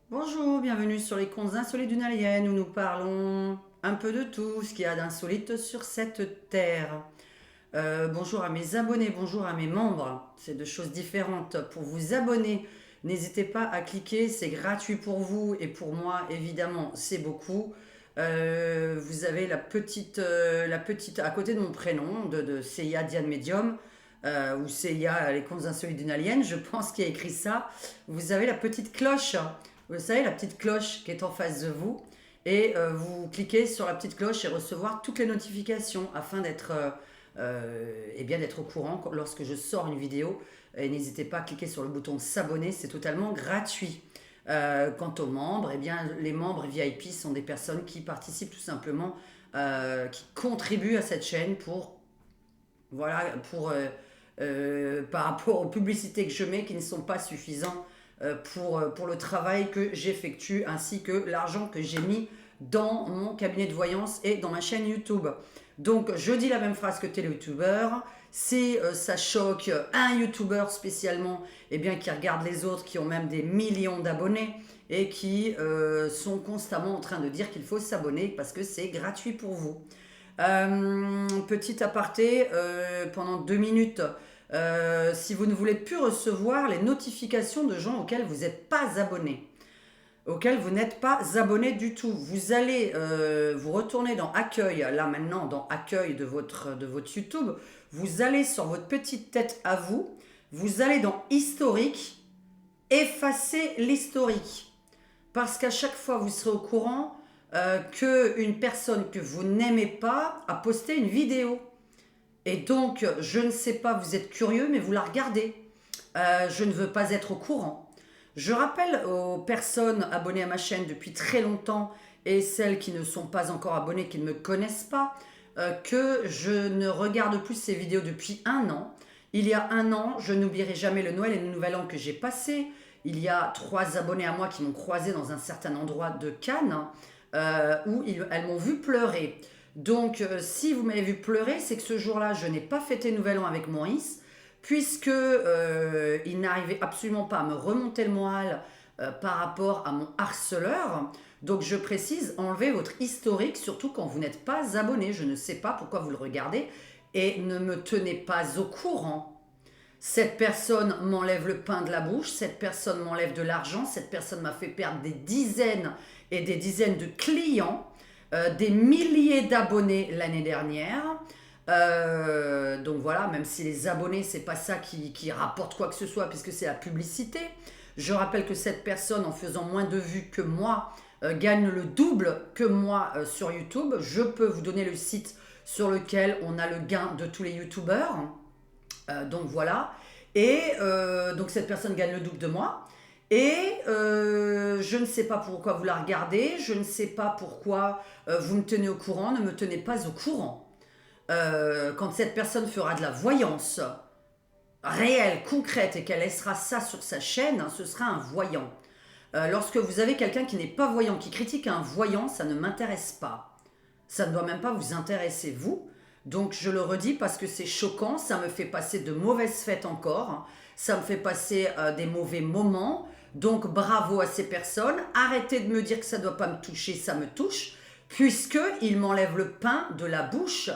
Bonjour, bienvenue sur les contes insolites d'une alien où nous parlons un peu de tout ce qu'il y a d'insolite sur cette terre. Bonjour à mes abonnés, bonjour à mes membres. C'est deux choses différentes. Pour vous abonner, n'hésitez pas à cliquer, c'est gratuit pour vous et pour moi, évidemment, c'est beaucoup. Vous avez la petite à côté de mon prénom, de Seiya Diane Medium, ou Seiya les contes insolites d'une alien, je pense qu'il y a écrit ça. Vous avez la petite cloche, vous savez, la petite cloche qui est en face de vous, et vous cliquez sur la petite cloche et recevoir toutes les notifications afin d'être au courant lorsque je sors une vidéo. Et n'hésitez pas à cliquer sur le bouton s'abonner, c'est totalement gratuit. Quant aux membres, les membres VIP sont des personnes qui participent tout simplement, qui contribuent à cette chaîne voilà, par rapport aux publicités que je mets qui ne sont pas suffisants pour le travail que j'effectue ainsi que l'argent que j'ai mis dans mon cabinet de voyance et dans ma chaîne YouTube. Donc je dis la même phrase que tes youtubeurs. Si ça choque un youtubeur spécialement, qui regarde les autres qui ont même des millions d'abonnés et qui sont constamment en train de dire qu'il faut s'abonner parce que c'est gratuit pour vous. Petit aparté, pendant 2 minutes, si vous ne voulez plus recevoir les notifications de gens auxquels vous n'êtes pas abonné, auquel vous n'êtes pas abonné du tout. Vous allez vous retourner dans Accueil, là maintenant dans Accueil de votre YouTube, vous allez sur votre petite tête à vous, vous allez dans Historique, effacer l'historique. Parce qu'à chaque fois, vous serez au courant qu'une personne que vous n'aimez pas a posté une vidéo. Et donc, je ne sais pas, vous êtes curieux, mais vous la regardez. Je ne veux pas être au courant. Je rappelle aux personnes abonnées à ma chaîne depuis très longtemps et celles qui ne sont pas encore abonnées, qui ne me connaissent pas, que je ne regarde plus ces vidéos depuis 1 an. Il y a 1 an, je n'oublierai jamais le Noël et le Nouvel An que j'ai passé. Il y a 3 abonnés à moi qui m'ont croisé dans un certain endroit de Cannes où elles m'ont vu pleurer. Donc, si vous m'avez vu pleurer, c'est que ce jour-là, je n'ai pas fêté Nouvel An avec Maurice, puisque il n'arrivait absolument pas à me remonter le moral par rapport à mon harceleur. Donc, je précise, enlevez votre historique, surtout quand vous n'êtes pas abonné. Je ne sais pas pourquoi vous le regardez et ne me tenez pas au courant. Cette personne m'enlève le pain de la bouche, cette personne m'enlève de l'argent, cette personne m'a fait perdre des dizaines et des dizaines de clients, des milliers d'abonnés l'année dernière. Donc voilà, même si les abonnés, c'est pas ça qui rapporte quoi que ce soit, puisque c'est la publicité. Je rappelle que cette personne, en faisant moins de vues que moi, gagne le double que moi sur YouTube. Je peux vous donner le site sur lequel on a le gain de tous les youtubeurs. Donc voilà. Et donc cette personne gagne le double de moi. Et je ne sais pas pourquoi vous la regardez, je ne sais pas pourquoi vous me tenez au courant, ne me tenez pas au courant. Quand cette personne fera de la voyance réelle, concrète, et qu'elle laissera ça sur sa chaîne, ce sera un voyant. Lorsque vous avez quelqu'un qui n'est pas voyant, qui critique un voyant, ça ne m'intéresse pas. Ça ne doit même pas vous intéresser, vous. Donc je le redis parce que c'est choquant, ça me fait passer de mauvaises fêtes encore, ça me fait passer des mauvais moments. Donc bravo à ces personnes, arrêtez de me dire que ça ne doit pas me toucher, ça me touche, puisqu'ils m'enlèvent le pain de la bouche.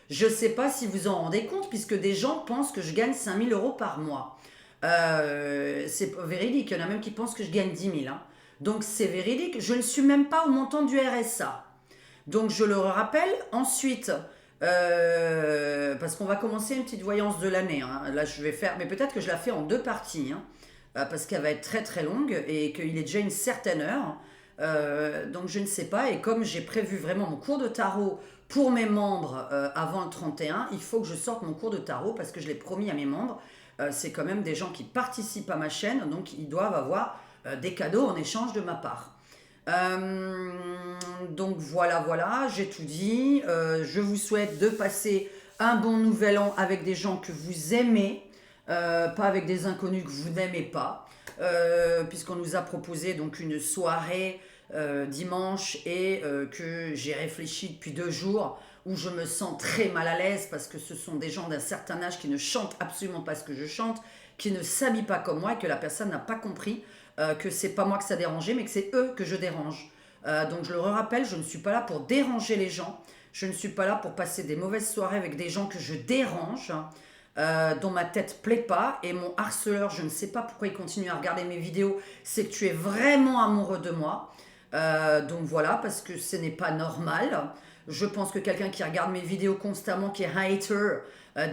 Je ne sais pas si vous en rendez compte, puisque des gens pensent que je gagne 5 000 euros par mois. C'est véridique, il y en a même qui pensent que je gagne 10 000. Hein. Donc c'est véridique, je ne suis même pas au montant du RSA. Donc je le rappelle. Ensuite, parce qu'on va commencer une petite voyance de l'année. Hein. Là, je vais faire, mais peut-être que je la fais en 2 parties, hein, parce qu'elle va être très très longue et qu'il est déjà une certaine heure. Donc je ne sais pas. Et comme j'ai prévu vraiment mon cours de tarot pour mes membres avant le 31, il faut que je sorte mon cours de tarot parce que je l'ai promis à mes membres. C'est quand même des gens qui participent à ma chaîne, donc ils doivent avoir des cadeaux en échange de ma part. Donc voilà, j'ai tout dit. Je vous souhaite de passer un bon nouvel an avec des gens que vous aimez, pas avec des inconnus que vous n'aimez pas, puisqu'on nous a proposé donc une soirée dimanche et que j'ai réfléchi depuis 2 jours où je me sens très mal à l'aise parce que ce sont des gens d'un certain âge qui ne chantent absolument pas ce que je chante, qui ne s'habillent pas comme moi et que la personne n'a pas compris que c'est pas moi que ça dérangeait, mais que c'est eux que je dérange. Donc je le rappelle, je ne suis pas là pour déranger les gens. Je ne suis pas là pour passer des mauvaises soirées avec des gens que je dérange, dont ma tête plaît pas. Et mon harceleur, je ne sais pas pourquoi il continue à regarder mes vidéos, c'est que tu es vraiment amoureux de moi. Donc voilà, parce que ce n'est pas normal. Je pense que quelqu'un qui regarde mes vidéos constamment, qui est hater,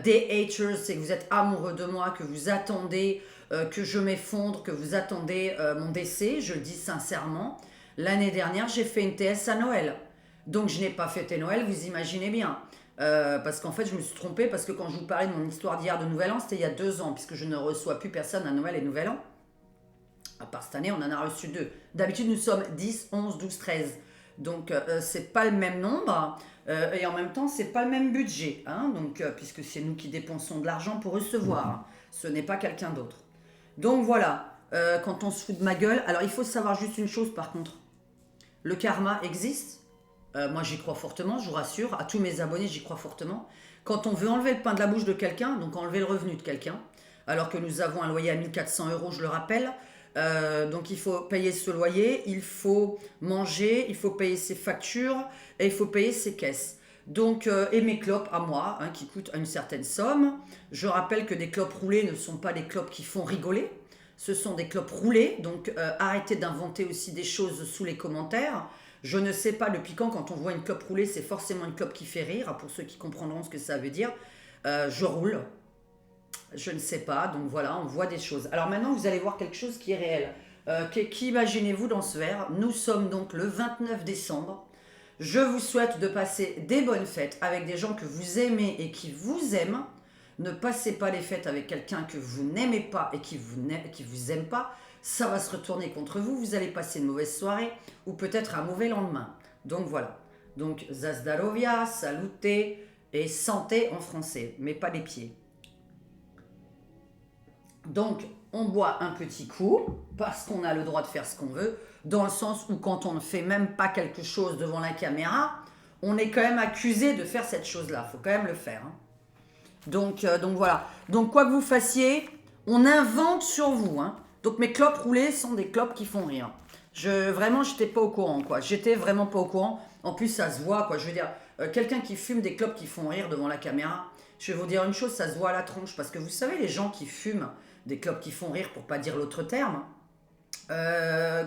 des haters, c'est que vous êtes amoureux de moi, que vous attendez que je m'effondre, que vous attendez mon décès. Je le dis sincèrement. L'année dernière, j'ai fait une TS à Noël. Donc je n'ai pas fêté Noël, vous imaginez bien. Parce qu'en fait, je me suis trompée, parce que quand je vous parlais de mon histoire d'hier de Nouvel An, c'était il y a 2 ans, puisque je ne reçois plus personne à Noël et Nouvel An. À part cette année, on en a reçu 2. D'habitude, nous sommes 10, 11, 12, 13. Donc, c'est pas le même nombre. Et en même temps, c'est pas le même budget. Hein, donc, puisque c'est nous qui dépensons de l'argent pour recevoir. Ce n'est pas quelqu'un d'autre. Donc, voilà. Quand on se fout de ma gueule. Alors, il faut savoir juste une chose, par contre. Le karma existe. Moi, j'y crois fortement, je vous rassure. À tous mes abonnés, j'y crois fortement. Quand on veut enlever le pain de la bouche de quelqu'un, donc enlever le revenu de quelqu'un, alors que nous avons un loyer à 1400 euros, je le rappelle, donc il faut payer ce loyer, il faut manger, il faut payer ses factures et il faut payer ses caisses. Donc, et mes clopes à moi, hein, qui coûtent une certaine somme. Je rappelle que des clopes roulées ne sont pas des clopes qui font rigoler. Ce sont des clopes roulées, donc arrêtez d'inventer aussi des choses sous les commentaires. Je ne sais pas depuis quand on voit une clope roulée, c'est forcément une clope qui fait rire, pour ceux qui comprendront ce que ça veut dire. Je roule, je ne sais pas, donc voilà, on voit des choses. Alors maintenant, vous allez voir quelque chose qui est réel. Qu'imaginez-vous dans ce verre? Nous sommes donc le 29 décembre. Je vous souhaite de passer des bonnes fêtes avec des gens que vous aimez et qui vous aiment. Ne passez pas les fêtes avec quelqu'un que vous n'aimez pas et qui vous aime pas. Ça va se retourner contre vous. Vous allez passer une mauvaise soirée ou peut-être un mauvais lendemain. Donc voilà. Donc Zazdarovia, salute et santé en français, mais pas les pieds. Donc, on boit un petit coup, parce qu'on a le droit de faire ce qu'on veut, dans le sens où quand on ne fait même pas quelque chose devant la caméra, on est quand même accusé de faire cette chose-là. Il faut quand même le faire. Hein. Donc voilà. Donc quoi que vous fassiez, on invente sur vous. Hein. Donc mes clopes roulées sont des clopes qui font rire. Vraiment, j'étais pas au courant, quoi. J'étais vraiment pas au courant. En plus, ça se voit, quoi. Je veux dire, quelqu'un qui fume des clopes qui font rire devant la caméra, je vais vous dire une chose, ça se voit à la tronche. Parce que vous savez, les gens qui fument des clopes qui font rire, pour pas dire l'autre terme,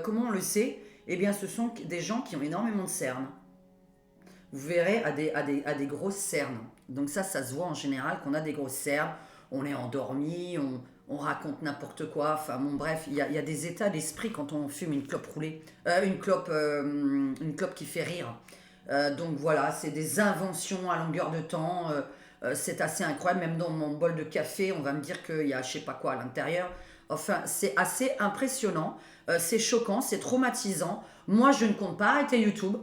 comment on le sait? Eh bien, ce sont des gens qui ont énormément de cernes. Vous verrez à des grosses cernes. Donc ça se voit en général qu'on a des grosses cernes. On est endormi, on raconte n'importe quoi. Enfin bon, bref, il y a des états d'esprit quand on fume une clope roulée. Une clope qui fait rire. Donc voilà, c'est des inventions à longueur de temps. C'est assez incroyable. Même dans mon bol de café, on va me dire qu'il y a je sais pas quoi à l'intérieur. Enfin, c'est assez impressionnant. C'est choquant, c'est traumatisant. Moi, je ne compte pas arrêter YouTube.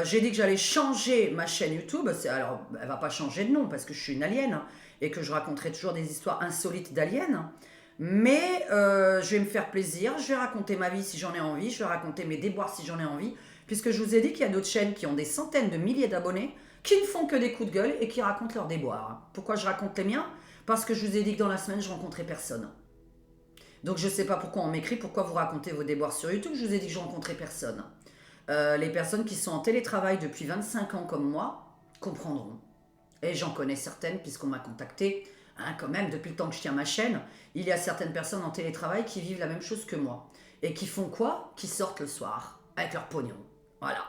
J'ai dit que j'allais changer ma chaîne YouTube. Alors, elle va pas changer de nom parce que je suis une alien hein, et que je raconterai toujours des histoires insolites d'aliens. Mais je vais me faire plaisir. Je vais raconter ma vie si j'en ai envie. Je vais raconter mes déboires si j'en ai envie. Puisque je vous ai dit qu'il y a d'autres chaînes qui ont des centaines de milliers d'abonnés qui ne font que des coups de gueule et qui racontent leurs déboires. Pourquoi je raconte les miens? Parce que je vous ai dit que dans la semaine, je rencontrais personne. Donc je ne sais pas pourquoi on m'écrit, pourquoi vous racontez vos déboires sur YouTube. Je vous ai dit que je rencontrais personne. Les personnes qui sont en télétravail depuis 25 ans comme moi comprendront. Et j'en connais certaines puisqu'on m'a contacté. Hein, quand même, depuis le temps que je tiens ma chaîne, il y a certaines personnes en télétravail qui vivent la même chose que moi. Et qui font quoi? Qui sortent le soir avec leur pognon. Voilà.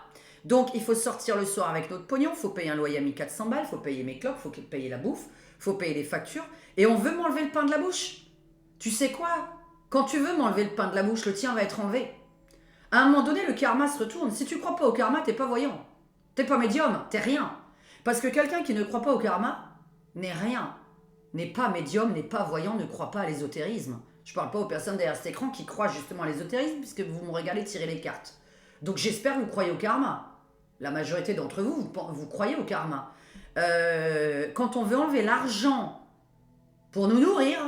Donc il faut sortir le soir avec notre pognon, il faut payer un loyer à 1400 balles, il faut payer mes clopes, il faut payer la bouffe, il faut payer les factures. Et on veut m'enlever le pain de la bouche. Tu sais quoi? Quand tu veux m'enlever le pain de la bouche, le tien va être enlevé. À un moment donné, le karma se retourne. Si tu ne crois pas au karma, t'es pas voyant. T'es pas médium, t'es rien. Parce que quelqu'un qui ne croit pas au karma n'est rien. N'est pas médium, n'est pas voyant, ne croit pas à l'ésotérisme. Je parle pas aux personnes derrière cet écran qui croient justement à l'ésotérisme, puisque vous me regardez tirer les cartes. Donc j'espère que vous croyez au karma. La majorité d'entre vous, vous croyez au karma. Quand on veut enlever l'argent pour nous nourrir,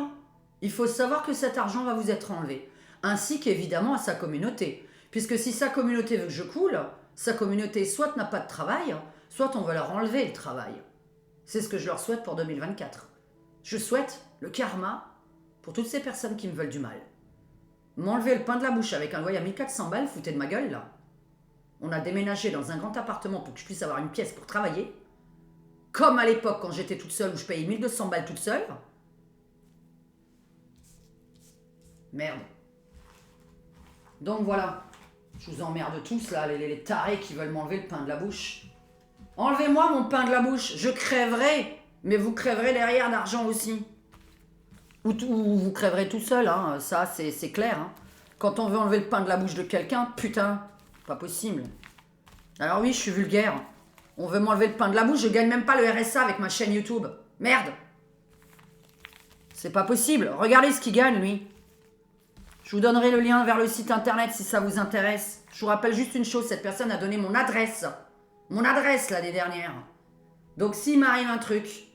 il faut savoir que cet argent va vous être enlevé. Ainsi qu'évidemment à sa communauté. Puisque si sa communauté veut que je coule, sa communauté soit n'a pas de travail, soit on va leur enlever le travail. C'est ce que je leur souhaite pour 2024. Je souhaite le karma pour toutes ces personnes qui me veulent du mal. M'enlever le pain de la bouche avec un loyer à 1400 balles, foutez de ma gueule, là. On a déménagé dans un grand appartement pour que je puisse avoir une pièce pour travailler. Comme à l'époque, quand j'étais toute seule, où je payais 1200 balles toute seule. Merde. Donc voilà. Je vous emmerde tous, là, les tarés qui veulent m'enlever le pain de la bouche. Enlevez-moi mon pain de la bouche. Je crèverai. Mais vous crèverez derrière d'argent aussi. Ou vous crèverez tout seul, hein. Ça, c'est clair. Hein. Quand on veut enlever le pain de la bouche de quelqu'un, putain, pas possible. Alors oui, je suis vulgaire. On veut m'enlever le pain de la bouche, je gagne même pas le RSA avec ma chaîne YouTube. Merde. C'est pas possible. Regardez ce qu'il gagne, lui. Je vous donnerai le lien vers le site internet si ça vous intéresse. Je vous rappelle juste une chose, cette personne a donné mon adresse. Mon adresse, l'année dernière. Donc s'il m'arrive un truc,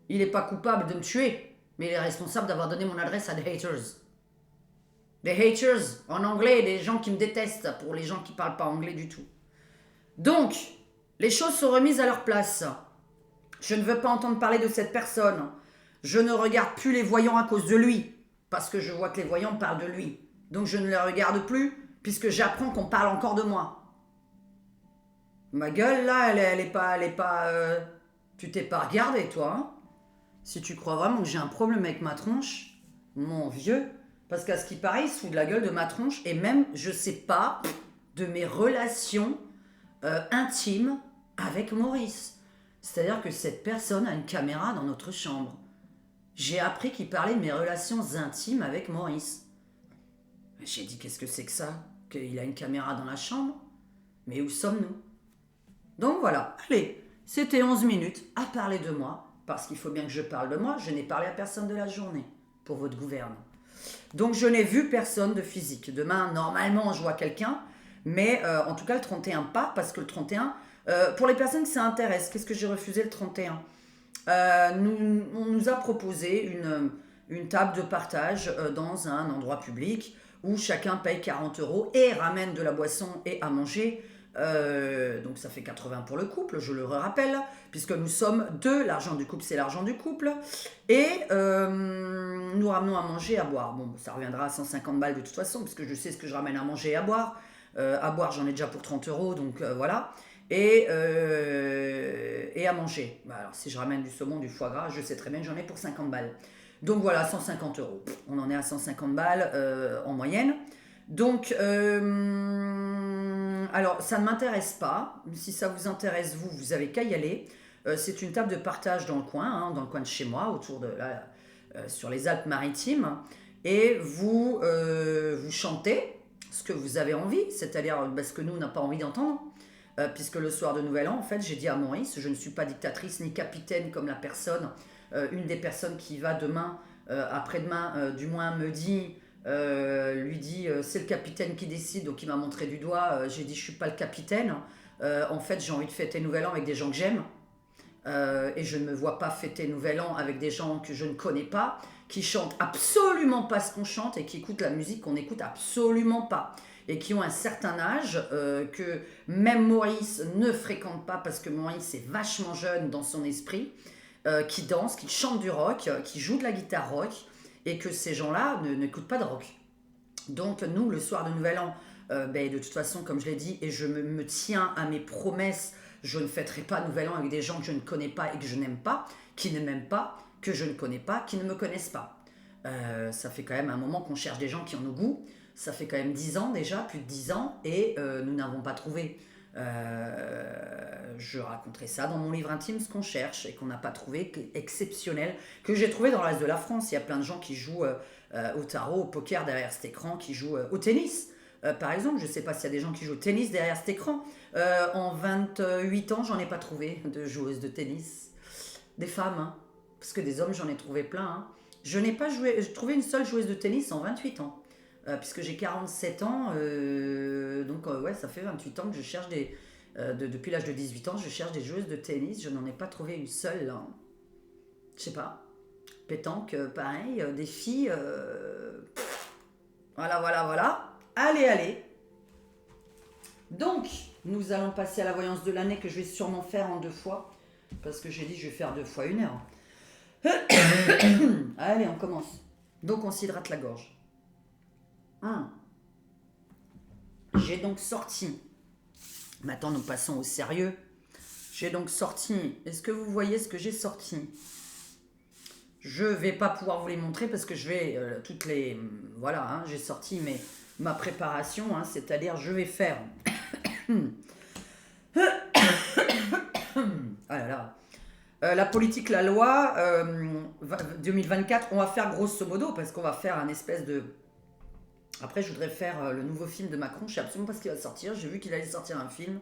il n'est pas coupable de me tuer, mais il est responsable d'avoir donné mon adresse à des haters. Des haters, en anglais, des gens qui me détestent, pour les gens qui parlent pas anglais du tout. Donc, les choses sont remises à leur place. Je ne veux pas entendre parler de cette personne. Je ne regarde plus les voyants à cause de lui, parce que je vois que les voyants parlent de lui. Donc je ne les regarde plus, puisque j'apprends qu'on parle encore de moi. Ma gueule, là, elle est pas... Tu t'es pas regardé, toi, hein? Si tu crois vraiment que j'ai un problème avec ma tronche, mon vieux, parce qu'à ce qui paraît, il se fout de la gueule de ma tronche, et même, je sais pas, de mes relations intimes avec Maurice. C'est-à-dire que cette personne a une caméra dans notre chambre. J'ai appris qu'il parlait de mes relations intimes avec Maurice. J'ai dit, qu'est-ce que c'est que ça? Qu'il a une caméra dans la chambre? Mais où sommes-nous? Donc voilà, allez, c'était 11 minutes à parler de moi, parce qu'il faut bien que je parle de moi, je n'ai parlé à personne de la journée, pour votre gouverne. Donc je n'ai vu personne de physique. Demain, normalement, je vois quelqu'un, mais en tout cas le 31 pas, parce que le 31, pour les personnes qui ça intéresse, qu'est-ce que j'ai refusé le 31 on nous a proposé une table de partage dans un endroit public où chacun paye 40 € et ramène de la boisson et à manger. Donc ça fait 80 pour le couple, je le rappelle, puisque nous sommes deux, l'argent du couple c'est l'argent du couple, et nous ramenons à manger et à boire. Bon, ça reviendra à 150 balles de toute façon, puisque je sais ce que je ramène à manger et à boire. À boire, j'en ai déjà pour 30 €, donc voilà. Et à manger. Bah, alors si je ramène du saumon, du foie gras, je sais très bien que j'en ai pour 50 balles. Donc voilà, 150 €. On en est à 150 balles en moyenne. Donc, alors ça ne m'intéresse pas. Si ça vous intéresse, vous avez qu'à y aller. C'est une table de partage dans le coin, hein, dans le coin de chez moi, autour de là, sur les Alpes-Maritimes. Et vous chantez ce que vous avez envie, c'est-à-dire ce que nous, on n'a pas envie d'entendre. Puisque le soir de Nouvel An, en fait, j'ai dit à Maurice, je ne suis pas dictatrice ni capitaine comme la personne, une des personnes qui va demain, après-demain, du moins me dit, lui dit, c'est le capitaine qui décide, donc il m'a montré du doigt, j'ai dit, je suis pas le capitaine, en fait, j'ai envie de fêter Nouvel An avec des gens que j'aime, et je ne me vois pas fêter Nouvel An avec des gens que je ne connais pas, qui chantent absolument pas ce qu'on chante et qui écoutent la musique qu'on n'écoute absolument pas. Et qui ont un certain âge que même Maurice ne fréquente pas parce que Maurice est vachement jeune dans son esprit, qui danse, qui chante du rock, qui joue de la guitare rock, et que ces gens-là n'écoutent pas de rock. Donc nous, le soir de Nouvel An, de toute façon, comme je l'ai dit, et je me tiens à mes promesses, je ne fêterai pas Nouvel An avec des gens que je ne connais pas et que je n'aime pas, qui ne m'aiment pas, que je ne connais pas, qui ne me connaissent pas. Ça fait quand même un moment qu'on cherche des gens qui ont nos goûts. Ça fait quand même 10 ans déjà, plus de 10 ans, et nous n'avons pas trouvé. Je raconterai ça dans mon livre intime, ce qu'on cherche et qu'on n'a pas trouvé, exceptionnel, que j'ai trouvé dans le reste de la France. Il y a plein de gens qui jouent au tarot, au poker derrière cet écran, qui jouent au tennis. Par exemple, je ne sais pas s'il y a des gens qui jouent au tennis derrière cet écran. En 28 ans, j'en ai pas trouvé de joueuses de tennis. Des femmes, hein, parce que des hommes, j'en ai trouvé plein. Hein. Je n'ai pas trouvé une seule joueuse de tennis en 28 ans. Puisque j'ai 47 ans, donc ouais, ça fait 28 ans que je cherche depuis l'âge de 18 ans, je cherche des joueuses de tennis. Je n'en ai pas trouvé une seule. Là. Je sais pas. Pétanque, pareil. Des filles. Voilà. Allez. Donc, nous allons passer à la voyance de l'année que je vais sûrement faire en 2 fois. Parce que j'ai dit je vais faire 2 fois 1 heure. Allez, on commence. Donc, on s'hydrate la gorge. J'ai donc sorti, maintenant nous passons au sérieux, j'ai donc sorti, est-ce que vous voyez ce que j'ai sorti? Je vais pas pouvoir vous les montrer parce que je vais toutes les... Voilà, hein, j'ai sorti ma préparation, hein, c'est-à-dire je vais faire... Ah là là. La politique, la loi, 2024, on va faire grosso modo, parce qu'on va faire un espèce de... Après, je voudrais faire le nouveau film de Macron, je sais absolument pas ce qu'il va sortir, j'ai vu qu'il allait sortir un film. Vous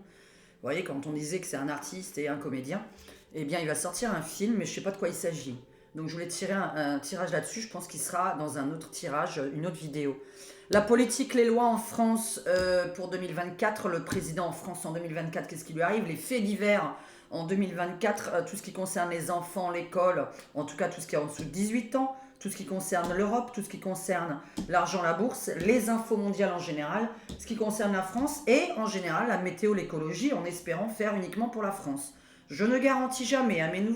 voyez, quand on disait que c'est un artiste et un comédien, eh bien, il va sortir un film, mais je sais pas de quoi il s'agit. Donc, je voulais tirer un tirage là-dessus, je pense qu'il sera dans un autre tirage, une autre vidéo. La politique, les lois en France pour 2024, le président en France en 2024, qu'est-ce qui lui arrive? Les faits divers en 2024, tout ce qui concerne les enfants, l'école, en tout cas tout ce qui est en dessous de 18 ans, tout ce qui concerne l'Europe, tout ce qui concerne l'argent, la bourse, les infos mondiales en général, ce qui concerne la France et en général la météo, l'écologie, en espérant faire uniquement pour la France. Je ne garantis jamais à mes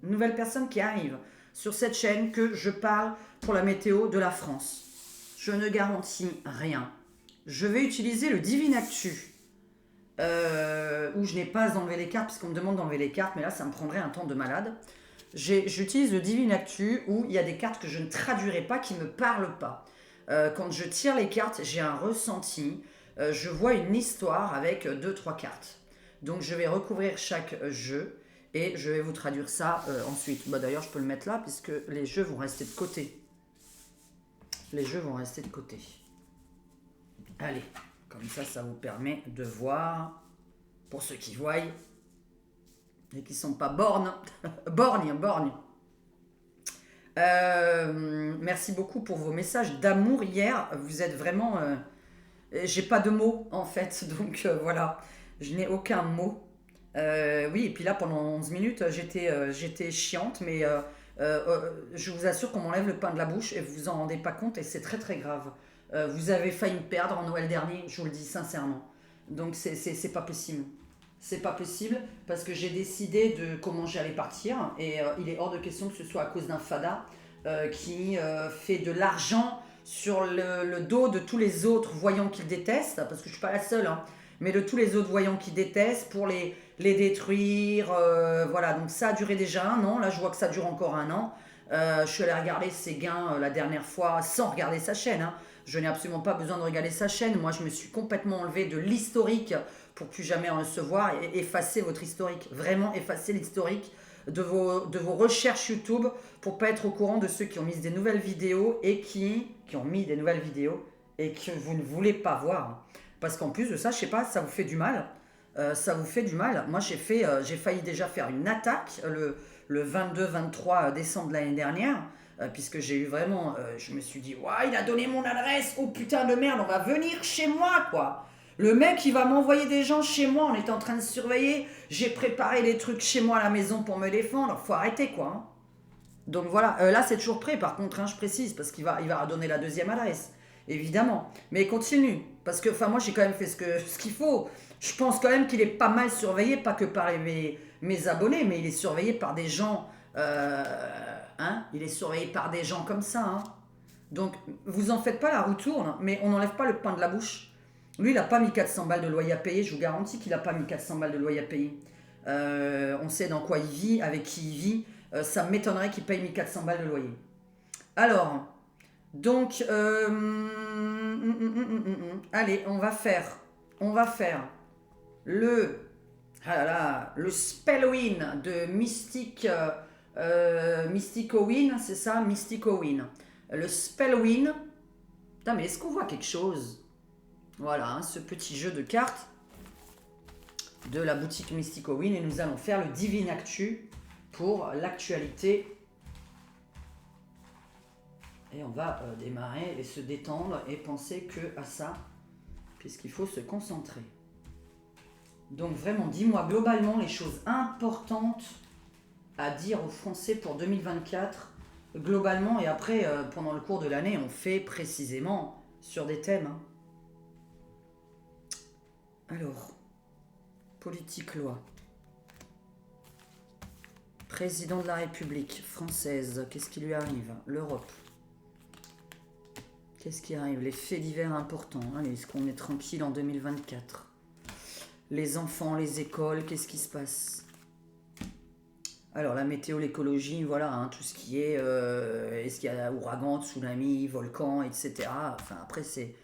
nouvelles personnes qui arrivent sur cette chaîne que je parle pour la météo de la France. Je ne garantis rien. Je vais utiliser le Divinactu, où je n'ai pas enlevé les cartes, puisqu'on me demande d'enlever les cartes, mais là, ça me prendrait un temps de malade. J'utilise le Divinactu, où il y a des cartes que je ne traduirai pas, qui ne me parlent pas. Quand je tire les cartes, j'ai un ressenti. Je vois une histoire avec 2-3 cartes. Donc, je vais recouvrir chaque jeu, et je vais vous traduire ça ensuite. Bah, d'ailleurs, je peux le mettre là, puisque les jeux vont rester de côté. Les jeux vont rester de côté. Allez, comme ça vous permet de voir, pour ceux qui voient, et qui ne sont pas borgnes. Merci beaucoup pour vos messages d'amour hier. Vous êtes vraiment... j'ai pas de mots, en fait, donc voilà. Je n'ai aucun mot. Oui, et puis là, pendant 11 minutes, j'étais chiante, mais... je vous assure qu'on m'enlève le pain de la bouche et vous vous en rendez pas compte et c'est très très grave. Vous avez failli me perdre en Noël dernier, je vous le dis sincèrement. Donc c'est pas possible. C'est pas possible parce que j'ai décidé de comment j'allais partir et il est hors de question que ce soit à cause d'un fada qui fait de l'argent sur le dos de tous les autres voyants qu'il déteste, parce que je suis pas la seule, hein, mais de tous les autres voyants qu'il déteste pour les détruire. Voilà, donc ça a duré déjà 1 an. Là, je vois que ça dure encore 1 an. Je suis allée regarder ses gains la dernière fois sans regarder sa chaîne. Hein. Je n'ai absolument pas besoin de regarder sa chaîne. Moi, je me suis complètement enlevée de l'historique pour plus jamais en recevoir et effacer votre historique. Vraiment effacer l'historique de vos recherches YouTube pour pas être au courant de ceux qui ont mis des nouvelles vidéos et qui ont mis des nouvelles vidéos et que vous ne voulez pas voir. Parce qu'en plus de ça, je sais pas, ça vous fait du mal. Ça vous fait du mal. Moi, j'ai failli déjà faire une attaque le 22-23 décembre de l'année dernière, puisque j'ai eu vraiment... je me suis dit, ouais, il a donné mon adresse, oh putain de merde, on va venir chez moi, quoi. Le mec, il va m'envoyer des gens chez moi, on est en train de surveiller, j'ai préparé des trucs chez moi à la maison pour me défendre, faut arrêter, quoi. Hein. Donc voilà, là, c'est toujours prêt, par contre, hein, je précise, parce qu'il va redonner la deuxième adresse, évidemment. Mais continue, parce que, enfin, moi, j'ai quand même fait ce qu'il faut. Je pense quand même qu'il est pas mal surveillé, pas que par mes abonnés, mais il est surveillé par des gens, hein, il est surveillé par des gens comme ça, hein. Donc, vous en faites pas, la roue tourne, mais on n'enlève pas le pain de la bouche. Lui, il n'a pas mis 400 balles de loyer à payer, je vous garantis qu'il n'a pas mis 400 balles de loyer à payer. On sait dans quoi il vit, avec qui il vit, ça m'étonnerait qu'il paye 1400 balles de loyer. Alors, donc, allez, on va faire le Spelloween de Mystic Halloween, c'est ça, Mystic Halloween. Le Spelloween. Putain, mais est-ce qu'on voit quelque chose? Voilà, hein, ce petit jeu de cartes de la boutique Mystic Halloween et nous allons faire le Divinactu pour l'actualité. Et on va démarrer et se détendre et penser que à ça, puisqu'il faut se concentrer. Donc vraiment, dis-moi globalement les choses importantes à dire aux Français pour 2024, globalement, et après, pendant le cours de l'année, on fait précisément sur des thèmes. Hein. Alors, politique, loi. Président de la République française, qu'est-ce qui lui arrive? L'Europe. Qu'est-ce qui arrive? Les faits divers importants. Allez, est-ce qu'on est tranquille en 2024? Les enfants, les écoles, qu'est-ce qui se passe? Alors, la météo, l'écologie, voilà, hein, tout ce qui est... est-ce qu'il y a ouragan, tsunami, volcan, etc. Enfin, après, c'est...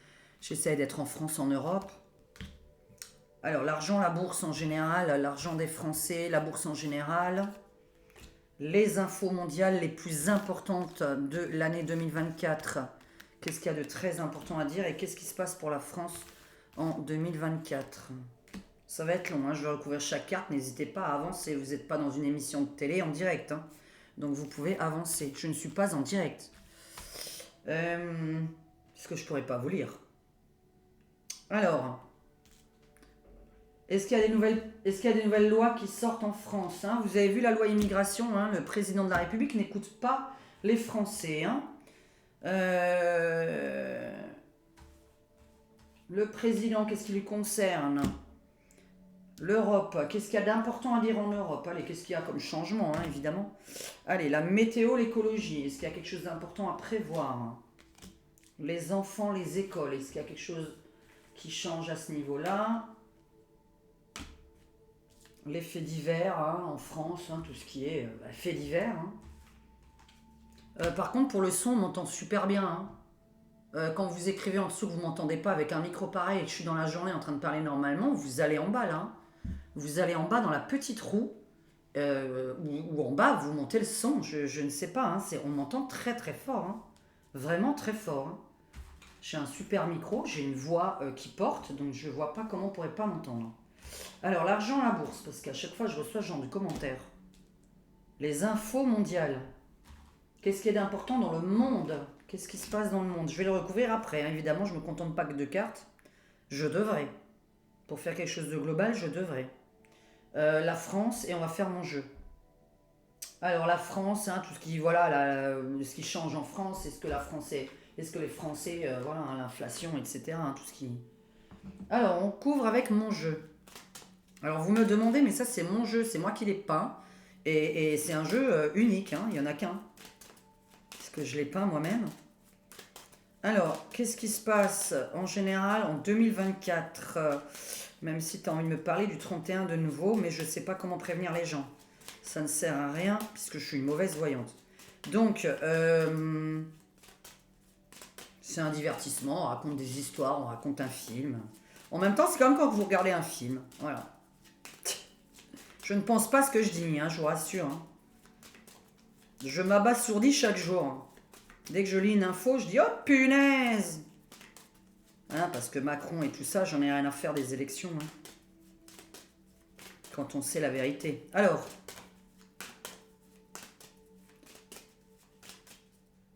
J'essaie d'être en France, en Europe. Alors, l'argent, la bourse en général, l'argent des Français, la bourse en général. Les infos mondiales les plus importantes de l'année 2024. Qu'est-ce qu'il y a de très important à dire et qu'est-ce qui se passe pour la France en 2024? Ça va être long, hein, je vais recouvrir chaque carte, n'hésitez pas à avancer, vous n'êtes pas dans une émission de télé en direct, hein, donc vous pouvez avancer. Je ne suis pas en direct. Parce que je ne pourrais pas vous lire. Alors, est-ce qu'il y a des nouvelles lois qui sortent en France, hein? Vous avez vu la loi immigration, hein, le président de la République n'écoute pas les Français, hein. Le président, qu'est-ce qui lui concerne? L'Europe, qu'est-ce qu'il y a d'important à dire en Europe? Allez, qu'est-ce qu'il y a comme changement, hein, évidemment? Allez, la météo, l'écologie, est-ce qu'il y a quelque chose d'important à prévoir? Les enfants, les écoles, est-ce qu'il y a quelque chose qui change à ce niveau-là? Les faits divers, hein, en France, hein, tout ce qui est faits divers. Hein. Par contre, pour le son, on m'entend super bien. Hein. Quand vous écrivez en dessous que vous ne m'entendez pas avec un micro pareil et que je suis dans la journée en train de parler normalement, vous allez en bas là. Hein. Vous allez en bas dans la petite roue, ou en bas, vous montez le son, je ne sais pas, hein, on m'entend très très fort, hein, vraiment très fort. Hein. J'ai un super micro, j'ai une voix qui porte, donc je ne vois pas comment on ne pourrait pas m'entendre. Alors, l'argent à la bourse, parce qu'à chaque fois je reçois ce genre de commentaires. Les infos mondiales. Qu'est-ce qui est d'important dans le monde? Qu'est-ce qui se passe dans le monde? Je vais le recouvrir après, hein, évidemment, je ne me contente pas que de cartes. Je devrais. Pour faire quelque chose de global, je devrais. La France, et on va faire mon jeu. Alors la France, hein, tout ce qui voilà, ce qui change en France, est-ce que les Français, voilà, hein, l'inflation, etc. Hein, tout ce qui. Alors on couvre avec mon jeu. Alors vous me demandez, mais ça c'est mon jeu, c'est moi qui l'ai peint, et c'est un jeu unique, hein, il y en a qu'un, parce que je l'ai peint moi-même. Alors qu'est-ce qui se passe en général en 2024? Même si tu as envie de me parler du 31 de nouveau, mais je ne sais pas comment prévenir les gens. Ça ne sert à rien, puisque je suis une mauvaise voyante. Donc, c'est un divertissement, on raconte des histoires, on raconte un film. En même temps, c'est comme quand vous regardez un film. Voilà. Je ne pense pas ce que je dis, hein, je vous rassure. Hein. Je m'abasourdis chaque jour. Hein. Dès que je lis une info, je dis « Oh, punaise !» Hein, parce que Macron et tout ça, j'en ai rien à faire des élections. Hein. Quand on sait la vérité. Alors,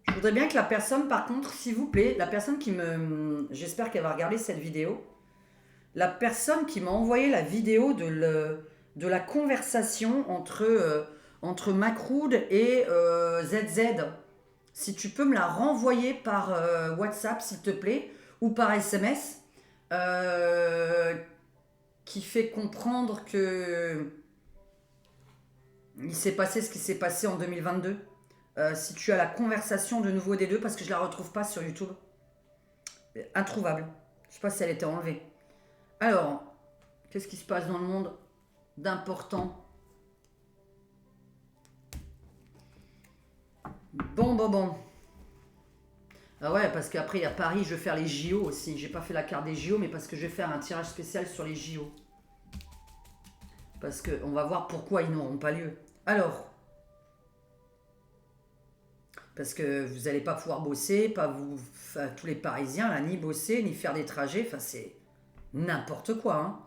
je voudrais bien que la personne, par contre, s'il vous plaît, la personne qui me... J'espère qu'elle va regarder cette vidéo. La personne qui m'a envoyé la vidéo de la conversation entre Macroud et ZZ. Si tu peux me la renvoyer par WhatsApp, s'il te plaît, ou par SMS, qui fait comprendre que il s'est passé ce qui s'est passé en 2022. Si tu as la conversation de nouveau des deux, parce que je la retrouve pas sur YouTube. Introuvable. Je sais pas si elle était enlevée. Alors, qu'est-ce qui se passe dans le monde d'important? Bon. Ah ouais, parce qu'après, il y a Paris, je vais faire les JO aussi. J'ai pas fait la carte des JO, mais parce que je vais faire un tirage spécial sur les JO. Parce qu'on va voir pourquoi ils n'auront pas lieu. Alors, parce que vous n'allez pas pouvoir bosser, pas vous, enfin, tous les Parisiens, là, ni bosser, ni faire des trajets, enfin, c'est n'importe quoi. Hein.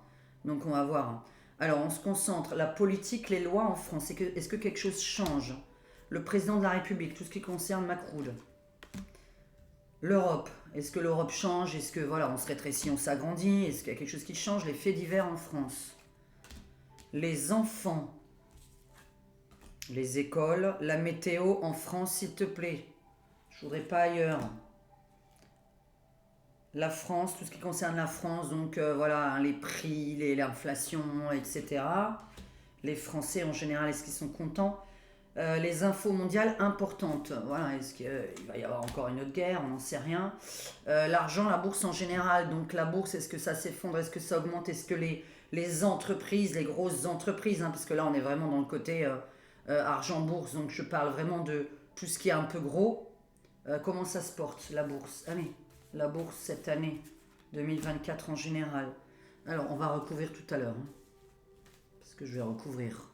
Donc, on va voir. Hein. Alors, on se concentre. La politique, les lois en France, est-ce que quelque chose change? Le président de la République, tout ce qui concerne Macron. L'Europe, est-ce que l'Europe change? Est-ce que voilà, on se rétrécit, on s'agrandit? Est-ce qu'il y a quelque chose qui change? Les faits divers en France. Les enfants. Les écoles. La météo en France, s'il te plaît. Je voudrais pas ailleurs. La France, tout ce qui concerne la France, donc voilà, hein, les prix, l'inflation, etc. Les Français en général, est-ce qu'ils sont contents? Les infos mondiales importantes. Voilà, est-ce qu'il va y avoir encore une autre guerre? On n'en sait rien. L'argent, la bourse en général. Donc la bourse, est-ce que ça s'effondre? Est-ce que ça augmente? Est-ce que les entreprises, les grosses entreprises, hein, parce que là on est vraiment dans le côté argent-bourse, donc je parle vraiment de tout ce qui est un peu gros. Comment ça se porte, la bourse? Allez, la bourse cette année, 2024 en général. Alors, on va recouvrir tout à l'heure, hein, parce que je vais recouvrir.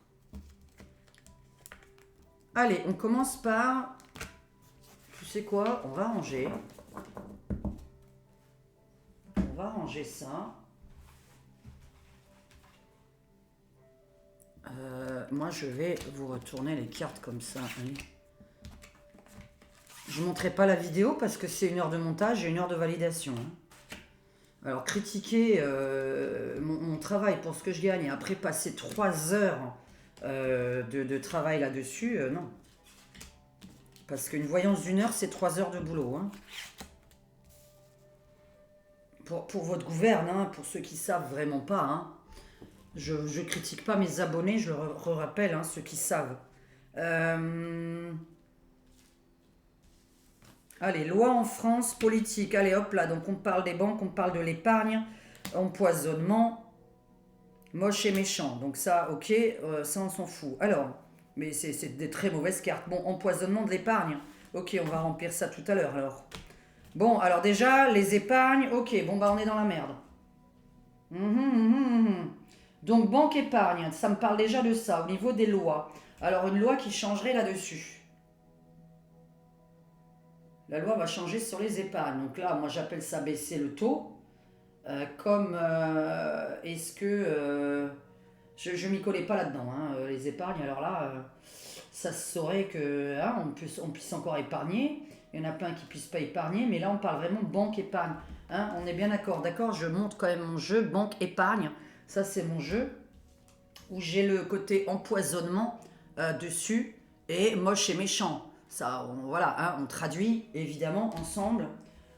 Allez, on commence par... Tu sais quoi? On va ranger. On va ranger ça. Moi, je vais vous retourner les cartes comme ça. Allez. Je ne montrerai pas la vidéo parce que c'est 1 heure de montage et 1 heure de validation. Hein. Alors, critiquer mon travail pour ce que je gagne et après passer 3 heures de travail là-dessus, non. Parce qu'une voyance d'1 heure, c'est 3 heures de boulot. Hein. Pour votre gouverne, hein, pour ceux qui savent vraiment pas. Hein. Je ne critique pas mes abonnés, je le rappelle, hein, ceux qui savent. Allez, loi en France, politique. Allez, hop là, donc on parle des banques, on parle de l'épargne, empoisonnement, moche et méchant. Donc ça, ok, ça on s'en fout. Alors, mais c'est des très mauvaises cartes. Bon, empoisonnement de l'épargne. Ok, on va remplir ça tout à l'heure alors. Bon, alors déjà, les épargnes, ok, bon bah on est dans la merde. Donc banque épargne, ça me parle déjà de ça, au niveau des lois. Alors une loi qui changerait là-dessus. La loi va changer sur les épargnes. Donc là, moi j'appelle ça baisser le taux. Est-ce que... je m'y connais pas là-dedans, hein, les épargnes. Alors là, ça se saurait que hein, on puisse encore épargner. Il y en a plein qui puissent pas épargner, mais là on parle vraiment de banque épargne. Hein, on est bien d'accord, je monte quand même mon jeu banque épargne. Ça c'est mon jeu où j'ai le côté empoisonnement dessus et moche et méchant. Ça, voilà, hein, on traduit évidemment ensemble.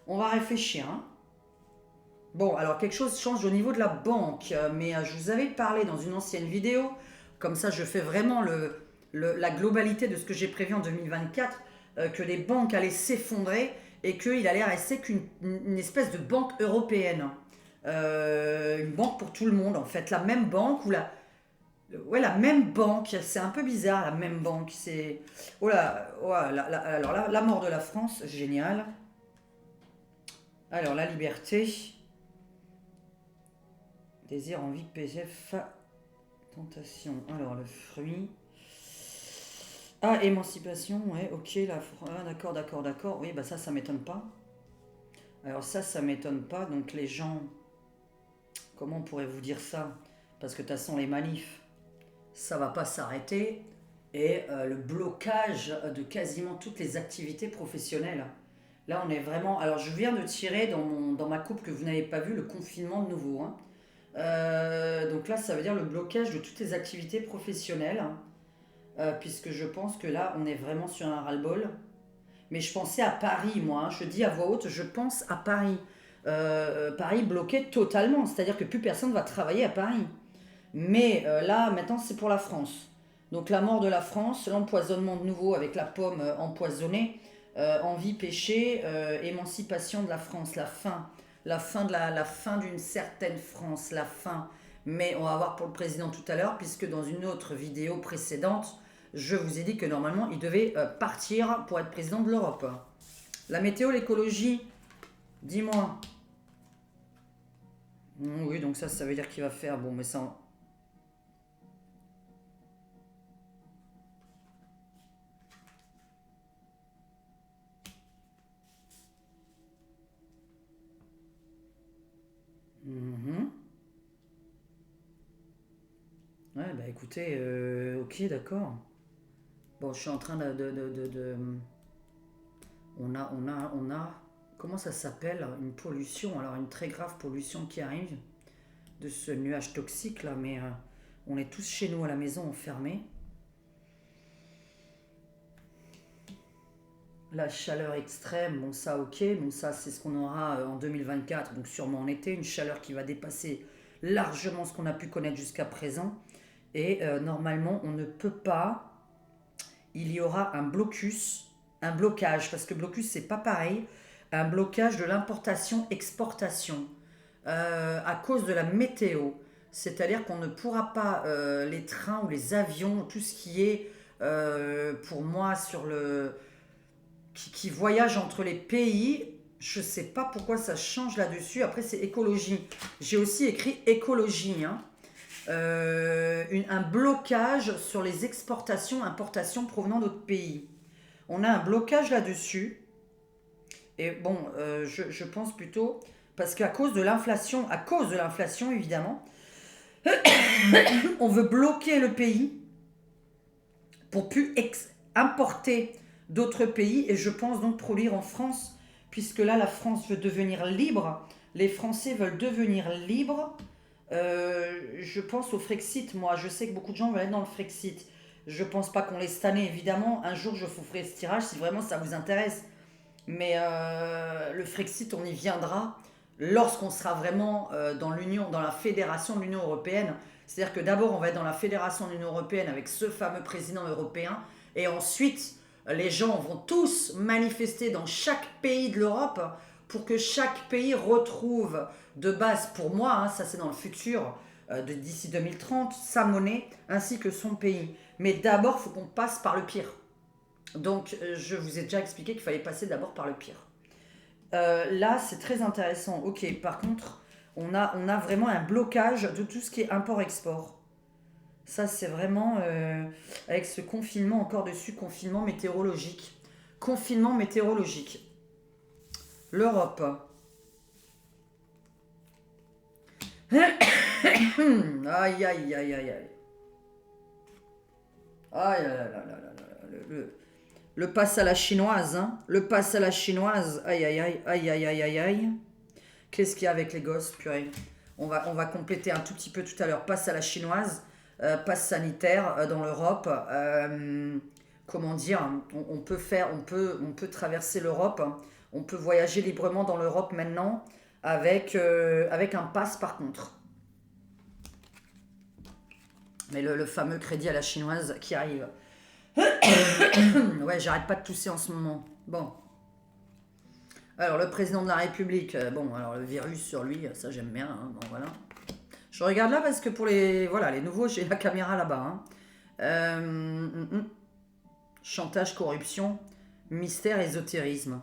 On va réfléchir. Hein. Bon, alors quelque chose change au niveau de la banque, mais je vous avais parlé dans une ancienne vidéo, comme ça je fais vraiment la globalité de ce que j'ai prévu en 2024, que les banques allaient s'effondrer et qu'il allait rester qu'une espèce de banque européenne. Une banque pour tout le monde en fait, la même banque ou la même banque, c'est un peu bizarre la même banque, c'est... Oh là, oh là, alors la mort de la France, génial. Alors la liberté... Désir, envie, PGF, tentation. Alors, le fruit. Ah, émancipation, ouais, ok. D'accord. Oui, bah ça m'étonne pas. Alors ça m'étonne pas. Donc les gens, comment on pourrait vous dire ça? Parce que de toute façon, les manifs, ça va pas s'arrêter. Et le blocage de quasiment toutes les activités professionnelles. Là, on est vraiment... Alors, je viens de tirer dans ma coupe que vous n'avez pas vu, le confinement de nouveau, hein. Donc là, ça veut dire le blocage de toutes les activités professionnelles, puisque je pense que là, on est vraiment sur un ras-le-bol. Mais je pensais à Paris, moi, hein. Je dis à voix haute, je pense à Paris. Paris bloqué totalement, c'est-à-dire que plus personne ne va travailler à Paris. Mais là, maintenant, c'est pour la France. Donc la mort de la France, l'empoisonnement de nouveau avec la pomme empoisonnée, envie, péché, émancipation de la France, la fin. La fin d'une certaine France, la fin. Mais on va voir pour le président tout à l'heure, puisque dans une autre vidéo précédente, je vous ai dit que normalement, il devait partir pour être président de l'Europe. La météo, l'écologie, dis-moi. Oui, donc ça veut dire qu'il va faire... Bon, mais ça... Ouais, bah écoutez, ok, d'accord. Bon, je suis en train on a, comment ça s'appelle? Une pollution, alors une très grave pollution qui arrive de ce nuage toxique là, mais on est tous chez nous à la maison enfermés. La chaleur extrême, bon ça ok, bon ça c'est ce qu'on aura en 2024, donc sûrement en été, une chaleur qui va dépasser largement ce qu'on a pu connaître jusqu'à présent. Et normalement on ne peut pas il y aura un blocus, un blocage, parce que blocus, c'est pas pareil, un blocage de l'importation-exportation à cause de la météo. C'est-à-dire qu'on ne pourra pas, les trains ou les avions, tout ce qui est, pour moi, qui voyage entre les pays, je ne sais pas pourquoi ça change là-dessus. Après, c'est écologie. J'ai aussi écrit écologie, hein. Un blocage sur les exportations, importations provenant d'autres pays. On a un blocage là-dessus. Et bon, je pense plutôt, parce qu'à cause de l'inflation évidemment, on veut bloquer le pays pour plus importer d'autres pays et je pense donc produire en France, puisque là la France veut devenir libre, les Français veulent devenir libres. Je pense au Frexit, moi je sais que beaucoup de gens veulent être dans le Frexit. Je pense pas qu'on laisse tanner, évidemment. Un jour je vous ferai ce tirage si vraiment ça vous intéresse. Mais le Frexit, on y viendra lorsqu'on sera vraiment dans l'Union, dans la fédération de l'Union européenne. C'est-à-dire que d'abord, on va être dans la fédération de l'Union européenne avec ce fameux président européen. Et ensuite, les gens vont tous manifester dans chaque pays de l'Europe pour que chaque pays retrouve de base, pour moi, hein, ça c'est dans le futur, d'ici 2030, sa monnaie ainsi que son pays. Mais d'abord, il faut qu'on passe par le pire. Donc, je vous ai déjà expliqué qu'il fallait passer d'abord par le pire. Là, c'est très intéressant. Ok, par contre, on a vraiment un blocage de tout ce qui est import-export. Ça, c'est vraiment avec ce confinement encore dessus, confinement météorologique. Confinement météorologique. L'Europe. Aïe, aïe, aïe, aïe, aïe. Aïe, là, là, là, là, là, le pass à la chinoise, hein. Le pass à la chinoise. Aïe, aïe, aïe, aïe, aïe, aïe, aïe, aïe. Qu'est-ce qu'il y a avec les gosses, purée. On va compléter un tout petit peu tout à l'heure. Pass à la chinoise, pass sanitaire dans l'Europe. Comment dire, on peut traverser l'Europe. On peut voyager librement dans l'Europe maintenant avec un pass par contre. Mais le fameux crédit à la chinoise qui arrive. Ouais, j'arrête pas de tousser en ce moment. Bon. Alors, le président de la République, bon, alors le virus sur lui, ça j'aime bien, hein, bon voilà. Je regarde là parce que pour les nouveaux, j'ai la caméra là-bas. Hein. Chantage, corruption, mystère, ésotérisme.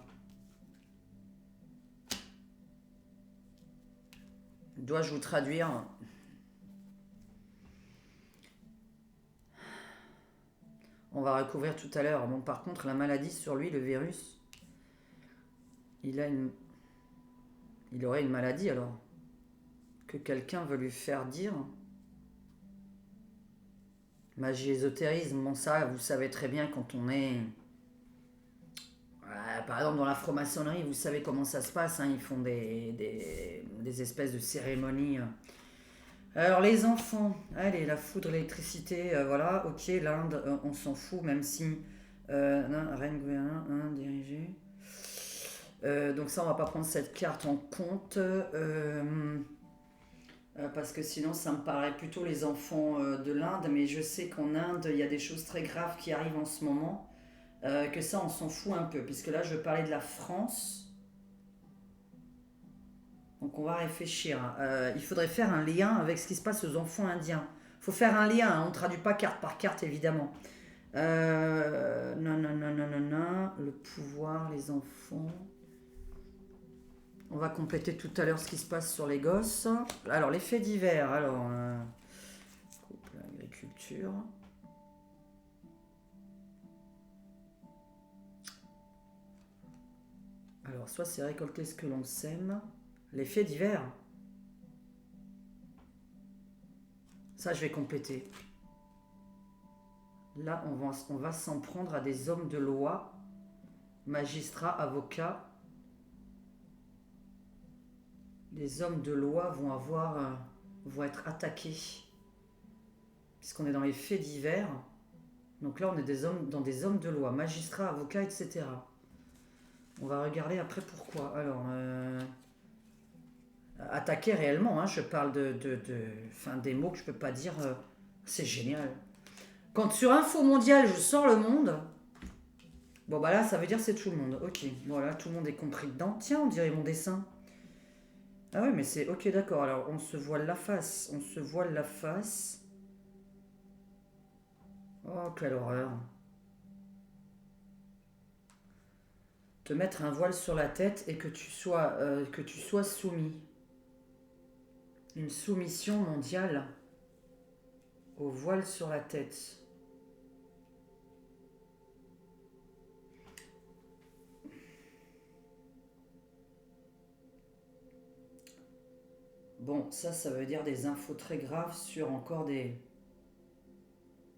Dois-je vous traduire? On va recouvrir tout à l'heure. Bon, par contre, la maladie sur lui, le virus, il aurait une maladie alors que quelqu'un veut lui faire dire. Magie, ésotérisme, bon ça, vous savez très bien quand on est... par exemple, dans la franc-maçonnerie, vous savez comment ça se passe, hein, ils font des espèces de cérémonies. Alors, les enfants, allez, la foudre, l'électricité, voilà, ok, l'Inde, on s'en fout, même si... reine, gouverneur, dirigé... donc ça, on va pas prendre cette carte en compte, parce que sinon, ça me paraît plutôt les enfants de l'Inde, mais je sais qu'en Inde, il y a des choses très graves qui arrivent en ce moment, que ça, on s'en fout un peu, puisque là, je parlais de la France... Donc on va réfléchir. Il faudrait faire un lien avec ce qui se passe aux enfants indiens. Il faut faire un lien, hein. On ne traduit pas carte par carte évidemment. Non, non, non, non, non, non. Le pouvoir, les enfants. On va compléter tout à l'heure ce qui se passe sur les gosses. Alors les faits divers. Alors, couple, agriculture. Alors soit c'est récolter ce que l'on sème. Les faits divers. Ça, je vais compléter. Là, on va s'en prendre à des hommes de loi, magistrats, avocats. Les hommes de loi vont être attaqués. Puisqu'on est dans les faits divers. Donc là, on est dans des hommes de loi, magistrats, avocats, etc. On va regarder après pourquoi. Alors... attaquer réellement, hein, je parle des mots que je peux pas dire, c'est génial. Quand sur Info Mondial je sors Le Monde, Bon, bah là, ça veut dire c'est tout le monde. Ok, voilà, tout le monde est compris dedans. Tiens, on dirait mon dessin. Ah oui, mais c'est... Ok, d'accord. Alors, on se voile la face. On se voile la face. Oh, quelle horreur. Te mettre un voile sur la tête et que tu sois soumis. Une soumission mondiale au voile sur la tête. Bon, ça veut dire des infos très graves sur encore des...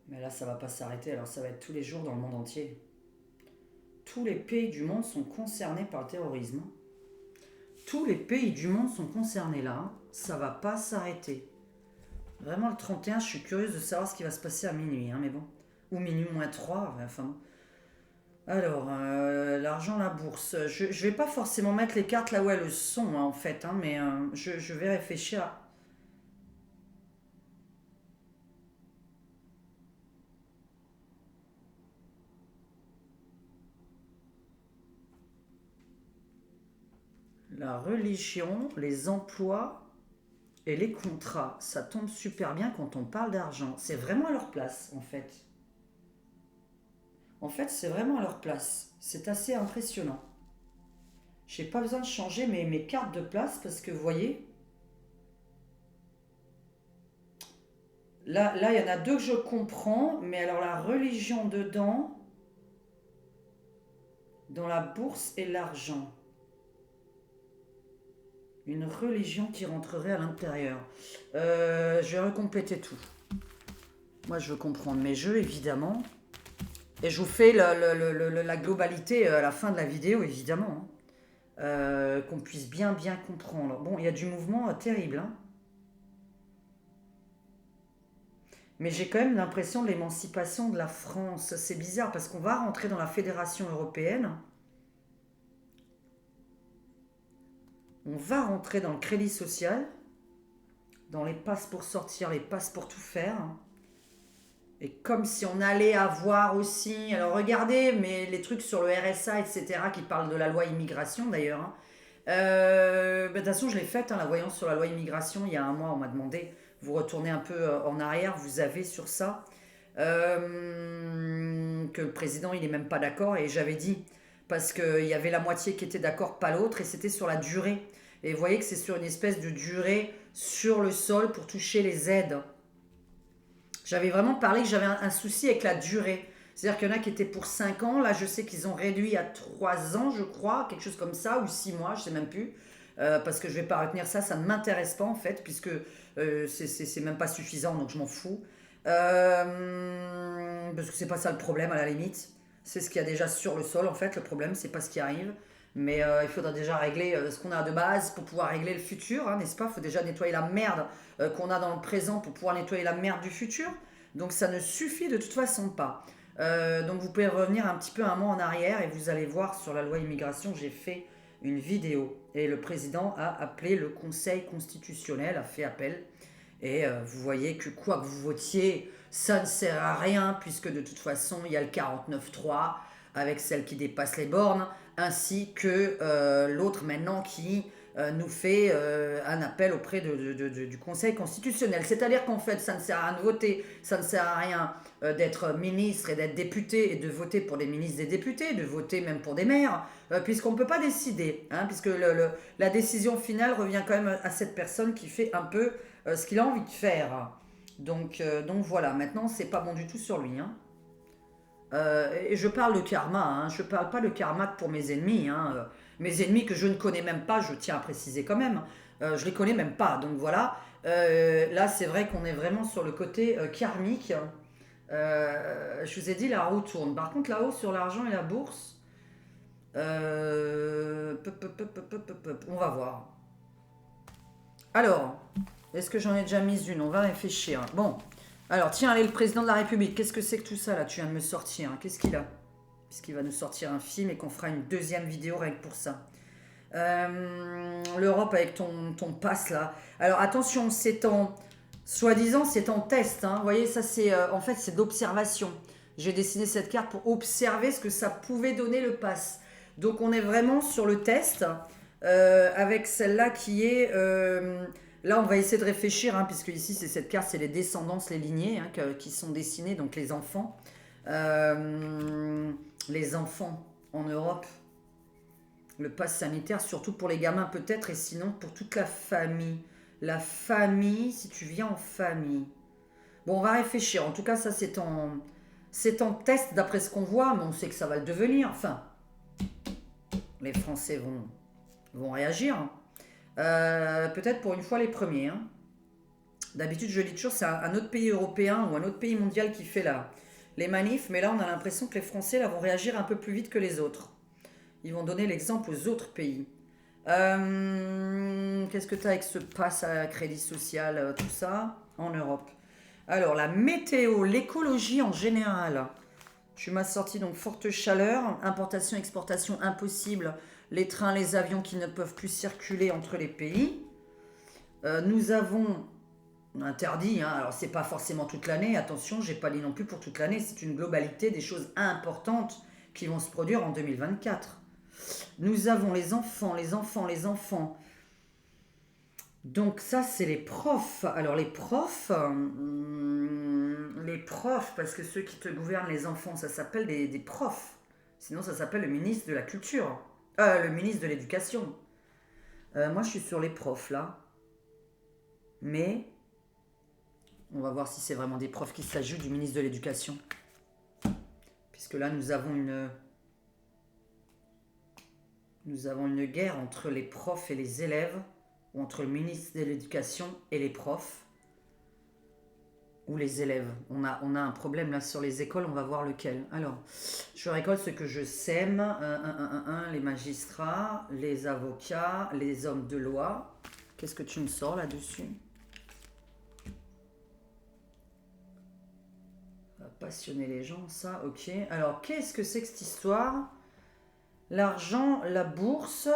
Mais là, ça va pas s'arrêter, alors ça va être tous les jours dans le monde entier. Tous les pays du monde sont concernés par le terrorisme. Tous les pays du monde sont concernés là. Ça va pas s'arrêter. Vraiment, le 31, je suis curieuse de savoir ce qui va se passer à minuit, hein, mais bon. Ou minuit moins 3, enfin bon. Alors, l'argent, la bourse. Je vais pas forcément mettre les cartes là où elles sont, hein, en fait, hein, mais je vais réfléchir à... La religion, les emplois et les contrats. Ça tombe super bien quand on parle d'argent. C'est vraiment à leur place, en fait. En fait, c'est vraiment à leur place. C'est assez impressionnant. J'ai pas besoin de changer mes cartes de place parce que vous voyez, là, il y en a deux que je comprends, mais alors la religion dedans, dans la bourse et l'argent. Une religion qui rentrerait à l'intérieur. Je vais recompléter tout. Moi, je veux comprendre mes jeux, évidemment. Et je vous fais la globalité à la fin de la vidéo, évidemment, hein. Qu'on puisse bien comprendre. Bon, il y a du mouvement terrible, hein. Mais j'ai quand même l'impression de l'émancipation de la France. C'est bizarre parce qu'on va rentrer dans la Fédération européenne. On va rentrer dans le crédit social, dans les passes pour sortir, les passes pour tout faire. Et comme si on allait avoir aussi... Alors regardez, mais les trucs sur le RSA, etc., qui parlent de la loi immigration d'ailleurs, hein. De toute façon, je l'ai faite, hein, la voyance sur la loi immigration. Il y a un mois, on m'a demandé, vous retournez un peu en arrière, vous avez sur ça, que le président, il n'est même pas d'accord. Et j'avais dit, parce qu'il y avait la moitié qui était d'accord, pas l'autre, et c'était sur la durée. Et vous voyez que c'est sur une espèce de durée sur le sol pour toucher les aides. J'avais vraiment parlé que j'avais un souci avec la durée. C'est-à-dire qu'il y en a qui étaient pour 5 ans. Là, je sais qu'ils ont réduit à 3 ans, je crois, quelque chose comme ça, ou 6 mois, je ne sais même plus. Parce que je ne vais pas retenir ça, ça ne m'intéresse pas en fait, puisque c'est même pas suffisant, donc je m'en fous. Parce que c'est pas ça le problème à la limite. C'est ce qu'il y a déjà sur le sol en fait, le problème, c'est pas ce qui arrive. Mais il faudra déjà régler ce qu'on a de base pour pouvoir régler le futur, hein, n'est-ce pas? Il faut déjà nettoyer la merde qu'on a dans le présent pour pouvoir nettoyer la merde du futur. Donc ça ne suffit de toute façon pas. Donc vous pouvez revenir un petit peu un mois en arrière et vous allez voir sur la loi immigration, j'ai fait une vidéo. Et le président a appelé le Conseil constitutionnel, a fait appel. Et vous voyez que quoi que vous votiez, ça ne sert à rien, puisque de toute façon, il y a le 49.3 avec celle qui dépasse les bornes, ainsi que l'autre maintenant qui nous fait un appel auprès du Conseil constitutionnel. C'est-à-dire qu'en fait, ça ne sert à rien de voter, ça ne sert à rien d'être ministre et d'être député et de voter pour des ministres et des députés, de voter même pour des maires, puisqu'on ne peut pas décider, hein, puisque la décision finale revient quand même à cette personne qui fait un peu ce qu'il a envie de faire. Donc voilà, maintenant, c'est pas bon du tout sur lui, hein. Et je parle de karma, hein. Je parle pas de karma pour mes ennemis, hein. Mes ennemis que je ne connais même pas, je tiens à préciser quand même, je les connais même pas, donc voilà. Là, c'est vrai qu'on est vraiment sur le côté karmique. Je vous ai dit, la roue tourne. Par contre, là-haut, sur l'argent et la bourse, on va voir. Alors, est-ce que j'en ai déjà mis une? On va réfléchir. Bon, alors tiens, allez, le président de la République, qu'est-ce que c'est que tout ça là? Tu viens de me sortir, hein. Qu'est-ce qu'il a? Puisqu'il va nous sortir un film et qu'on fera une deuxième vidéo rien que pour ça. L'Europe avec ton pass là. Alors attention, c'est en... Soi-disant, c'est en test, hein. Vous voyez, ça c'est... en fait, c'est d'observation. J'ai dessiné cette carte pour observer ce que ça pouvait donner le pass. Donc on est vraiment sur le test avec celle-là qui est... là, on va essayer de réfléchir, hein, puisque ici, c'est cette carte, c'est les descendances, les lignées hein, qui sont dessinées, donc les enfants. Les enfants en Europe, le pass sanitaire, surtout pour les gamins peut-être, et sinon pour toute la famille. La famille, si tu viens en famille. Bon, on va réfléchir. En tout cas, ça, c'est en test d'après ce qu'on voit, mais on sait que ça va le devenir. Enfin, les Français vont réagir. Peut-être pour une fois les premiers. Hein. D'habitude, je dis toujours, c'est un autre pays européen ou un autre pays mondial qui fait les manifs, mais là, on a l'impression que les Français là, vont réagir un peu plus vite que les autres. Ils vont donner l'exemple aux autres pays. Qu'est-ce que tu as avec ce pass à crédit social, tout ça, en Europe? Alors, la météo, l'écologie en général. Tu m'as sorti donc forte chaleur, importation, exportation impossible, les trains, les avions qui ne peuvent plus circuler entre les pays. Nous avons interdit, hein, alors c'est pas forcément toute l'année, attention, j'ai pas dit non plus pour toute l'année, c'est une globalité des choses importantes qui vont se produire en 2024. Nous avons les enfants, les enfants, les enfants. Donc ça, c'est les profs. Alors les profs, parce que ceux qui te gouvernent les enfants, ça s'appelle des profs. Sinon, ça s'appelle le ministre de la Culture. Le ministre de l'Éducation. Moi, je suis sur les profs, là. Mais, on va voir si c'est vraiment des profs qu'il s'agit du ministre de l'Éducation. Puisque là, nous avons une guerre entre les profs et les élèves, ou entre le ministre de l'Éducation et les profs, ou les élèves. On a un problème là sur les écoles, on va voir lequel. Alors, je récolte ce que je sème, les magistrats, les avocats, les hommes de loi. Qu'est-ce que tu me sors là-dessus? Passionner les gens, ça, ok. Alors, qu'est-ce que c'est que cette histoire? L'argent, la bourse...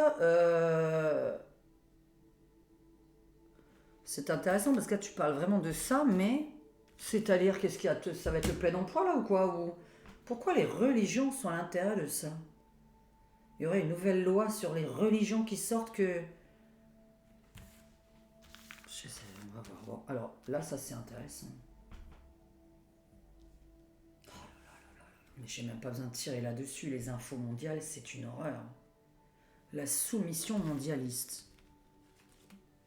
C'est intéressant parce que là, tu parles vraiment de ça, mais... C'est-à-dire, qu'est-ce qu'il y a? Ça va être le plein emploi, là, ou quoi? Ou... Pourquoi les religions sont à l'intérieur de ça? Il y aurait une nouvelle loi sur les religions qui sortent que... Je sais, on va voir. Bon, alors, là, ça, c'est intéressant. Mais j'ai même pas besoin de tirer là-dessus. Les infos mondiales, c'est une horreur. La soumission mondialiste.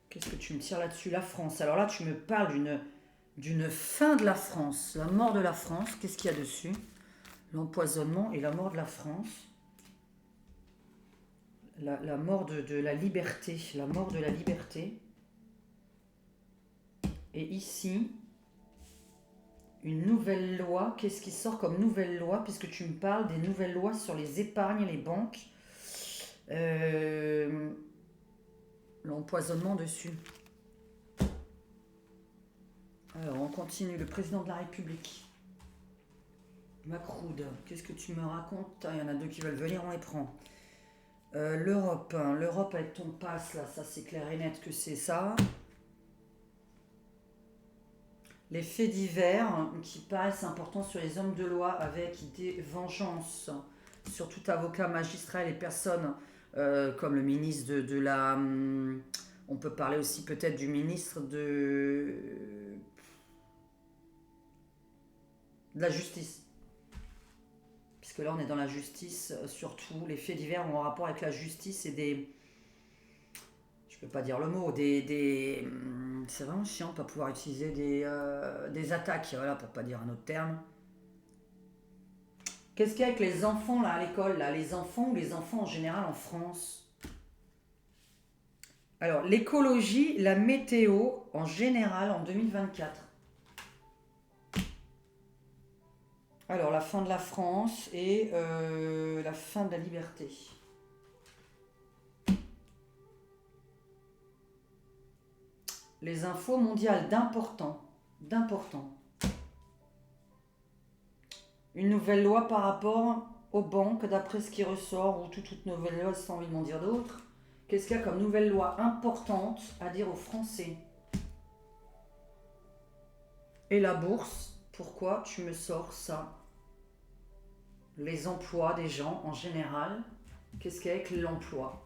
Qu'est-ce que tu me tires là-dessus? La France. Alors là, tu me parles d'une fin de la France. La mort de la France. Qu'est-ce qu'il y a dessus? L'empoisonnement et la mort de la France. La mort de la liberté. La mort de la liberté. Et ici... Une nouvelle loi, qu'est-ce qui sort comme nouvelle loi, puisque tu me parles des nouvelles lois sur les épargnes et les banques. L'empoisonnement dessus. Alors, on continue. Le président de la République. Macroude, qu'est-ce que tu me racontes? Il y en a deux qui veulent venir, on les prend. L'Europe, hein, l'Europe avec ton pass, là, ça c'est clair et net que c'est ça. Les faits divers qui paraissent importants sur les hommes de loi avec des vengeances sur tout avocat, magistrat et les personnes comme le ministre de la... on peut parler aussi peut-être du ministre de la justice. Puisque là on est dans la justice, surtout les faits divers ont un rapport avec la justice et des... Je peux pas dire le mot, c'est vraiment chiant de pas pouvoir utiliser des attaques, voilà, pour pas dire un autre terme. Qu'est-ce qu'il y a avec les enfants là à l'école, là, les enfants ou les enfants en général en France? Alors, l'écologie, la météo en général en 2024. Alors, la fin de la France et la fin de la liberté. Les infos mondiales d'important. Une nouvelle loi par rapport aux banques, d'après ce qui ressort, ou toute nouvelle loi, sans envie de m'en dire d'autres. Qu'est-ce qu'il y a comme nouvelle loi importante à dire aux Français? Et la bourse, pourquoi tu me sors ça? les emplois des gens en général. Qu'est-ce qu'il y a avec l'emploi?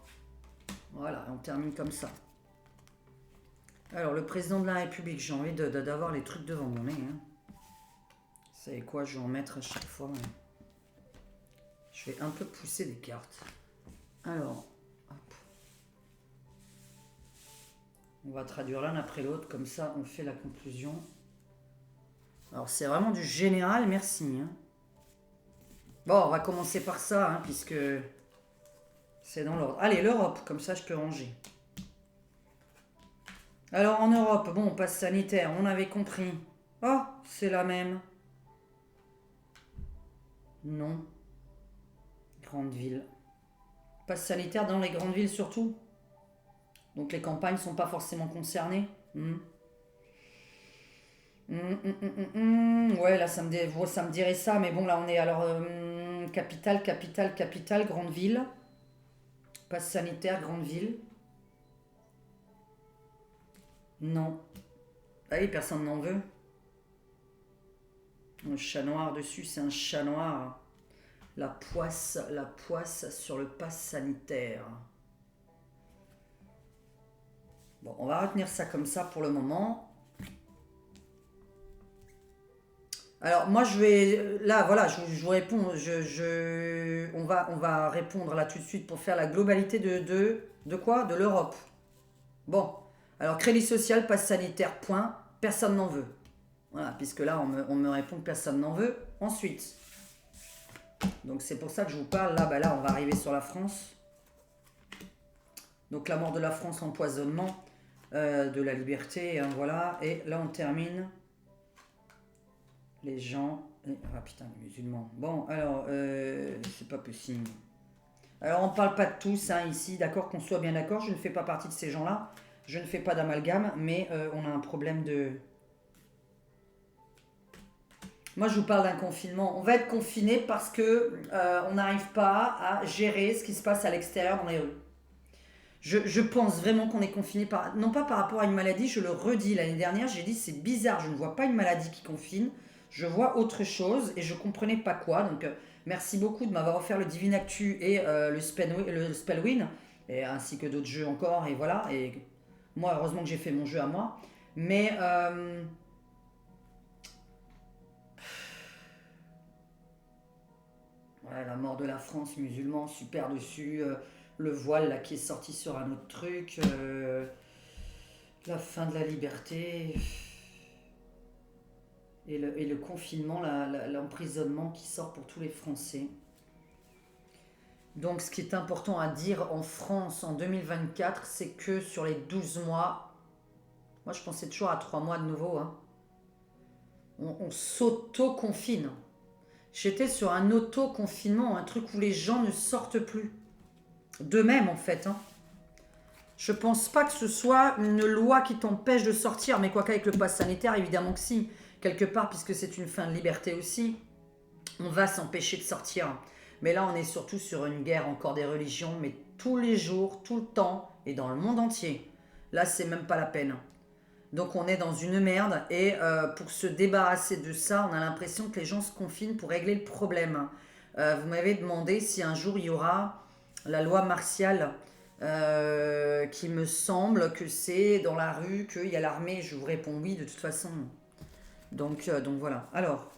Voilà, on termine comme ça. Alors, le président de la République, j'ai envie d'avoir les trucs devant mon nez. Hein. Vous savez quoi, je vais en mettre à chaque fois. Hein. Je vais un peu pousser des cartes. Alors, hop. On va traduire l'un après l'autre, comme ça on fait la conclusion. Alors, c'est vraiment du général, merci. Hein. Bon, on va commencer par ça, hein, puisque c'est dans l'ordre. Allez, l'Europe, comme ça je peux ranger. Alors, en Europe, bon, passe sanitaire, on avait compris. Oh, c'est la même. Non. Grande ville. Passe sanitaire dans les grandes villes surtout. Donc les campagnes ne sont pas forcément concernées. Ouais, là ça me dirait ça, mais bon, là on est alors capitale, grande ville. Passe sanitaire, grande ville. Non. Ah oui, personne n'en veut. Un chat noir dessus, c'est un chat noir. La poisse sur le pass sanitaire. Bon, on va retenir ça comme ça pour le moment. Alors moi je vais là voilà je vous réponds on va répondre là tout de suite pour faire la globalité de quoi? De l'Europe. Bon, alors crédit social, passe sanitaire, point, personne n'en veut. Voilà, puisque là on me répond que personne n'en veut. Ensuite, donc c'est pour ça que je vous parle là, là on va arriver sur la France. Donc la mort de la France, empoisonnement, de la liberté, hein, voilà. Et là on termine. Les gens... Ah putain, les musulmans. Bon, alors, c'est pas possible. Alors, on parle pas de tous, hein, ici, d'accord, qu'on soit bien d'accord. Je ne fais pas partie de ces gens-là. Je ne fais pas d'amalgame, mais on a un problème de... Moi, je vous parle d'un confinement. On va être confiné parce que on n'arrive pas à gérer ce qui se passe à l'extérieur dans les rues. Je pense vraiment qu'on est confiné non pas par rapport à une maladie, je le redis. L'année dernière, j'ai dit c'est bizarre, je ne vois pas une maladie qui confine. Je vois autre chose et je ne comprenais pas quoi. Donc, merci beaucoup de m'avoir offert le Divine Actu et le Spellwin, et ainsi que d'autres jeux encore. Et voilà. Et moi, heureusement que j'ai fait mon jeu à moi. Mais ouais, la mort de la France, musulman, super dessus. Le voile là qui est sorti sur un autre truc. La fin de la liberté. Et le confinement, l'emprisonnement qui sort pour tous les Français. Donc ce qui est important à dire en France en 2024, c'est que sur les 12 mois, moi je pensais toujours à 3 mois de nouveau, hein, on s'auto-confine. J'étais sur un auto-confinement, un truc où les gens ne sortent plus. D'eux-mêmes en fait. Hein. Je pense pas que ce soit une loi qui t'empêche de sortir, mais quoi qu'avec le pass sanitaire, évidemment que si. Quelque part, puisque c'est une fin de liberté aussi, on va s'empêcher de sortir. Mais là, on est surtout sur une guerre encore des religions, mais tous les jours, tout le temps, et dans le monde entier. Là, c'est même pas la peine. Donc on est dans une merde, et pour se débarrasser de ça, on a l'impression que les gens se confinent pour régler le problème. Vous m'avez demandé si un jour il y aura la loi martiale, qui me semble que c'est dans la rue qu'il y a l'armée. Je vous réponds oui, de toute façon. Donc voilà. Alors,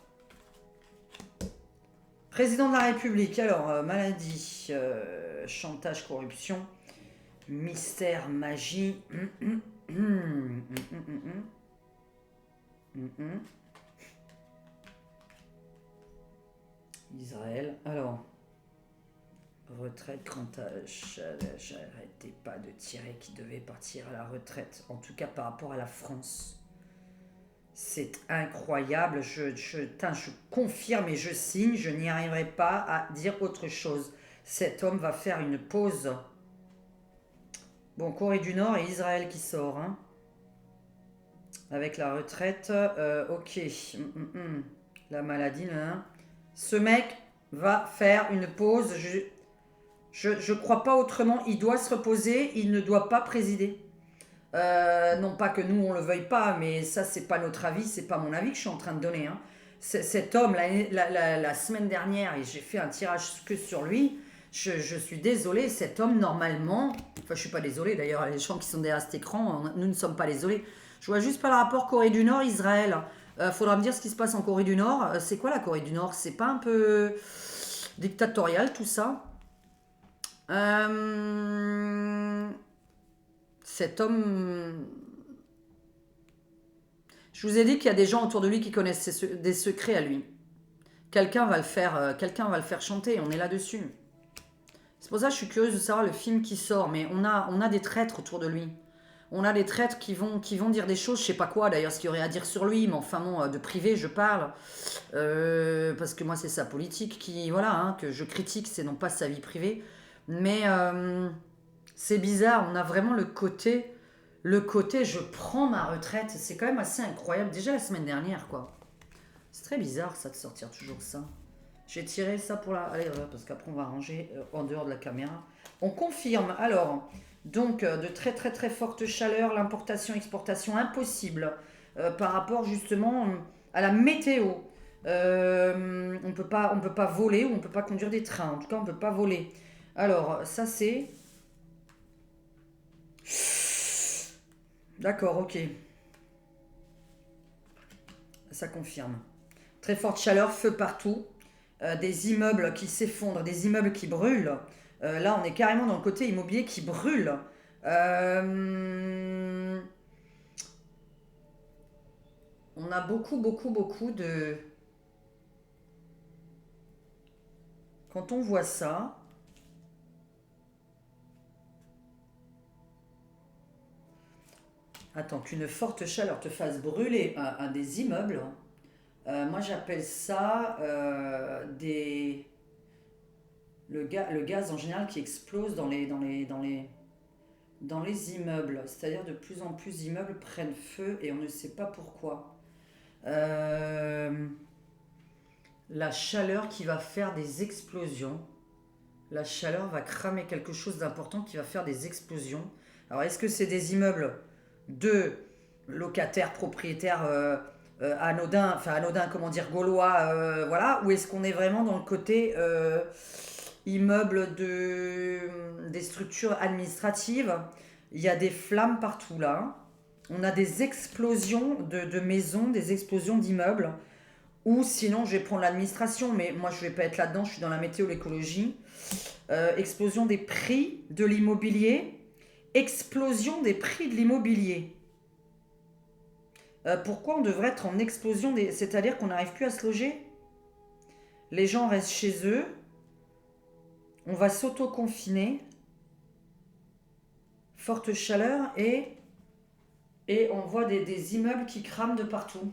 président de la République. Alors, maladie, chantage, corruption, mystère, magie. Israël. Alors, retraite, quand j'arrêtais pas de tirer qui devait partir à la retraite. En tout cas, par rapport à la France. C'est incroyable, je confirme et je signe, je n'y arriverai pas à dire autre chose. Cet homme va faire une pause. Bon, Corée du Nord et Israël qui sort. Hein. Avec la retraite, ok. La maladie, là. Ce mec va faire une pause. Je crois pas autrement. Il doit se reposer, il ne doit pas présider. Non pas que nous on le veuille pas, mais ça c'est pas notre avis, c'est pas mon avis que je suis en train de donner. Hein. Cet homme, la semaine dernière, et j'ai fait un tirage que sur lui, je suis désolée, cet homme, normalement, enfin je suis pas désolée d'ailleurs, les gens qui sont derrière cet écran, nous ne sommes pas désolés. Je vois juste pas le rapport Corée du Nord, Israël. Faudra me dire ce qui se passe en Corée du Nord. C'est quoi la Corée du Nord? C'est pas un peu dictatorial tout ça? Euh, Cet homme, je vous ai dit qu'il y a des gens autour de lui qui connaissent des secrets à lui. Quelqu'un va le faire chanter, on est là-dessus. C'est pour ça que je suis curieuse de savoir le film qui sort, mais on a des traîtres autour de lui. On a des traîtres qui vont dire des choses, je sais pas quoi d'ailleurs, ce qu'il y aurait à dire sur lui, mais enfin bon, de privé je parle. Parce que moi c'est sa politique qui, voilà, hein, que je critique, c'est non pas sa vie privée. Mais c'est bizarre, on a vraiment le côté je prends ma retraite, c'est quand même assez incroyable. Déjà la semaine dernière, quoi. C'est très bizarre ça de sortir toujours ça. J'ai tiré ça pour la... Allez, parce qu'après on va ranger en dehors de la caméra. On confirme. Alors, donc de très très très fortes chaleurs, l'importation, exportation impossible par rapport justement à la météo. On peut pas voler ou on peut pas conduire des trains. En tout cas, on peut pas voler. Alors, ça c'est... D'accord, ok. Ça confirme. Très forte chaleur, feu partout. Des immeubles qui s'effondrent, des immeubles qui brûlent. Là, on est carrément dans le côté immobilier qui brûle. Euh, on a beaucoup de... Quand on voit ça, attends, qu'une forte chaleur te fasse brûler un des immeubles, moi j'appelle ça le gaz en général qui explose dans les immeubles. C'est-à-dire de plus en plus d'immeubles prennent feu et on ne sait pas pourquoi. Euh, la chaleur qui va faire des explosions. La chaleur va cramer quelque chose d'important qui va faire des explosions. Alors est-ce que c'est des immeubles de locataires, propriétaires anodins, enfin anodins, comment dire, gaulois, voilà, ou est-ce qu'on est vraiment dans le côté immeuble des structures administratives? Il y a des flammes partout là. On a des explosions de maisons, des explosions d'immeubles. Ou sinon, je vais prendre l'administration, mais moi je vais pas être là-dedans, je suis dans la météo, l'écologie. Explosion des prix de l'immobilier. Explosion des prix de l'immobilier. Pourquoi on devrait être en explosion des... C'est-à-dire qu'on n'arrive plus à se loger? Les gens restent chez eux. On va s'auto-confiner. Forte chaleur et on voit des immeubles qui crament de partout.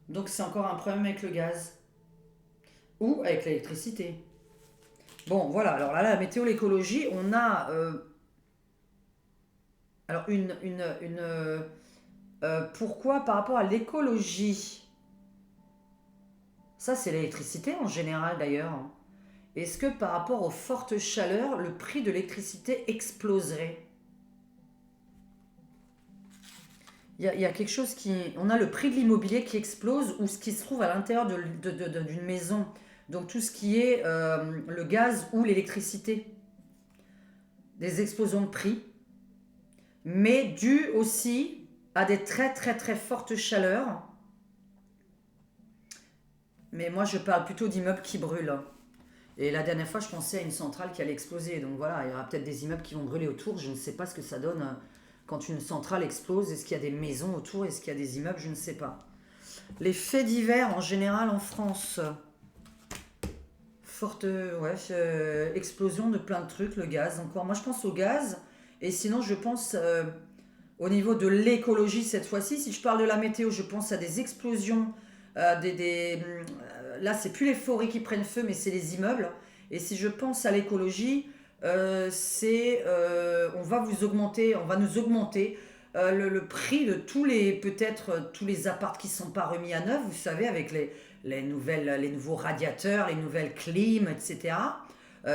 Donc c'est encore un problème avec le gaz. Ou avec l'électricité. Bon, voilà. Alors là, la météo, l'écologie, on a... alors pourquoi par rapport à l'écologie? Ça, c'est l'électricité en général d'ailleurs. Est-ce que par rapport aux fortes chaleurs, le prix de l'électricité exploserait? Il y a quelque chose qui... On a le prix de l'immobilier qui explose ou ce qui se trouve à l'intérieur d'une maison. Donc tout ce qui est le gaz ou l'électricité. Des explosions de prix. Mais dû aussi à des très très très fortes chaleurs. Mais moi je parle plutôt d'immeubles qui brûlent. Et la dernière fois je pensais à une centrale qui allait exploser. Donc voilà, il y aura peut-être des immeubles qui vont brûler autour. Je ne sais pas ce que ça donne quand une centrale explose. Est-ce qu'il y a des maisons autour? Est-ce qu'il y a des immeubles? Je ne sais pas. Les faits divers en général en France. Forte explosion de plein de trucs, le gaz encore. Moi je pense au gaz. Et sinon je pense au niveau de l'écologie cette fois-ci. Si je parle de la météo, je pense à des explosions. Là c'est plus les forêts qui prennent feu, mais c'est les immeubles. Et si je pense à l'écologie, on va on va nous augmenter le prix de peut-être tous les apparts qui ne sont pas remis à neuf, vous savez, avec les nouveaux radiateurs, les nouvelles clims, etc.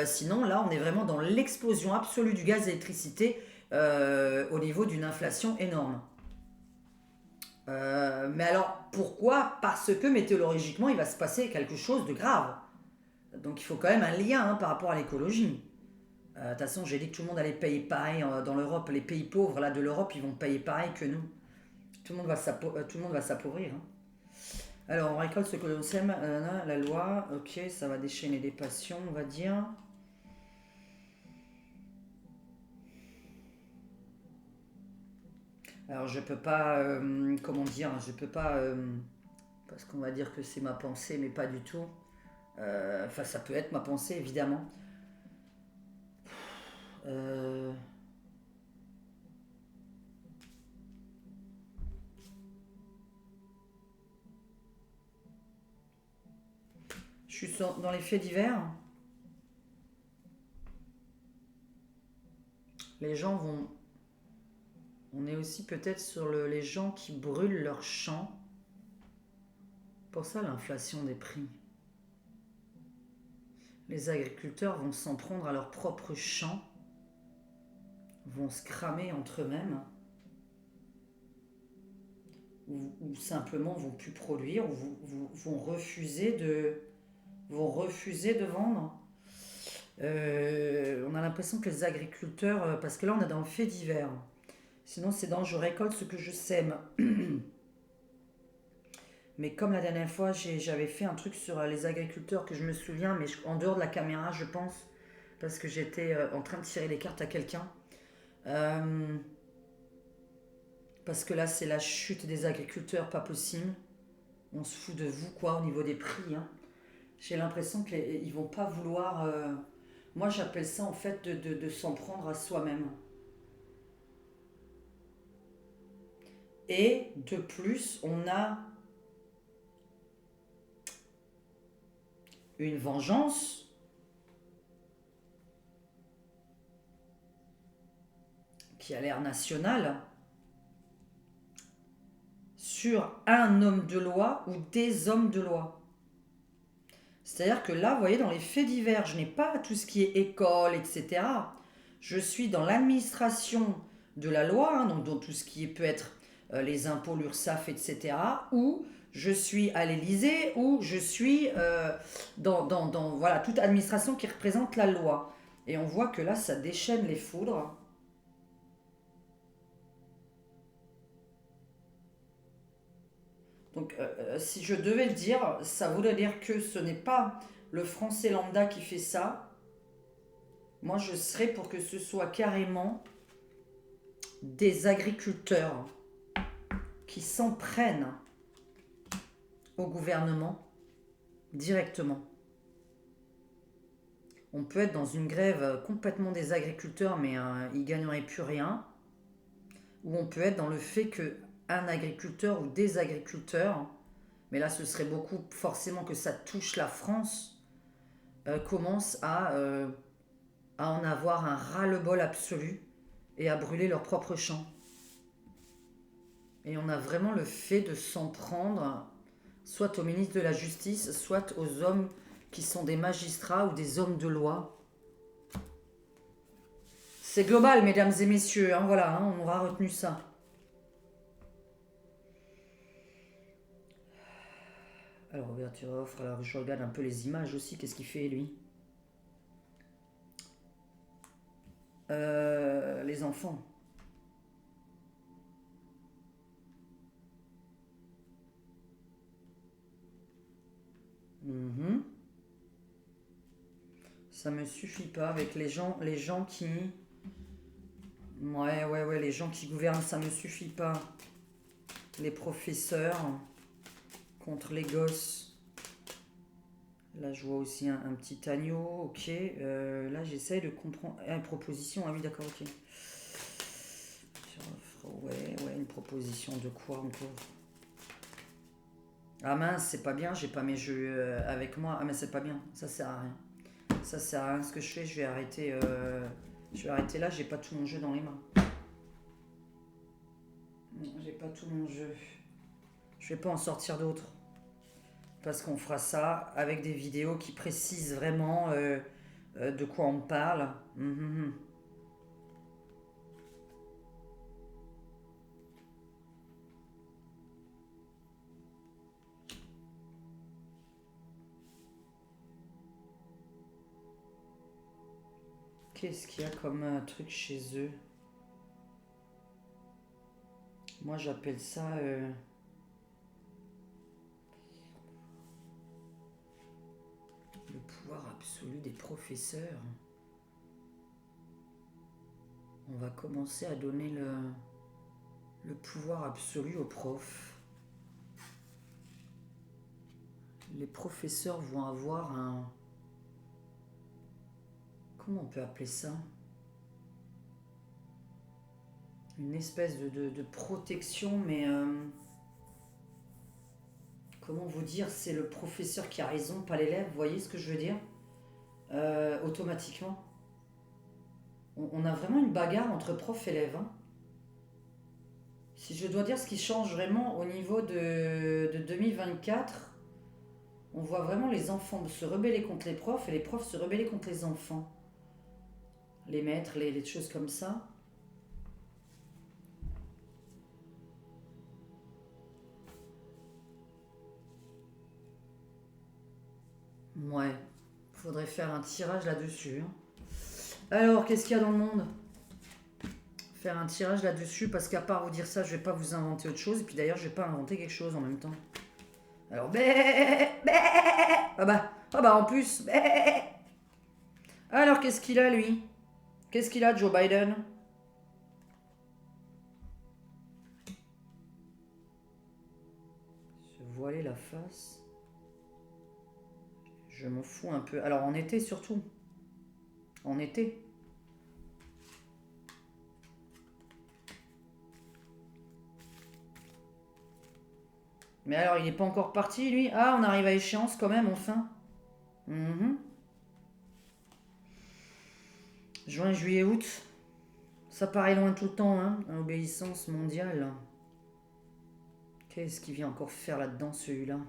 Sinon, là, on est vraiment dans l'explosion absolue du gaz et de l'électricité au niveau d'une inflation énorme. Mais alors, pourquoi? Parce que météorologiquement, il va se passer quelque chose de grave. Donc il faut quand même un lien hein, par rapport à l'écologie. De toute façon, j'ai dit que tout le monde allait payer pareil dans l'Europe. Les pays pauvres là, de l'Europe, ils vont payer pareil que nous. Tout le monde va s'appauvrir. Hein. Alors, on récolte ce que l'on sème. La loi, ok, ça va déchaîner des passions, on va dire. Alors, je peux pas, comment dire, je peux pas, parce qu'on va dire que c'est ma pensée, mais pas du tout. Enfin, ça peut être ma pensée, évidemment. Euh, je suis dans les faits divers. Les gens vont. On est aussi peut-être sur les gens qui brûlent leurs champs. Pour ça, l'inflation des prix. Les agriculteurs vont s'en prendre à leurs propres champs, vont se cramer entre eux-mêmes, ou simplement vont plus produire, ou vont refuser de vendre. On a l'impression que les agriculteurs, parce que là on est dans le fait divers, sinon c'est dans je récolte ce que je sème. Mais comme la dernière fois j'avais fait un truc sur les agriculteurs que je me souviens, mais en dehors de la caméra je pense, parce que j'étais en train de tirer les cartes à quelqu'un. Euh, Parce que là, c'est la chute des agriculteurs, pas possible. On se fout de vous, quoi, au niveau des prix. Hein. J'ai l'impression qu'ils vont pas vouloir. Moi, j'appelle ça en fait de s'en prendre à soi-même. Et de plus, on a une vengeance qui a l'air nationale sur un homme de loi ou des hommes de loi. C'est-à-dire que là, vous voyez, dans les faits divers, je n'ai pas tout ce qui est école, etc. Je suis dans l'administration de la loi, hein, donc dans tout ce qui peut être les impôts, l'URSSAF, etc. Ou je suis à l'Élysée, ou je suis voilà, toute administration qui représente la loi. Et on voit que là, ça déchaîne les foudres. Donc, si je devais le dire, ça voudrait dire que ce n'est pas le français lambda qui fait ça. Moi, je serais pour que ce soit carrément des agriculteurs qui s'en prennent au gouvernement directement. On peut être dans une grève complètement des agriculteurs, mais ils ne gagneraient plus rien. Ou on peut être dans le fait que un agriculteur ou des agriculteurs, mais là ce serait beaucoup forcément que ça touche la France, commencent à en avoir un ras-le-bol absolu et à brûler leurs propres champs. Et on a vraiment le fait de s'en prendre soit au ministre de la Justice, soit aux hommes qui sont des magistrats ou des hommes de loi. C'est global, mesdames et messieurs, hein, voilà, hein, on aura retenu ça. Alors, ouverture offre, alors je regarde un peu les images aussi, qu'est-ce qu'il fait lui? Les enfants. Mhm. Ça me suffit pas avec les gens qui. Ouais, les gens qui gouvernent, ça me suffit pas. Les professeurs contre les gosses. Là, je vois aussi un petit agneau, ok. Là, j'essaye de comprendre. Une proposition, ah oui, d'accord, ok. Ouais, une proposition de quoi encore? Ah mince, c'est pas bien, j'ai pas mes jeux avec moi. Ah mais c'est pas bien, ça sert à rien. Ça sert à rien ce que je fais, je vais arrêter. Je vais arrêter là, j'ai pas tout mon jeu dans les mains. J'ai pas tout mon jeu. Je vais pas en sortir d'autres. Parce qu'on fera ça avec des vidéos qui précisent vraiment de quoi on parle. Qu'est-ce qu'il y a comme truc chez eux? Moi, j'appelle ça... le pouvoir absolu des professeurs. On va commencer à donner le pouvoir absolu aux profs. Les professeurs vont avoir un... Comment on peut appeler ça? Une espèce de protection, mais... comment vous dire? C'est le professeur qui a raison, pas l'élève. Vous voyez ce que je veux dire? Automatiquement. On a vraiment une bagarre entre prof et élève. Hein. Si je dois dire ce qui change vraiment au niveau de 2024, on voit vraiment les enfants se rebeller contre les profs et les profs se rebeller contre les enfants. Les maîtres, les choses comme ça. Ouais, faudrait faire un tirage là-dessus. Hein. Alors, qu'est-ce qu'il y a dans le monde? Faire un tirage là-dessus, parce qu'à part vous dire ça, je vais pas vous inventer autre chose. Et puis d'ailleurs, je vais pas inventer quelque chose en même temps. Alors, ah bah en plus, alors, qu'est-ce qu'il a, lui? Qu'est-ce qu'il a, Joe Biden? Se voiler la face. Je m'en fous un peu. Alors, en été, surtout. En été. Mais alors, il n'est pas encore parti, lui? Ah, on arrive à échéance quand même, enfin. Juin, juillet, août. Ça paraît loin tout le temps, hein. Obéissance mondiale. Qu'est-ce qu'il vient encore faire là-dedans, celui-là?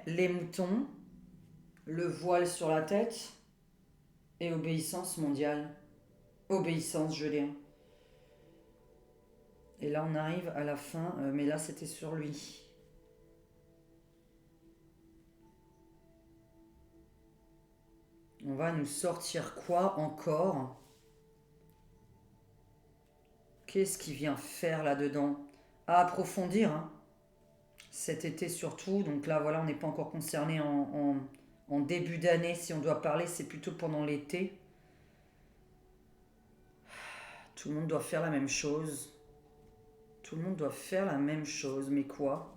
Les moutons. Le voile sur la tête. Et obéissance mondiale. Obéissance, je l'ai. Et là, on arrive à la fin. Mais là, c'était sur lui. On va nous sortir quoi encore? Qu'est-ce qu'il vient faire là-dedans? À approfondir, hein. Cet été surtout. Donc là, voilà, on n'est pas encore concerné en début d'année. Si on doit parler, c'est plutôt pendant l'été. Tout le monde doit faire la même chose. Tout le monde doit faire la même chose. Mais quoi?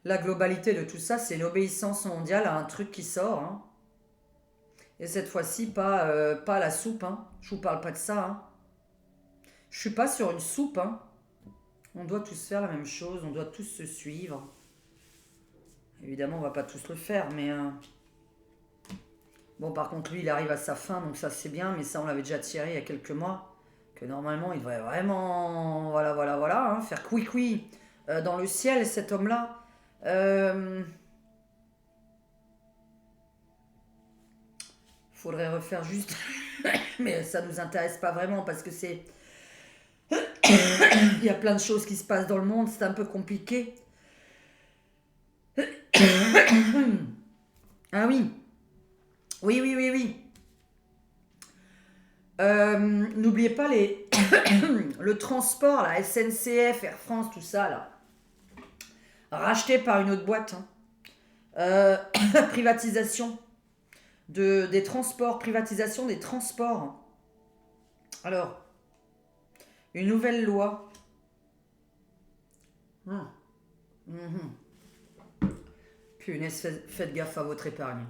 La globalité de tout ça, c'est l'obéissance mondiale à un truc qui sort. Hein. Et cette fois-ci, pas la soupe. Hein. Je vous parle pas de ça. Hein. Je suis pas sur une soupe. Hein. On doit tous faire la même chose. On doit tous se suivre. Évidemment, on va pas tous le faire, mais... Bon, par contre, lui, il arrive à sa fin, donc ça, c'est bien. Mais ça, on l'avait déjà tiré il y a quelques mois. Que normalement, il devrait vraiment... Voilà, hein, faire couic-couic dans le ciel, cet homme-là. Faudrait refaire juste... mais ça nous intéresse pas vraiment, parce que c'est... il y a plein de choses qui se passent dans le monde, c'est un peu compliqué. Ah oui. Oui. N'oubliez pas le transport, la SNCF, Air France, tout ça, là. Racheté par une autre boîte. Hein. Privatisation des transports, privatisation des transports. Alors, une nouvelle loi. Punaise, faites gaffe à votre épargne.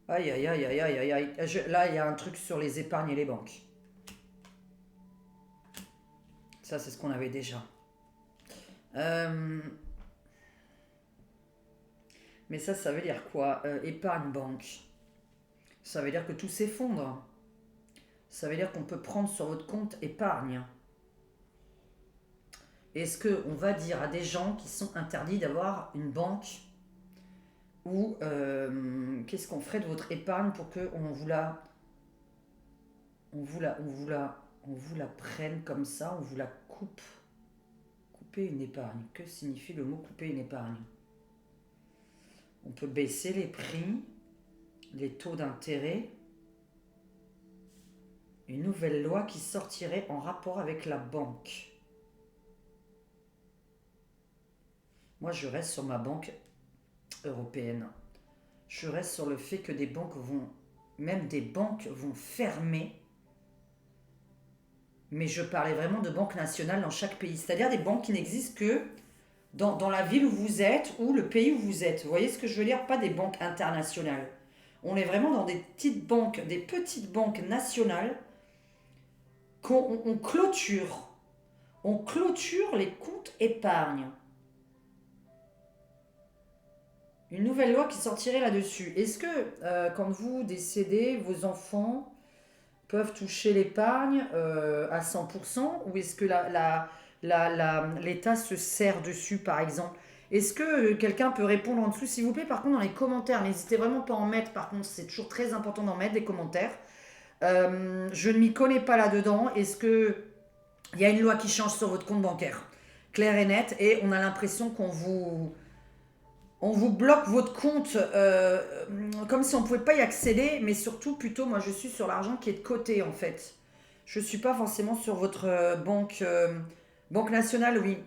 Aïe. Là, il y a un truc sur les épargnes et les banques. Ça, c'est ce qu'on avait déjà. Mais ça veut dire quoi? Épargne banque. Ça veut dire que tout s'effondre. Ça veut dire qu'on peut prendre sur votre compte épargne. Est-ce qu'on va dire à des gens qui sont interdits d'avoir une banque ou qu'est-ce qu'on ferait de votre épargne pour qu'on vous la prenne comme ça, on vous la coupe? couper une épargne. Que signifie le mot couper une épargne? On peut baisser les prix, les taux d'intérêt. Une nouvelle loi qui sortirait en rapport avec la banque. Moi, je reste sur ma banque européenne. Je reste sur le fait que même des banques vont fermer. Mais je parlais vraiment de banques nationales dans chaque pays. C'est-à-dire des banques qui n'existent que dans la ville où vous êtes ou le pays où vous êtes. Vous voyez ce que je veux dire? Pas des banques internationales. On est vraiment dans des petites banques nationales qu'on clôture. On clôture les comptes épargne. Une nouvelle loi qui sortirait là-dessus. Est-ce que quand vous décédez, vos enfants peuvent toucher l'épargne à 100% ou est-ce que l'État se sert dessus par exemple? Est-ce que quelqu'un peut répondre en dessous s'il vous plaît? Par contre dans les commentaires, n'hésitez vraiment pas à en mettre, par contre c'est toujours très important d'en mettre des commentaires. Je ne m'y connais pas là-dedans. Est-ce que il y a une loi qui change sur votre compte bancaire? Clair et net, et on a l'impression on vous bloque votre compte comme si on ne pouvait pas y accéder, mais surtout, plutôt, moi je suis sur l'argent qui est de côté en fait. Je ne suis pas forcément sur votre banque nationale, oui.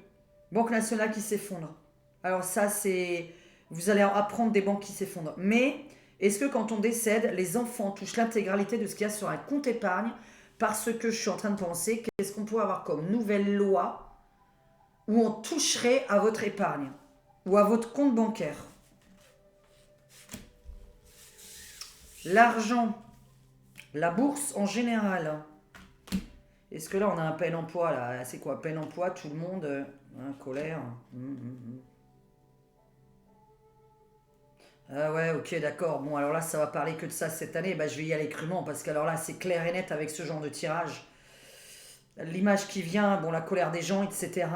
Banque nationale qui s'effondre. Alors ça, c'est... Vous allez apprendre des banques qui s'effondrent. Mais est-ce que quand on décède, les enfants touchent l'intégralité de ce qu'il y a sur un compte épargne? Parce que je suis en train de penser, qu'est-ce qu'on pourrait avoir comme nouvelle loi où on toucherait à votre épargne ou à votre compte bancaire? L'argent, la bourse en général. Est-ce que là on a un plein emploi là? C'est quoi plein emploi? Tout le monde colère. Ah ouais, ok, d'accord. Bon, alors là, ça va parler que de ça cette année. Bah, je vais y aller crûment parce que alors là, c'est clair et net avec ce genre de tirage. L'image qui vient, bon, la colère des gens, etc.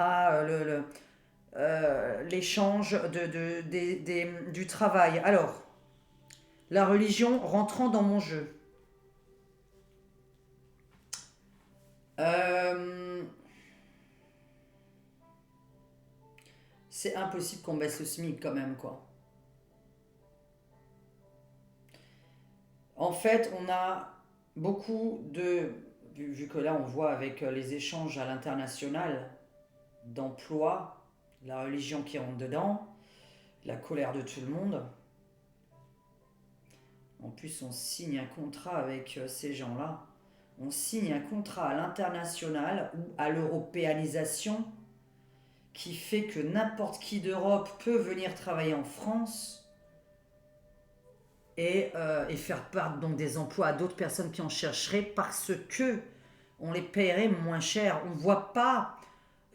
L'échange du travail. Alors, la religion rentrant dans mon jeu. C'est impossible qu'on baisse le SMIC quand même, quoi. En fait, on a beaucoup vu que là on voit avec les échanges à l'international d'emploi, la religion qui rentre dedans, la colère de tout le monde. En plus, on signe un contrat avec ces gens-là. On signe un contrat à l'international ou à l'européanisation qui fait que n'importe qui d'Europe peut venir travailler en France et faire part donc des emplois à d'autres personnes qui en chercheraient parce que on les paierait moins cher. On ne voit pas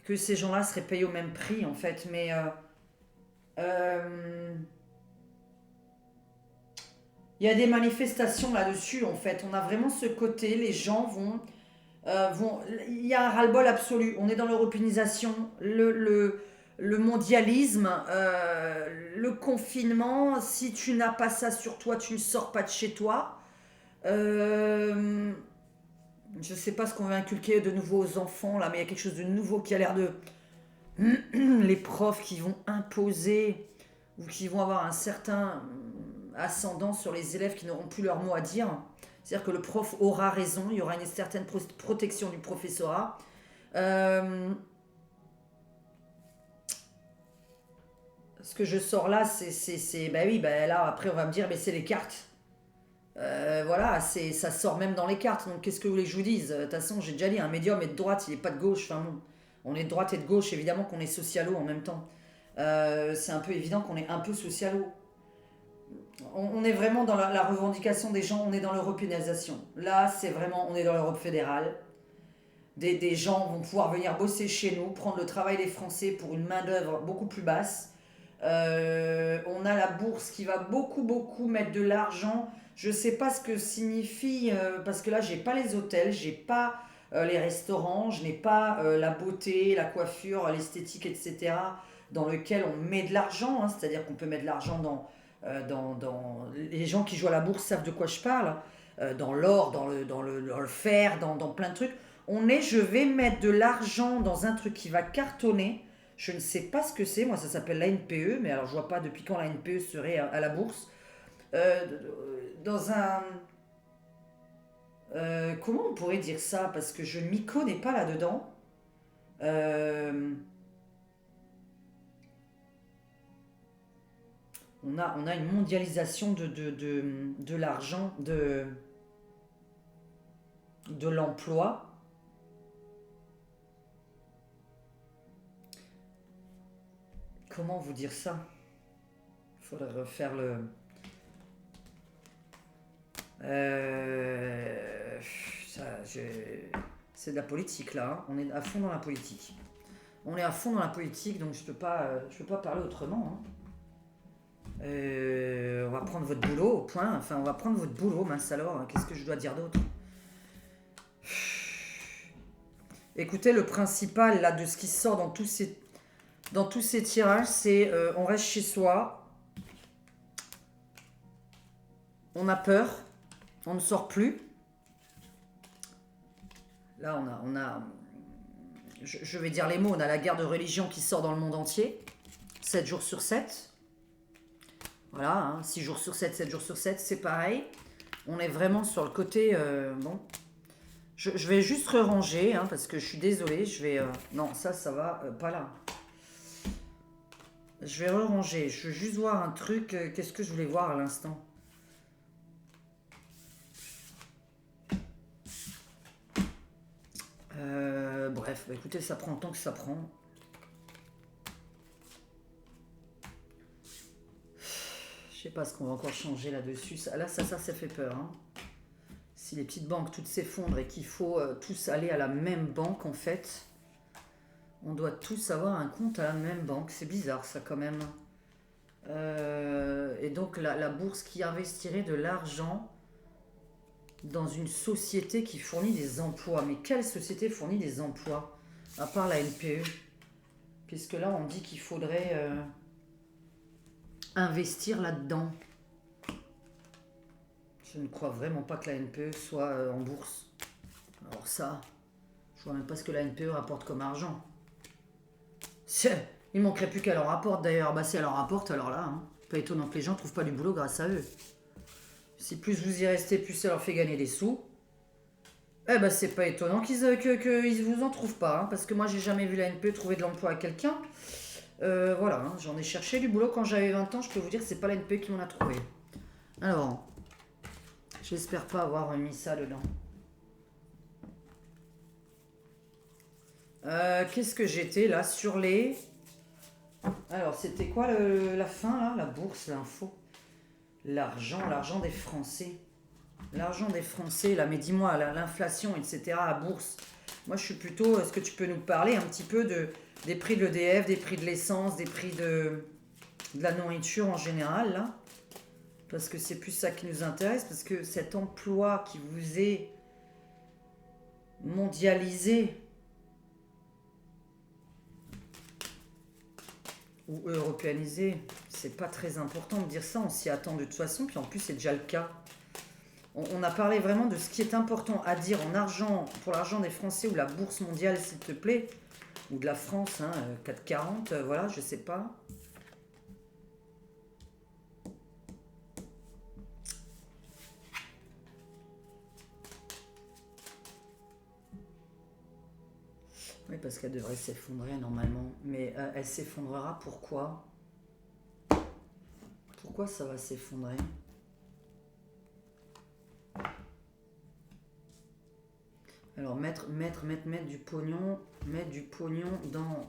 que ces gens-là seraient payés au même prix en fait, mais il y a des manifestations là-dessus en fait. On a vraiment ce côté, les gens il y a un ras-le-bol absolu. On est dans l'européanisation, le mondialisme, le confinement. Si tu n'as pas ça sur toi, tu ne sors pas de chez toi. Je ne sais pas ce qu'on veut inculquer de nouveau aux enfants là, mais il y a quelque chose de nouveau qui a l'air de... Les profs qui vont imposer ou qui vont avoir un certain ascendant sur les élèves qui n'auront plus leur mot à dire. C'est-à-dire que le prof aura raison, il y aura une certaine protection du professorat. Ce que je sors là, bah oui, bah là après on va me dire, mais c'est les cartes. Voilà, ça sort même dans les cartes. Donc qu'est-ce que vous voulez que je vous dise? De toute façon, j'ai déjà dit, un médium est de droite, il n'est pas de gauche. Enfin bon, on est de droite et de gauche, évidemment qu'on est socialo en même temps. C'est un peu évident qu'on est un peu socialo. On est vraiment dans la revendication des gens, on est dans l'européanisation. Là, c'est vraiment, on est dans l'Europe fédérale. Des gens vont pouvoir venir bosser chez nous, prendre le travail des Français pour une main-d'œuvre beaucoup plus basse. On a la bourse qui va beaucoup mettre de l'argent. Je ne sais pas ce que signifie, parce que là, j'ai pas les hôtels, j'ai pas les restaurants, je n'ai pas la beauté, la coiffure, l'esthétique, etc., dans lequel on met de l'argent. Hein, c'est-à-dire qu'on peut mettre de l'argent les gens qui jouent à la bourse savent de quoi je parle, dans l'or, dans le fer, dans plein de trucs. Je vais mettre de l'argent dans un truc qui va cartonner Je ne sais pas ce que c'est. Moi, ça s'appelle la NPE, mais alors je vois pas depuis quand la NPE serait à la bourse. Euh, dans un... comment on pourrait dire ça? Parce que je ne m'y connais pas là-dedans. Euh, on a une mondialisation de l'argent, de l'emploi. Comment vous dire ça? Il faudrait refaire le... Euh, c'est de la politique là, hein. On est à fond dans la politique. On est à fond dans la politique, donc je peux pas parler autrement, hein. On va prendre votre boulot, au point. Enfin, on va prendre votre boulot, mince alors. Hein. Qu'est-ce que je dois dire d'autre? Écoutez, le principal là de ce qui sort dans tous ces tirages, c'est on reste chez soi, on a peur, on ne sort plus. Là, je vais dire les mots, on a la guerre de religion qui sort dans le monde entier, 7 jours sur 7. Voilà, hein, 6 jours sur 7, 7 jours sur 7, c'est pareil. On est vraiment sur le côté... bon, je vais juste ranger, hein, parce que je suis désolée, je vais... non, ça va, pas là. Je vais ranger, je veux juste voir un truc, qu'est-ce que je voulais voir à l'instant? Bref, bah écoutez, ça prend le temps que ça prend. Je sais pas ce qu'on va encore changer là-dessus. Ça fait peur, hein. Si les petites banques toutes s'effondrent et qu'il faut tous aller à la même banque, en fait, on doit tous avoir un compte à la même banque. C'est bizarre, ça, quand même. Et donc, la bourse qui investirait de l'argent dans une société qui fournit des emplois. Mais quelle société fournit des emplois? À part la NPE. Puisque là, on dit qu'il faudrait investir là-dedans. Je ne crois vraiment pas que la NPE soit en bourse. Alors ça, je vois même pas ce que la NPE rapporte comme argent. Il manquerait plus qu'elle en rapporte d'ailleurs. Bah si elle en rapporte, alors là, hein, pas étonnant que les gens trouvent pas du boulot grâce à eux. Si plus vous y restez, plus ça leur fait gagner des sous. Eh ben c'est pas étonnant qu'ils vous en trouvent pas, hein, parce que moi j'ai jamais vu la NPE trouver de l'emploi à quelqu'un. Voilà, hein, j'en ai cherché du boulot quand j'avais 20 ans, je peux vous dire que c'est pas la NPE qui m'en a trouvé. Alors, j'espère pas avoir mis ça dedans. Qu'est-ce que j'étais là sur les... Alors, c'était quoi la fin là? La bourse, l'info. L'argent des Français. L'argent des Français, là, mais dis-moi, l'inflation, etc., à bourse. Moi, je suis plutôt... Est-ce que tu peux nous parler un petit peu des prix de l'EDF, des prix de l'essence, des prix de la nourriture en général, là? Parce que c'est plus ça qui nous intéresse, parce que cet emploi qui vous est mondialisé ou européanisé, c'est pas très important de dire ça, on s'y attend de toute façon, puis en plus c'est déjà le cas. On a parlé vraiment de ce qui est important à dire en argent, pour l'argent des Français ou la bourse mondiale s'il te plaît, ou de la France, hein, 4,40, voilà, je sais pas. Oui, parce qu'elle devrait s'effondrer normalement, mais elle s'effondrera pourquoi? Pourquoi ça va s'effondrer? Alors mettre du pognon dans...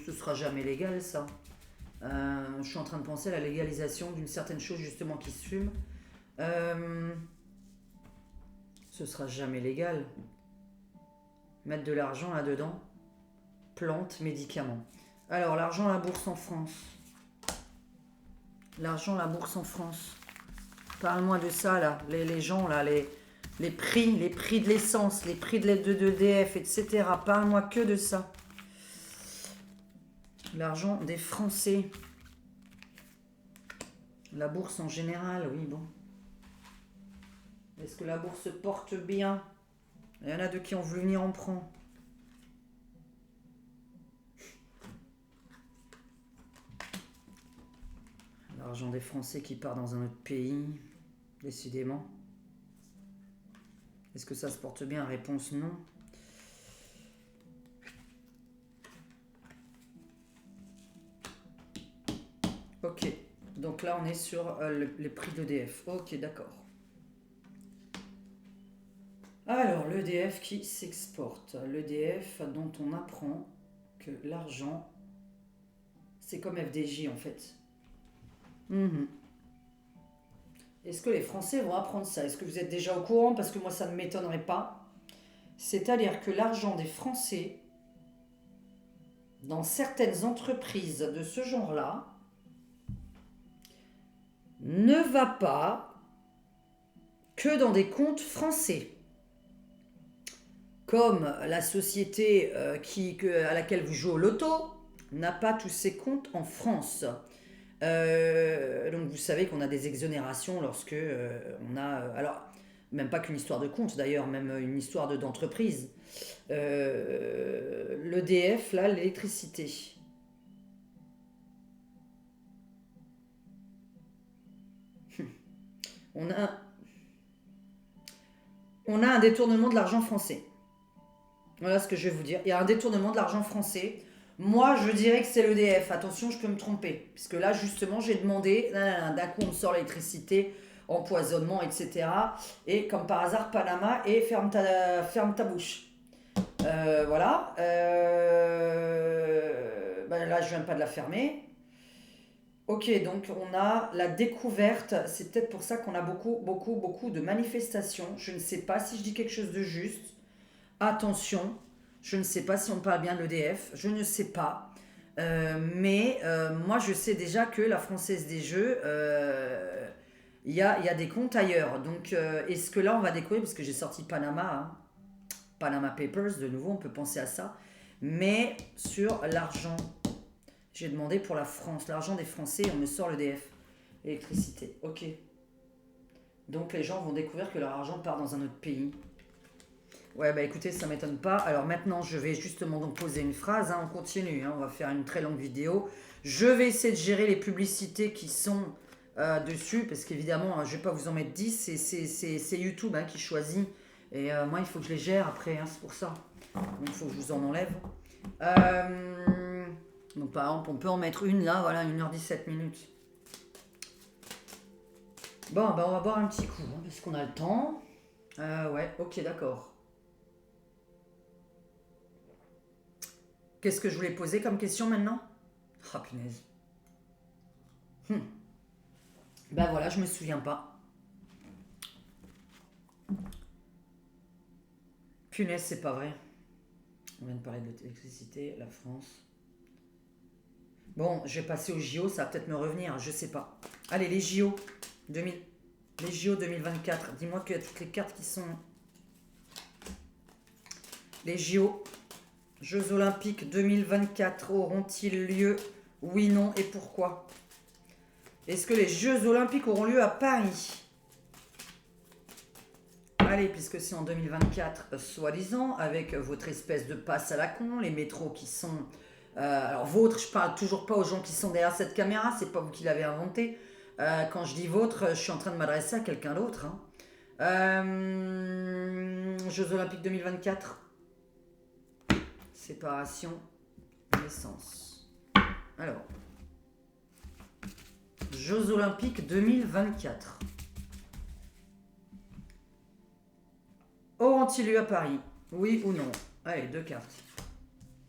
Ce sera jamais légal ça. Je suis en train de penser à la légalisation d'une certaine chose justement qui se fume. Ce sera jamais légal. Mettre de l'argent là-dedans. Plantes, médicaments. Alors l'argent à la bourse en France. L'argent à la bourse en France. Parle-moi de ça là. Les gens là, les prix de l'essence, les prix de l'EDF, etc. Parle-moi que de ça. L'argent des Français. La bourse en général, oui, bon. Est-ce que la bourse se porte bien? Il y en a deux qui ont voulu venir en prendre. L'argent des Français qui part dans un autre pays, décidément. Est-ce que ça se porte bien? Réponse non. Ok, donc là on est sur les prix d'EDF. Ok, d'accord. Alors, l'EDF qui s'exporte. L'EDF dont on apprend que l'argent, c'est comme FDJ en fait. Mhm. Est-ce que les Français vont apprendre ça? Est-ce que vous êtes déjà au courant? Parce que moi, ça ne m'étonnerait pas. C'est-à-dire que l'argent des Français, dans certaines entreprises de ce genre-là, ne va pas que dans des comptes français. Comme la société à laquelle vous jouez au loto n'a pas tous ses comptes en France. Donc vous savez qu'on a des exonérations lorsque on a... alors, même pas qu'une histoire de compte d'ailleurs, même une histoire d'entreprise. L'EDF, là, l'électricité. On a, on a un détournement de l'argent français. Voilà ce que je vais vous dire. Il y a un détournement de l'argent français. Moi, je dirais que c'est l'EDF. Attention, je peux me tromper. Puisque là, justement, j'ai demandé, d'un coup, on me sort l'électricité, empoisonnement, etc. Et comme par hasard, Panama et ferme ta bouche. Voilà. Ben là, je viens pas de la fermer. Ok, donc on a la découverte. C'est peut-être pour ça qu'on a beaucoup de manifestations. Je ne sais pas si je dis quelque chose de juste. Attention, je ne sais pas si on parle bien de l'EDF, je ne sais pas. Mais moi, je sais déjà que la Française des Jeux, il y a des comptes ailleurs. Donc, est-ce que là, on va découvrir, parce que j'ai sorti Panama, hein, Panama Papers, de nouveau, on peut penser à ça. Mais sur l'argent, j'ai demandé pour la France, l'argent des Français, on me sort l'EDF, l'électricité. Ok. Donc, les gens vont découvrir que leur argent part dans un autre pays. Ouais, bah écoutez, ça m'étonne pas. Alors maintenant, je vais justement donc poser une phrase, hein, on continue, hein, on va faire une très longue vidéo. Je vais essayer de gérer les publicités qui sont dessus, parce qu'évidemment, hein, je vais pas vous en mettre 10, c'est YouTube, hein, qui choisit. Et moi, il faut que je les gère après, hein, c'est pour ça. Donc il faut que je vous en enlève. Donc par exemple, on peut en mettre une là, voilà, 1h17 minutes. Bon, bah on va boire un petit coup, hein, parce qu'on a le temps. Ouais, ok, d'accord. Qu'est-ce que je voulais poser comme question maintenant? Ah, punaise. Ben voilà, je me souviens pas. Punaise, c'est pas vrai. On vient de parler de l'électricité, la France. Bon, je vais passer aux JO, ça va peut-être me revenir, je sais pas. Allez, les JO 2000, les JO 2024. Dis-moi qu'il y a toutes les cartes qui sont... Les JO, Jeux Olympiques 2024 auront-ils lieu? Oui, non, et pourquoi? Est-ce que les Jeux Olympiques auront lieu à Paris? Allez, puisque c'est en 2024, soi-disant, avec votre espèce de passe à la con, les métros qui sont... alors, vôtre, je parle toujours pas aux gens qui sont derrière cette caméra, c'est pas vous qui l'avez inventé. Quand je dis vôtre, je suis en train de m'adresser à quelqu'un d'autre. Hein. Jeux Olympiques 2024. Séparation, naissance. Alors, Jeux Olympiques 2024. Auront-ils lieu à Paris? Oui ou non? Allez, 2 cartes.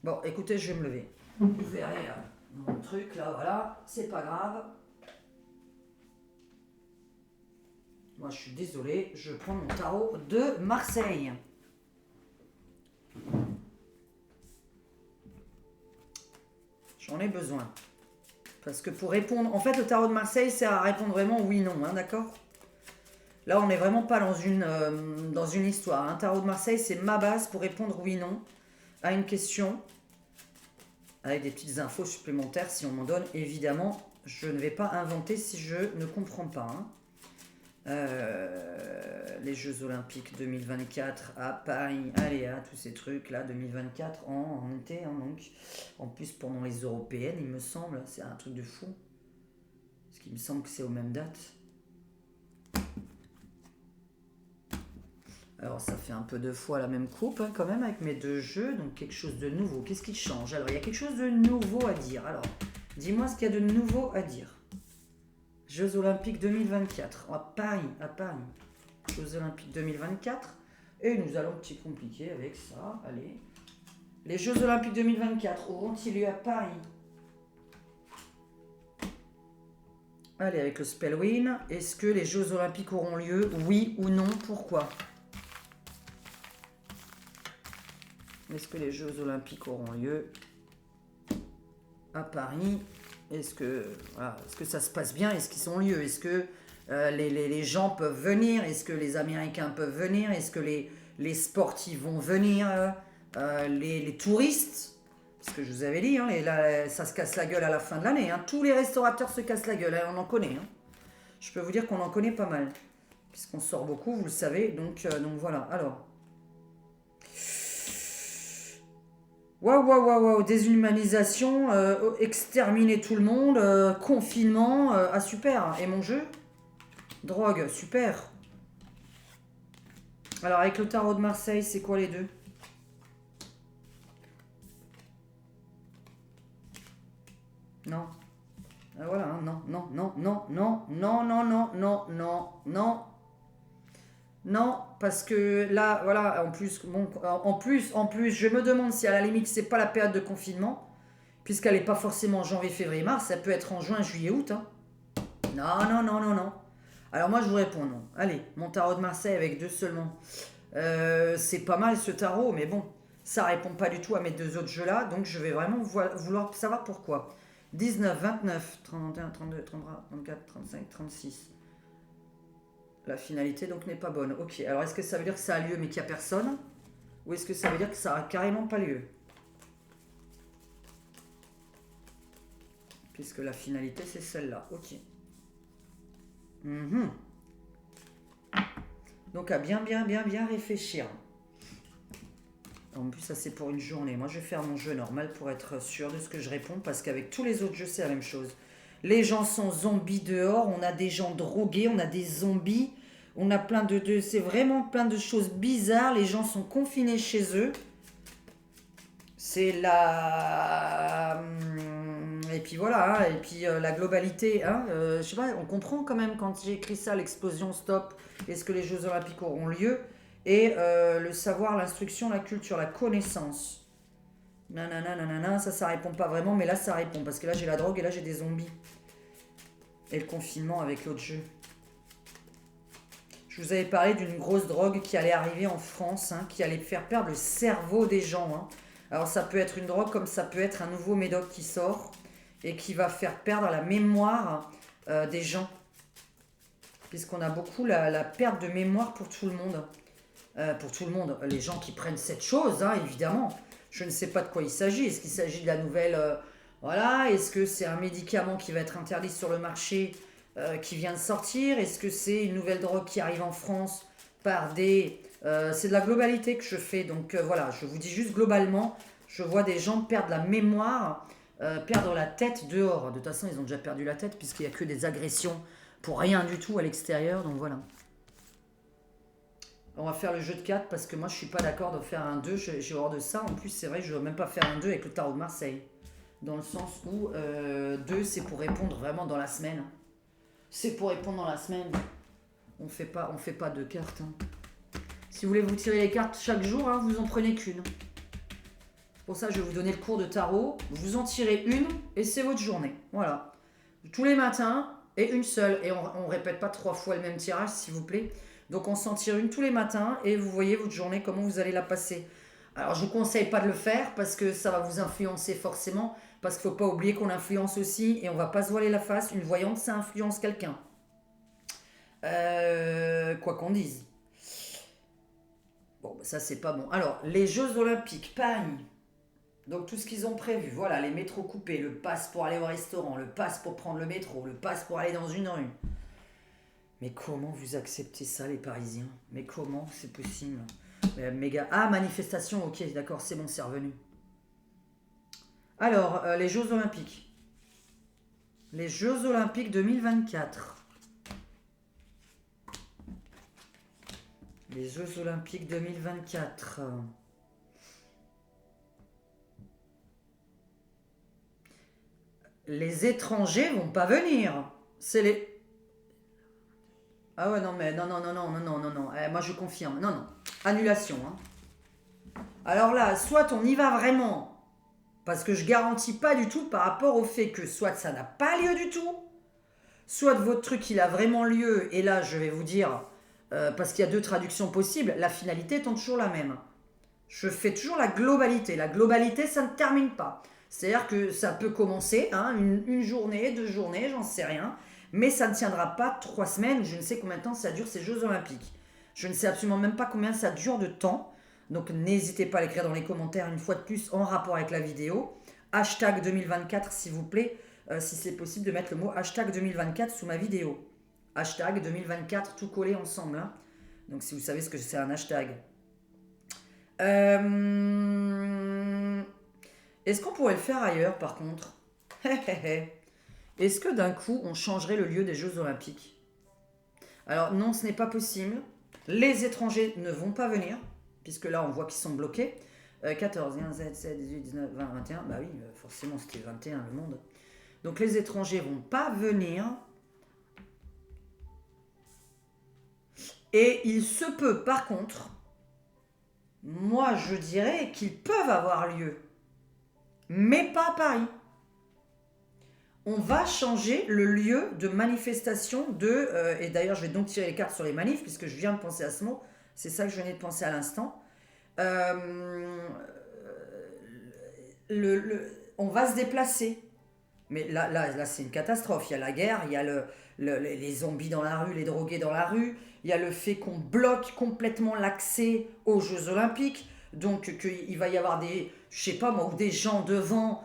Bon, écoutez, je vais me lever. Vous verrez mon truc là, voilà. C'est pas grave. Moi, je suis désolé. Je prends mon tarot de Marseille. J'en ai besoin. Parce que pour répondre... En fait, le tarot de Marseille, c'est à répondre vraiment oui-non, hein, d'accord? Là, on n'est vraiment pas dans une histoire. Un tarot de Marseille, c'est ma base pour répondre oui-non à une question, avec des petites infos supplémentaires si on m'en donne. Évidemment, je ne vais pas inventer si je ne comprends pas. Hein. Les Jeux Olympiques 2024 à Paris, allez, tous ces trucs là, 2024 en été, hein, donc. En plus, pendant les européennes, il me semble, c'est un truc de fou. Parce qu'il me semble que c'est aux mêmes dates. Alors, ça fait un peu 2 fois la même coupe, hein, quand même, avec mes 2 jeux. Donc, quelque chose de nouveau. Qu'est-ce qui change? Alors, il y a quelque chose de nouveau à dire. Alors, dis-moi ce qu'il y a de nouveau à dire. Jeux Olympiques 2024. À Paris, à Paris. Jeux Olympiques 2024. Et nous allons petit compliquer avec ça. Allez. Les Jeux Olympiques 2024 auront-ils lieu à Paris? Allez, avec le Spellwin. Est-ce que les Jeux Olympiques auront lieu? Oui ou non? Pourquoi? Est-ce que les Jeux Olympiques auront lieu à Paris? Est-ce que ça se passe bien? Est-ce qu'ils ont lieu? Est-ce que les gens peuvent venir? Est-ce que les Américains peuvent venir? Est-ce que les sportifs vont venir? Les touristes? Parce que je vous avais dit, hein, ça se casse la gueule à la fin de l'année. Hein. Tous les restaurateurs se cassent la gueule, hein, on en connaît. Hein. Je peux vous dire qu'on en connaît pas mal. Puisqu'on sort beaucoup, vous le savez. Donc voilà. Alors. Waouh, déshumanisation, exterminer tout le monde, confinement, ah super. Et mon jeu? Drogue, super. Alors avec le tarot de Marseille, c'est quoi les deux? Non. Ah, voilà, hein, non. Non, parce que là, voilà, en plus, je me demande si à la limite, c'est pas la période de confinement, puisqu'elle n'est pas forcément en janvier, février, mars, ça peut être en juin, juillet, août. Hein. Non. Alors moi, je vous réponds non. Allez, mon tarot de Marseille avec 2 seulement. C'est pas mal ce tarot, mais bon, ça répond pas du tout à mes 2 autres jeux-là, donc je vais vraiment vouloir savoir pourquoi. 19, 29, 31, 32, 33, 34, 35, 36. La finalité donc n'est pas bonne. Ok, alors est-ce que ça veut dire que ça a lieu mais qu'il n'y a personne? Ou est-ce que ça veut dire que ça a carrément pas lieu? Puisque la finalité c'est celle-là. Ok. Donc à bien réfléchir. En plus ça c'est pour une journée. Moi je vais faire mon jeu normal pour être sûr de ce que je réponds. Parce qu'avec tous les autres jeux c'est la même chose. Les gens sont zombies dehors, on a des gens drogués, on a des zombies, on a plein c'est vraiment plein de choses bizarres, les gens sont confinés chez eux. C'est la... Et puis voilà, hein, et puis la globalité, hein, je sais pas, on comprend quand même quand j'ai écrit ça, l'explosion, stop, est-ce que les Jeux Olympiques auront lieu? Et le savoir, l'instruction, la culture, la connaissance. Nanana, ça répond pas vraiment, mais là ça répond, parce que là j'ai la drogue et là j'ai des zombies. Et le confinement avec l'autre jeu. Je vous avais parlé d'une grosse drogue qui allait arriver en France, hein, qui allait faire perdre le cerveau des gens. Hein. Alors ça peut être une drogue comme ça peut être un nouveau médoc qui sort et qui va faire perdre la mémoire des gens. Puisqu'on a beaucoup la perte de mémoire pour tout le monde. Pour tout le monde, les gens qui prennent cette chose, hein, évidemment. Je ne sais pas de quoi il s'agit. Est-ce qu'il s'agit de la nouvelle... voilà, est-ce que c'est un médicament qui va être interdit sur le marché qui vient de sortir? Est-ce que c'est une nouvelle drogue qui arrive en France par des... c'est de la globalité que je fais, donc voilà, je vous dis juste globalement, je vois des gens perdre la mémoire, perdre la tête dehors. De toute façon, ils ont déjà perdu la tête puisqu'il n'y a que des agressions pour rien du tout à l'extérieur, donc voilà. On va faire le jeu de 4 parce que moi je suis pas d'accord de faire un 2, j'ai horreur de ça. En plus, c'est vrai que je ne veux même pas faire un 2 avec le tarot de Marseille. Dans le sens où 2 c'est pour répondre vraiment dans la semaine. C'est pour répondre dans la semaine. On fait pas 2 cartes. Hein. Si vous voulez vous tirer les cartes chaque jour, hein, vous en prenez qu'une. Pour ça, je vais vous donner le cours de tarot. Vous en tirez une et c'est votre journée. Voilà. Tous les matins et une seule. Et on répète pas 3 fois le même tirage, s'il vous plaît. Donc on s'en tire une tous les matins et vous voyez votre journée, comment vous allez la passer. Alors je ne vous conseille pas de le faire parce que ça va vous influencer forcément. Parce qu'il ne faut pas oublier qu'on influence aussi et on ne va pas se voiler la face. Une voyante, ça influence quelqu'un. Quoi qu'on dise. Bon, ça c'est pas bon. Alors, les Jeux Olympiques, Paris. Donc tout ce qu'ils ont prévu. Voilà, les métros coupés, le pass pour aller au restaurant, le pass pour prendre le métro, le pass pour aller dans une rue. Mais comment vous acceptez ça, les Parisiens? Mais comment c'est possible? Méga... Ah, manifestation, ok, d'accord, c'est bon, c'est revenu. Alors, les Jeux Olympiques. Les Jeux Olympiques 2024. Les Jeux Olympiques 2024. Les étrangers vont pas venir. C'est les... Ah ouais, non, mais non, non, non, non, non, non, non, non. Moi, je confirme. Non, non. Annulation. Hein. Alors là, soit on y va vraiment, parce que je garantis pas du tout par rapport au fait que soit ça n'a pas lieu du tout, soit votre truc, il a vraiment lieu, et là, je vais vous dire, parce qu'il y a deux traductions possibles, la finalité étant toujours la même. Je fais toujours la globalité. La globalité, ça ne termine pas. C'est-à-dire que ça peut commencer, hein, une journée, 2 journées, j'en sais rien, mais ça ne tiendra pas 3 semaines, je ne sais combien de temps ça dure ces Jeux Olympiques. Je ne sais absolument même pas combien ça dure de temps, donc n'hésitez pas à l'écrire dans les commentaires une fois de plus en rapport avec la vidéo. Hashtag 2024 s'il vous plaît, si c'est possible de mettre le mot hashtag 2024 sous ma vidéo. Hashtag 2024 tout collé ensemble. Hein. Donc si vous savez ce que c'est un hashtag. Est-ce qu'on pourrait le faire ailleurs par contre? Est-ce que d'un coup on changerait le lieu des Jeux Olympiques? Alors non, ce n'est pas possible. Les étrangers ne vont pas venir, puisque là on voit qu'ils sont bloqués. 14, 15, 16, 17, 18, 19, 20, 21. Bah oui, forcément c'était 21 le monde. Donc les étrangers vont pas venir. Et il se peut par contre, moi je dirais qu'ils peuvent avoir lieu. Mais pas à Paris. On va changer le lieu de manifestation de... et d'ailleurs, je vais donc tirer les cartes sur les manifs, puisque je viens de penser à ce mot. C'est ça que je venais de penser à l'instant. On va se déplacer. Mais là c'est une catastrophe. Il y a la guerre, il y a les zombies dans la rue, les drogués dans la rue. Il y a le fait qu'on bloque complètement l'accès aux Jeux Olympiques. Donc, qu'il va y avoir des... Je sais pas moi, ou des gens devant...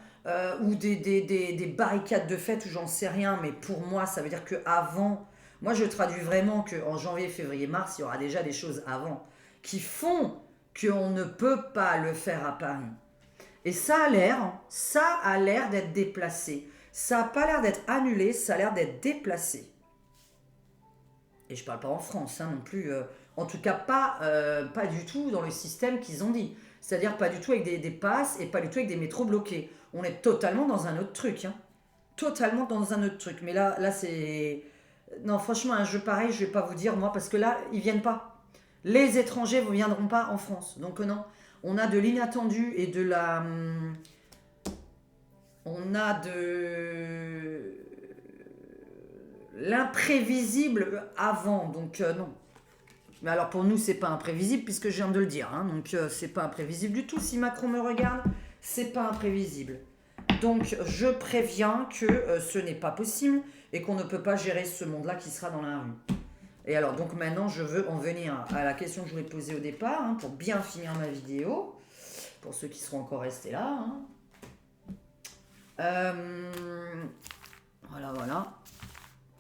ou des barricades de fête ou j'en sais rien, mais pour moi ça veut dire que avant, moi je traduis vraiment qu'en janvier, février, mars, il y aura déjà des choses avant qui font qu'on ne peut pas le faire à Paris. Et ça a l'air d'être déplacé. Ça n'a pas l'air d'être annulé, ça a l'air d'être déplacé. Et je parle pas en France hein, non plus, en tout cas pas du tout dans le système qu'ils ont dit. C'est-à-dire pas du tout avec des passes et pas du tout avec des métros bloqués. On est totalement dans un autre truc. Hein. Totalement dans un autre truc. Mais là c'est... Non, franchement, un jeu pareil, je vais pas vous dire, moi, parce que là, ils viennent pas. Les étrangers ne viendront pas en France. Donc non, on a de l'inattendu et de la... On a de... l'imprévisible avant. Donc non. Mais alors pour nous, c'est pas imprévisible puisque je viens de le dire. Hein, donc c'est pas imprévisible du tout. Si Macron me regarde, c'est pas imprévisible. Donc je préviens que ce n'est pas possible et qu'on ne peut pas gérer ce monde-là qui sera dans la rue. Et alors donc maintenant, je veux en venir à la question que je voulais poser au départ hein, pour bien finir ma vidéo. Pour ceux qui seront encore restés là. Hein. Voilà.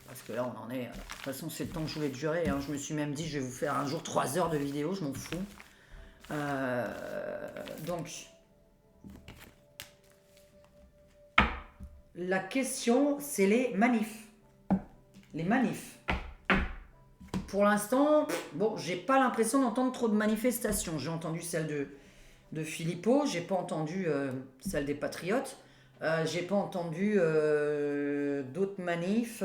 Parce que là, on en est... De toute façon, c'est le temps que je voulais durer. Hein. Je me suis même dit, je vais vous faire un jour 3 heures de vidéo. Je m'en fous. Donc, la question, c'est les manifs. Les manifs. Pour l'instant, bon, j'ai pas l'impression d'entendre trop de manifestations. J'ai entendu celle de Philippot. J'ai pas entendu celle des Patriotes. J'ai pas entendu d'autres manifs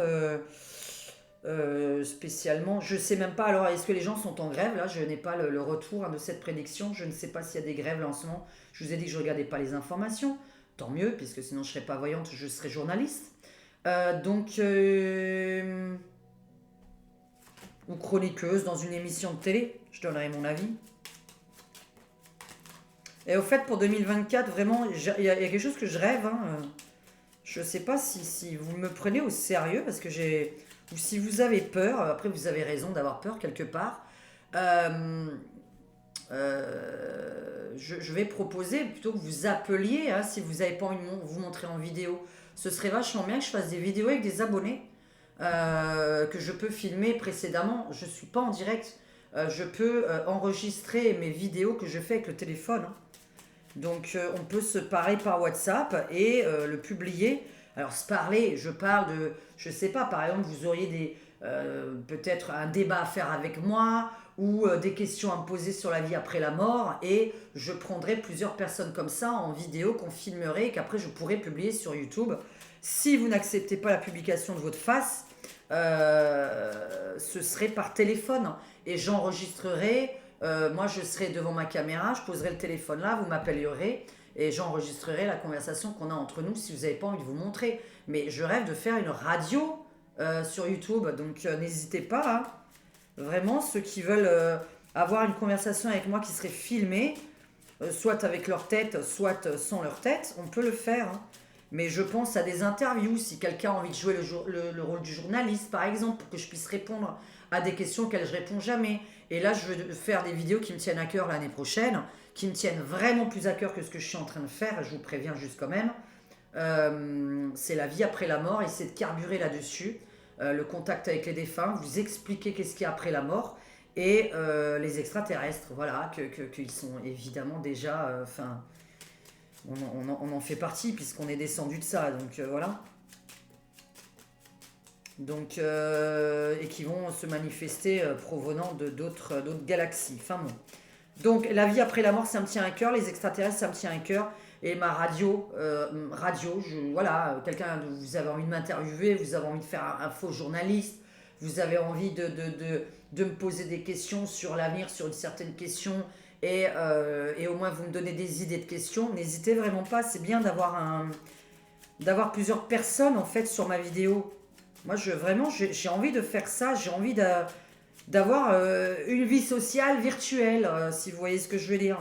spécialement. Je sais même pas. Alors, est-ce que les gens sont en grève là? Je n'ai pas le retour hein, de cette prédiction. Je ne sais pas s'il y a des grèves là en ce moment. Je vous ai dit que je regardais pas les informations. Tant mieux, puisque sinon je serais pas voyante, je serais journaliste. Ou chroniqueuse dans une émission de télé. Je donnerai mon avis. Et au fait, pour 2024, vraiment, il y a quelque chose que je rêve. Hein. Je sais pas si vous me prenez au sérieux, parce que j'ai... Ou si vous avez peur, après vous avez raison d'avoir peur quelque part. Je vais proposer plutôt que vous appeliez, hein, si vous n'avez pas envie de vous montrer en vidéo. Ce serait vachement bien que je fasse des vidéos avec des abonnés, que je peux filmer précédemment. Je ne suis pas en direct. Je peux enregistrer mes vidéos que je fais avec le téléphone. Hein. Donc on peut se parler par WhatsApp et le publier Alors, se parler, je parle de, je sais pas, par exemple, vous auriez peut-être un débat à faire avec moi ou des questions à me poser sur la vie après la mort et je prendrai plusieurs personnes comme ça en vidéo qu'on filmerait et qu'après je pourrais publier sur YouTube. Si vous n'acceptez pas la publication de votre face, ce serait par téléphone et j'enregistrerai. Moi, je serai devant ma caméra, je poserai le téléphone là, vous m'appellerez et j'enregistrerai la conversation qu'on a entre nous si vous n'avez pas envie de vous montrer. Mais je rêve de faire une radio sur YouTube, donc n'hésitez pas. Hein. Vraiment, ceux qui veulent avoir une conversation avec moi qui serait filmée, soit avec leur tête, soit sans leur tête, on peut le faire. Hein. Mais je pense à des interviews, si quelqu'un a envie de jouer le rôle du journaliste, par exemple, pour que je puisse répondre à des questions auxquelles je réponds jamais. Et là, je veux faire des vidéos qui me tiennent à cœur l'année prochaine, qui me tiennent vraiment plus à cœur que ce que je suis en train de faire, et je vous préviens juste quand même. C'est la vie après la mort, et c'est de carburer là-dessus. Le contact avec les défunts, vous expliquer qu'est-ce qu'il y a après la mort, et les extraterrestres, voilà, qu'ils sont évidemment déjà... on en fait partie puisqu'on est descendu de ça, donc voilà. Donc, et qui vont se manifester provenant de d'autres galaxies. Enfin bon. Donc la vie après la mort, ça me tient à cœur, les extraterrestres, ça me tient à cœur. Et ma radio, voilà, quelqu'un, vous avez envie de m'interviewer, vous avez envie de faire un faux journaliste, vous avez envie de me poser des questions sur l'avenir, sur une certaine question, et au moins vous me donnez des idées de questions, n'hésitez vraiment pas, c'est bien d'avoir plusieurs personnes en fait sur ma vidéo. Moi, vraiment, j'ai envie de faire ça, j'ai envie d'avoir une vie sociale virtuelle, si vous voyez ce que je veux dire.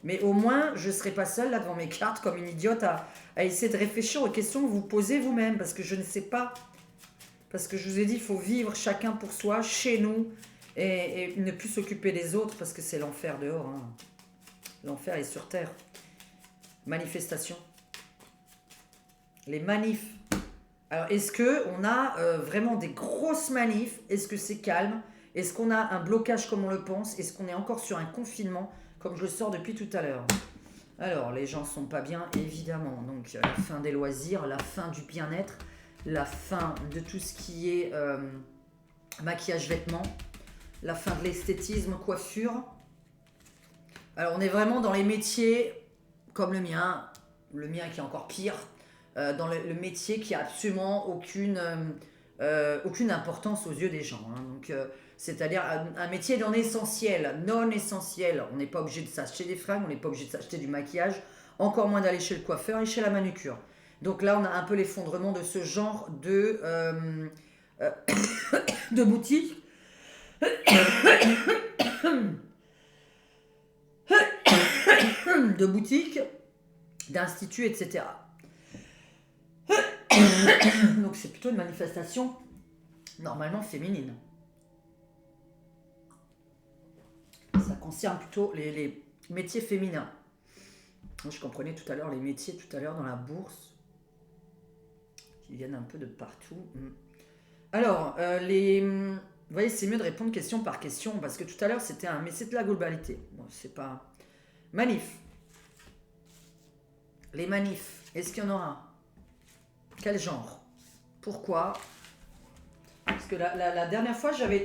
Mais au moins, je ne serai pas seule là devant mes cartes comme une idiote à essayer de réfléchir aux questions que vous posez vous-même, parce que je ne sais pas. Parce que je vous ai dit, il faut vivre chacun pour soi, chez nous, et ne plus s'occuper des autres, parce que c'est l'enfer dehors. Hein. L'enfer est sur Terre. Manifestation. Les manifs. Alors, est-ce qu'on a vraiment des grosses manifs? Est-ce que c'est calme? Est-ce qu'on a un blocage comme on le pense? Est-ce qu'on est encore sur un confinement comme je le sors depuis tout à l'heure? Alors, les gens sont pas bien, évidemment. Donc, la fin des loisirs, la fin du bien-être, la fin de tout ce qui est maquillage, vêtements, la fin de l'esthétisme, coiffure. Alors, on est vraiment dans les métiers comme le mien qui est encore pire, dans le métier qui a absolument aucune importance aux yeux des gens. Hein. Donc, c'est-à-dire un métier non essentiel. On n'est pas obligé de s'acheter des fringues, on n'est pas obligé de s'acheter du maquillage, encore moins d'aller chez le coiffeur et chez la manucure. Donc là, on a un peu l'effondrement de ce genre de boutique. De boutiques, d'instituts, etc. Donc c'est plutôt une manifestation normalement féminine. Ça concerne plutôt les métiers féminins. Je comprenais tout à l'heure les métiers tout à l'heure dans la bourse qui viennent un peu de partout. Alors, vous voyez, c'est mieux de répondre question par question parce que tout à l'heure c'était mais c'est de la globalité. Bon, c'est pas... Manif. Les manifs, est-ce qu'il y en aura? Quel genre? Pourquoi? Parce que la dernière fois, j'avais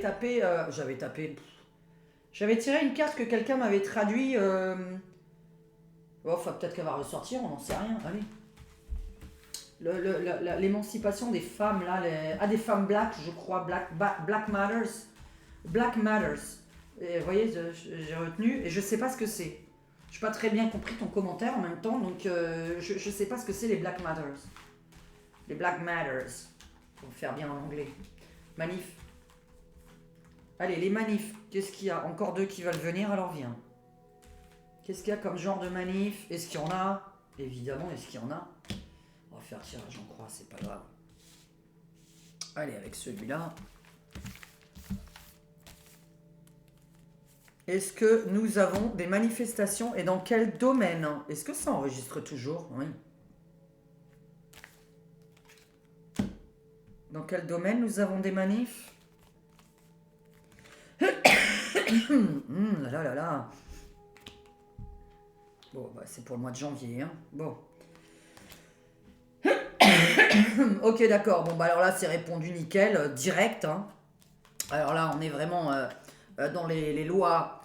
tiré une carte que quelqu'un m'avait traduit. Enfin, peut-être qu'elle va ressortir, on n'en sait rien. Allez. L'émancipation des femmes, là, des femmes black, je crois. Black Matters. Black Matters. Et, vous voyez, j'ai retenu et je sais pas ce que c'est. Je n'ai pas très bien compris ton commentaire en même temps, donc je ne sais pas ce que c'est les Black Matters. Les Black Matters. Faut faire bien en anglais. Manif. Allez, les manifs. Qu'est-ce qu'il y a? Encore deux qui veulent venir, alors viens. Qu'est-ce qu'il y a comme genre de manif? Est-ce qu'il y en a? Évidemment, est-ce qu'il y en a? On va faire tirage en croix, c'est pas grave. Allez, avec celui-là. Est-ce que nous avons des manifestations et dans quel domaine? Est-ce que ça enregistre toujours? Oui. Dans quel domaine nous avons des manifs? Là là là. Bon, bah, c'est pour le mois de janvier. Hein. Bon. Ok, d'accord. Bon, bah alors là, c'est répondu nickel, direct, hein. Alors là, on est vraiment dans les lois,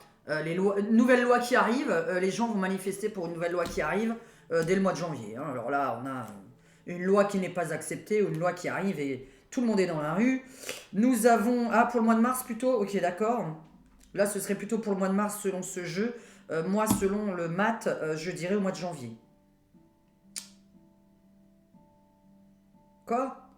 nouvelle loi qui arrive. Les gens vont manifester pour une nouvelle loi qui arrive dès le mois de janvier, hein. Alors là, on a une loi qui n'est pas acceptée ou une loi qui arrive et tout le monde est dans la rue. Nous avons... Ah, pour le mois de mars plutôt. Ok, d'accord. Là, ce serait plutôt pour le mois de mars selon ce jeu. Moi, selon le math, je dirais au mois de janvier. Quoi?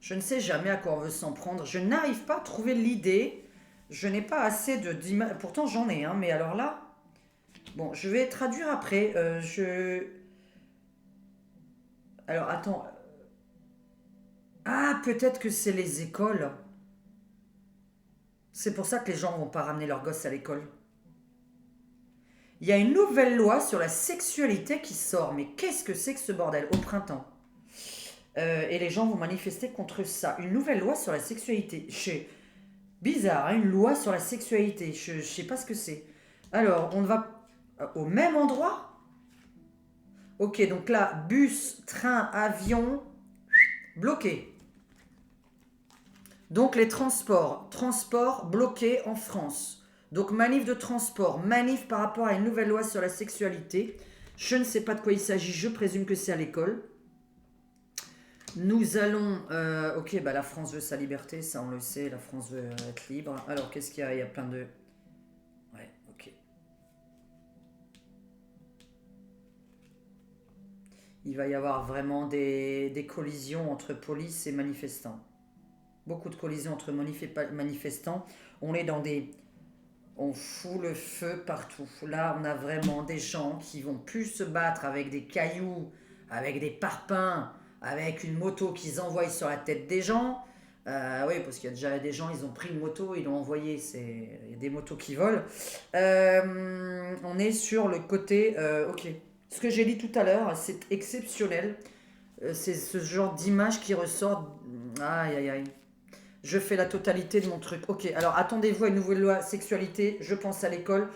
Je ne sais jamais à quoi on veut s'en prendre. Je n'arrive pas à trouver l'idée. Je n'ai pas assez de d'images. Pourtant, j'en ai, hein, mais alors là. Bon, je vais traduire après. Alors, attends. Ah, peut-être que c'est les écoles. C'est pour ça que les gens vont pas ramener leurs gosses à l'école. Il y a une nouvelle loi sur la sexualité qui sort. Mais qu'est-ce que c'est que ce bordel au printemps? Et les gens vont manifester contre ça. Une nouvelle loi sur la sexualité. Bizarre, hein, une loi sur la sexualité. Je sais pas ce que c'est. Alors, on va au même endroit. Ok, donc là, bus, train, avion, bloqué. Donc les transports bloqués en France. Donc manif de transport, manif par rapport à une nouvelle loi sur la sexualité. Je ne sais pas de quoi il s'agit, je présume que c'est à l'école. Nous allons... ok, bah la France veut sa liberté, ça on le sait, la France veut être libre. Alors qu'est-ce qu'il y a? Il y a plein de... Ouais, ok. Il va y avoir vraiment des collisions entre police et manifestants. Beaucoup de collisions entre manifestants. On est dans des... On fout le feu partout. Là, on a vraiment des gens qui vont plus se battre avec des cailloux, avec des parpaings, avec une moto qu'ils envoient sur la tête des gens. Oui, parce qu'il y a déjà des gens, ils ont pris une moto, ils l'ont envoyée. Il y a des motos qui volent. On est sur le côté... ok. Ce que j'ai dit tout à l'heure, c'est exceptionnel. C'est ce genre d'image qui ressort. Aïe, aïe, aïe. Je fais la totalité de mon truc. Ok, alors attendez-vous à une nouvelle loi sexualité. Je pense à l'école.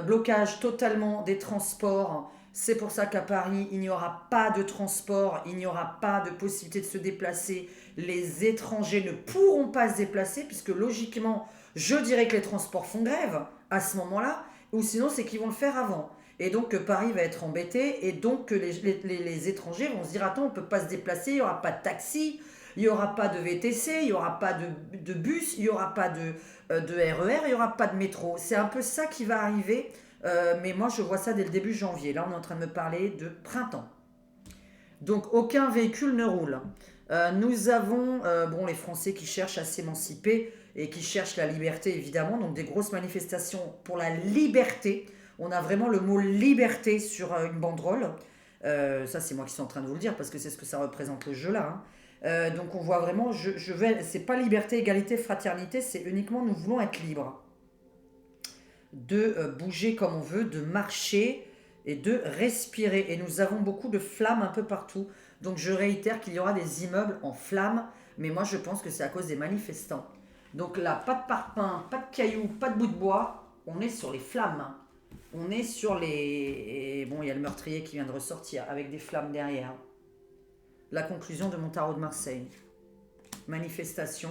Blocage totalement des transports. C'est pour ça qu'à Paris, il n'y aura pas de transport. Il n'y aura pas de possibilité de se déplacer. Les étrangers ne pourront pas se déplacer puisque logiquement, je dirais que les transports font grève à ce moment-là. Ou sinon, c'est qu'ils vont le faire avant. Et donc que Paris va être embêté. Et donc que les étrangers vont se dire, attends, on ne peut pas se déplacer. Il n'y aura pas de taxi. Il n'y aura pas de VTC, il n'y aura pas de bus, il n'y aura pas de RER, il n'y aura pas de métro. C'est un peu ça qui va arriver, mais moi je vois ça dès le début janvier. Là on est en train de me parler de printemps. Donc aucun véhicule ne roule. Nous avons bon, les Français qui cherchent à s'émanciper et qui cherchent la liberté évidemment, donc des grosses manifestations pour la liberté. On a vraiment le mot liberté sur une banderole. Ça c'est moi qui suis en train de vous le dire parce que c'est ce que ça représente le jeu là, hein. Donc on voit vraiment, c'est pas liberté, égalité, fraternité, c'est uniquement nous voulons être libres de bouger comme on veut, de marcher et de respirer. Et nous avons beaucoup de flammes un peu partout. Donc je réitère qu'il y aura des immeubles en flammes, mais moi je pense que c'est à cause des manifestants. Donc là, pas de parpaing, pas de cailloux, pas de bout de bois, on est sur les flammes, hein. On est sur les... Et bon, il y a le meurtrier qui vient de ressortir avec des flammes derrière. La conclusion de mon tarot de Marseille. Manifestation.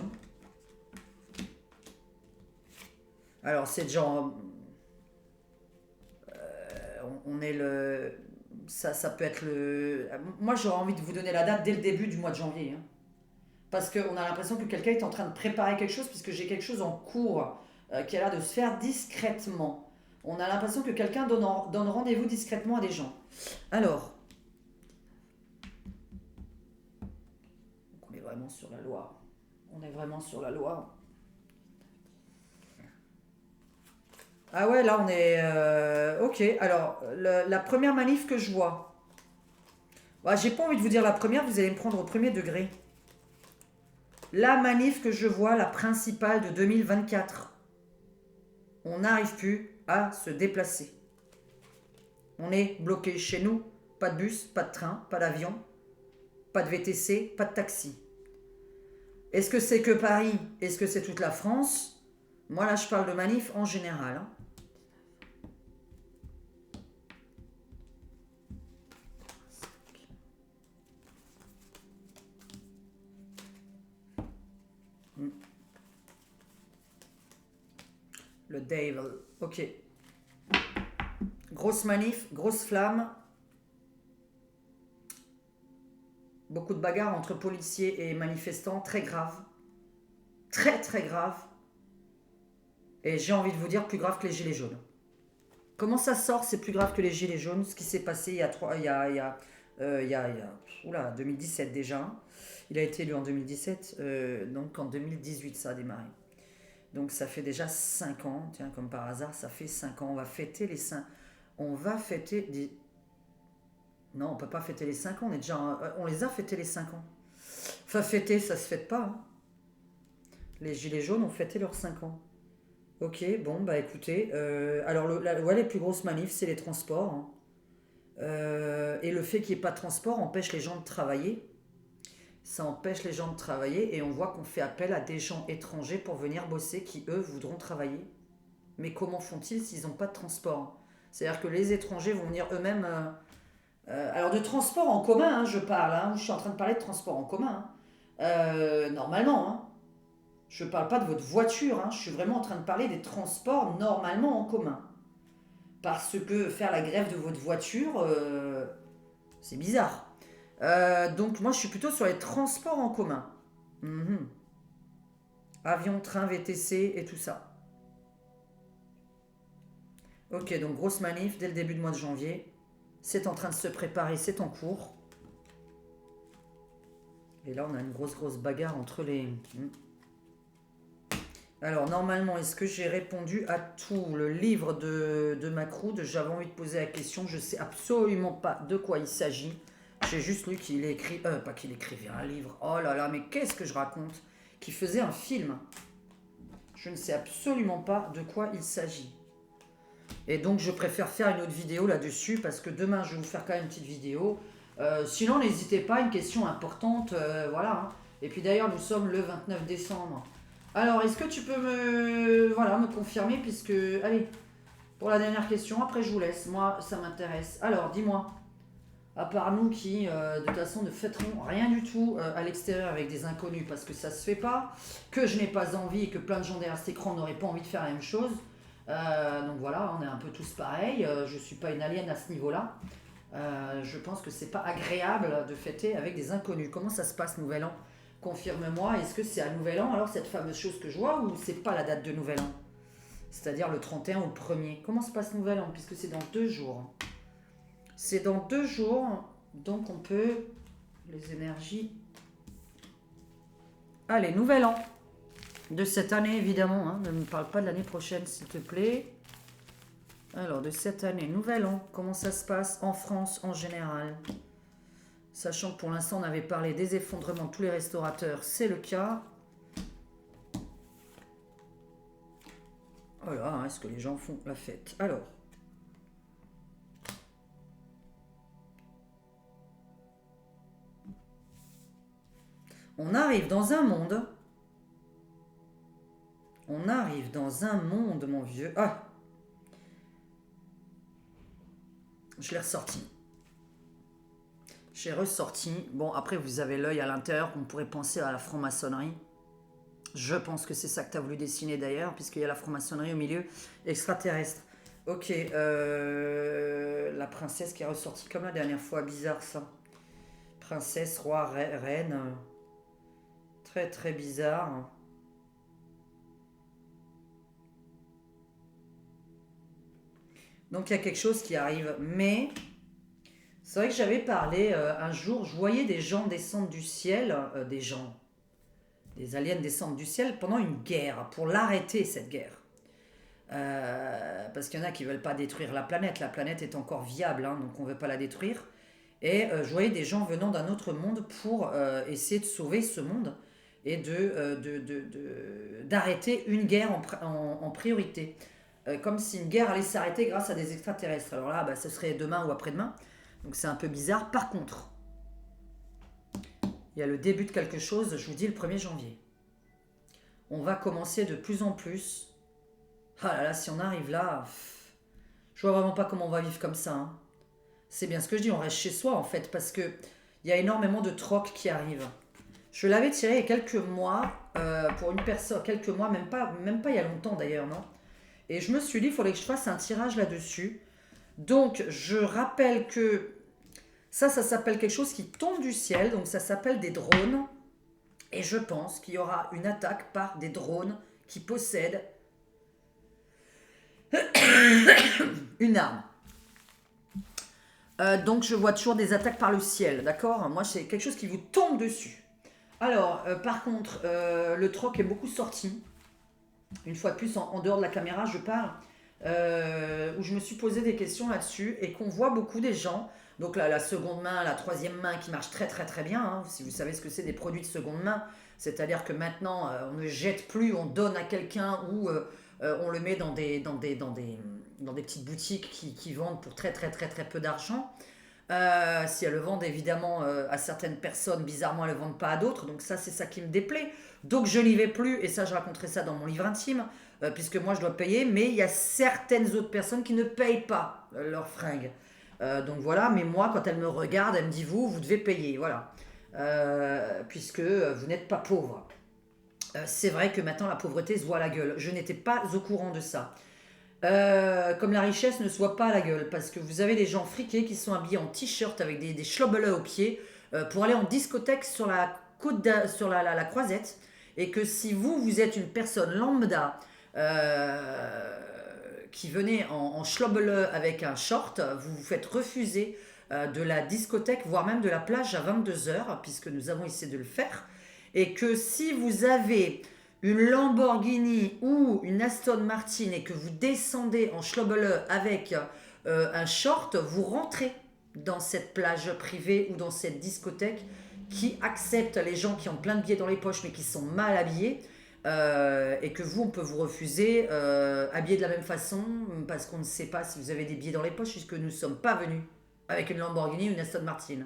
Alors, c'est genre... on est le... Ça peut être le... Moi, j'aurais envie de vous donner la date dès le début du mois de janvier, hein. Parce qu'on a l'impression que quelqu'un est en train de préparer quelque chose, puisque j'ai quelque chose en cours qui a l'air de se faire discrètement. On a l'impression que quelqu'un donne rendez-vous discrètement à des gens. Alors... On est vraiment sur la loi. On est vraiment sur la loi. Ah ouais, là on est... ok, alors, la première manif que je vois. Bah, j'ai pas envie de vous dire la première, vous allez me prendre au premier degré. La manif que je vois, la principale de 2024. On n'arrive plus à se déplacer. On est bloqué chez nous. Pas de bus, pas de train, pas d'avion, pas de VTC, pas de taxi. Est-ce que c'est que Paris? Est-ce que c'est toute la France? Moi là je parle de manif en général, hein. Le Devil. Ok. Grosse manif, grosse flamme. Beaucoup de bagarres entre policiers et manifestants. Très grave. Très très grave. Et j'ai envie de vous dire plus grave que les gilets jaunes. Comment ça sort, c'est plus grave que les gilets jaunes. Ce qui s'est passé il y a 2017 déjà. Il a été élu en 2017, donc en 2018 ça a démarré. Donc ça fait déjà 5 ans, tiens comme par hasard, ça fait 5 ans. On va fêter les 5. On va fêter des... Non, on peut pas fêter les 5 ans, on les a fêtés les 5 ans. Enfin fêter, ça se fête pas. Hein. Les gilets jaunes ont fêté leurs 5 ans. Ok, bon, bah écoutez, alors les plus grosses manifs, c'est les transports. Hein. Et le fait qu'il n'y ait pas de transport empêche les gens de travailler. Ça empêche les gens de travailler et on voit qu'on fait appel à des gens étrangers pour venir bosser qui, eux, voudront travailler. Mais comment font-ils s'ils n'ont pas de transport? C'est-à-dire que les étrangers vont venir eux-mêmes... alors de transport en commun, hein, je parle, hein, je suis en train de parler de transport en commun. Hein. Normalement, hein. Je ne parle pas de votre voiture, hein, je suis vraiment en train de parler des transports normalement en commun. Parce que faire la grève de votre voiture, c'est bizarre. Donc moi je suis plutôt sur les transports en commun. Mhm. Avion, train, VTC et tout ça. Ok, donc grosse manif dès le début du mois de janvier. C'est en train de se préparer, c'est en cours. Et là on a une grosse bagarre entre les... Alors normalement, est-ce que j'ai répondu à tout? Le livre de Macroud, j'avais envie de poser la question, je ne sais absolument pas de quoi il s'agit. J'ai juste lu qu'il écrit, pas qu'il écrivait un livre, oh là là, mais qu'est-ce que je raconte? Qu'il faisait un film. Je ne sais absolument pas de quoi il s'agit. Et donc je préfère faire une autre vidéo là-dessus, parce que demain je vais vous faire quand même une petite vidéo. Sinon n'hésitez pas, une question importante, voilà. Hein. Et puis d'ailleurs nous sommes le 29 décembre. Alors est-ce que tu peux me confirmer, puisque... Allez, pour la dernière question, après je vous laisse, moi ça m'intéresse. Alors dis-moi. À part nous qui, de toute façon, ne fêterons rien du tout à l'extérieur avec des inconnus parce que ça se fait pas, que je n'ai pas envie et que plein de gens derrière cet écran n'auraient pas envie de faire la même chose. Donc voilà, on est un peu tous pareils. Je suis pas une alien à ce niveau-là. Je pense que c'est pas agréable de fêter avec des inconnus. Comment ça se passe, Nouvel An? Confirme-moi, est-ce que c'est à Nouvel An, alors cette fameuse chose que je vois, ou c'est pas la date de Nouvel An? C'est-à-dire le 31 ou le 1er. Comment se passe Nouvel An? Puisque c'est dans 2 jours. C'est dans 2 jours, donc on peut... Les énergies... Allez, Nouvel An. De cette année, évidemment. Hein. Ne me parle pas de l'année prochaine, s'il te plaît. Alors, de cette année, Nouvel An. Comment ça se passe en France, en général? Sachant que pour l'instant, on avait parlé des effondrements de tous les restaurateurs. C'est le cas. Voilà, hein, est-ce que les gens font la fête? Alors... On arrive dans un monde. On arrive dans un monde, mon vieux. Ah! Je l'ai ressorti. J'ai ressorti. Bon, après, vous avez l'œil à l'intérieur. On pourrait penser à la franc-maçonnerie. Je pense que c'est ça que tu as voulu dessiner d'ailleurs, puisqu'il y a la franc-maçonnerie au milieu. Extraterrestre. Ok. La princesse qui est ressortie comme la dernière fois. Bizarre, ça. Princesse, roi, reine... Très très bizarre. Donc il y a quelque chose qui arrive. Mais c'est vrai que j'avais parlé un jour, je voyais des gens descendre du ciel, des aliens descendre du ciel pendant une guerre, pour l'arrêter cette guerre. Parce qu'il y en a qui ne veulent pas détruire la planète est encore viable, hein, donc on ne veut pas la détruire. Et je voyais des gens venant d'un autre monde pour essayer de sauver ce monde et d'arrêter une guerre en priorité. Comme si une guerre allait s'arrêter grâce à des extraterrestres. Alors là, ce serait demain ou après-demain. Donc c'est un peu bizarre. Par contre, il y a le début de quelque chose, je vous dis le 1er janvier. On va commencer de plus en plus. Ah là là, si on arrive là, je vois vraiment pas comment on va vivre comme ça. Hein. C'est bien ce que je dis, on reste chez soi en fait, parce que il y a énormément de trocs qui arrivent. Je l'avais tiré il y a quelques mois, pour une personne, quelques mois, même pas il y a longtemps d'ailleurs, non? Et je me suis dit, il faudrait que je fasse un tirage là-dessus. Donc, je rappelle que ça s'appelle quelque chose qui tombe du ciel. Donc, ça s'appelle des drones. Et je pense qu'il y aura une attaque par des drones qui possèdent une arme. Donc, je vois toujours des attaques par le ciel, d'accord? Moi, c'est quelque chose qui vous tombe dessus. Alors, par contre, le troc est beaucoup sorti. Une fois de plus, en dehors de la caméra, je parle. Où je me suis posé des questions là-dessus et qu'on voit beaucoup des gens. Donc là, la seconde main, la troisième main qui marche très très très bien. Hein, si vous savez ce que c'est des produits de seconde main, c'est-à-dire que maintenant, on ne jette plus, on donne à quelqu'un ou on le met dans des petites boutiques qui vendent pour très très très très peu d'argent. Si elles le vendent évidemment à certaines personnes, bizarrement elles ne le vendent pas à d'autres, donc ça c'est ça qui me déplaît. Donc je n'y vais plus, et ça je raconterai ça dans mon livre intime, puisque moi je dois payer, mais il y a certaines autres personnes qui ne payent pas leurs fringues. Donc voilà, mais moi quand elle me regarde, elle me dit vous devez payer, voilà. Puisque vous n'êtes pas pauvre. C'est vrai que maintenant la pauvreté se voit à la gueule. Je n'étais pas au courant de ça. Comme la richesse ne se voit pas à la gueule, parce que vous avez des gens friqués qui sont habillés en t-shirt avec des schlobeleux aux pieds pour aller en discothèque sur la sur la croisette, et que si vous êtes une personne lambda qui venez en schlobeleux avec un short, vous vous faites refuser de la discothèque, voire même de la plage à 22 h, puisque nous avons essayé de le faire, et que si vous avez une Lamborghini ou une Aston Martin et que vous descendez en schlobeleux avec un short, vous rentrez dans cette plage privée ou dans cette discothèque qui accepte les gens qui ont plein de billets dans les poches mais qui sont mal habillés, et que vous, on peut vous refuser habillés de la même façon parce qu'on ne sait pas si vous avez des billets dans les poches, puisque nous ne sommes pas venus avec une Lamborghini ou une Aston Martin.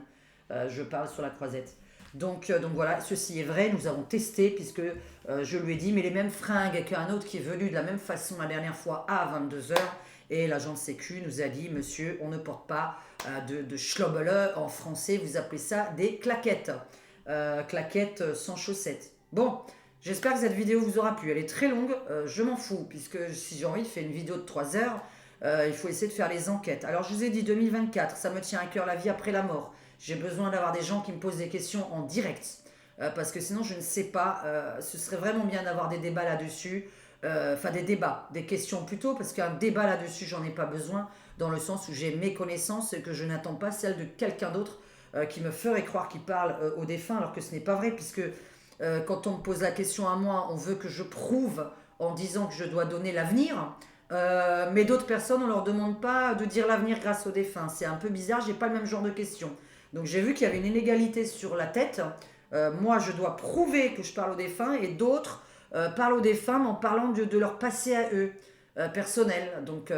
Je parle sur la croisette. Donc voilà, ceci est vrai, nous avons testé, puisque je lui ai dit, mais les mêmes fringues qu'un autre qui est venu de la même façon la dernière fois à 22 h, et l'agent de sécu nous a dit, monsieur, on ne porte pas de schlobele, en français vous appelez ça des claquettes, claquettes sans chaussettes. Bon, j'espère que cette vidéo vous aura plu, elle est très longue, je m'en fous, puisque si j'ai envie de faire une vidéo de 3 heures, il faut essayer de faire les enquêtes. Alors je vous ai dit 2024, ça me tient à cœur, la vie après la mort. J'ai besoin d'avoir des gens qui me posent des questions en direct. Parce que sinon, je ne sais pas. Ce serait vraiment bien d'avoir des débats là-dessus. Enfin, des débats, des questions plutôt. Parce qu'un débat là-dessus, j'en ai pas besoin. Dans le sens où j'ai mes connaissances et que je n'attends pas celles de quelqu'un d'autre qui me ferait croire qu'il parle aux défunts, alors que ce n'est pas vrai. Puisque quand on me pose la question à moi, on veut que je prouve en disant que je dois donner l'avenir. Mais d'autres personnes, on leur demande pas de dire l'avenir grâce aux défunts. C'est un peu bizarre, j'ai pas le même genre de questions. Donc j'ai vu qu'il y avait une inégalité sur la tête. Moi, je dois prouver que je parle aux défunts, et d'autres parlent aux défunts en parlant de leur passé à eux, personnel. Donc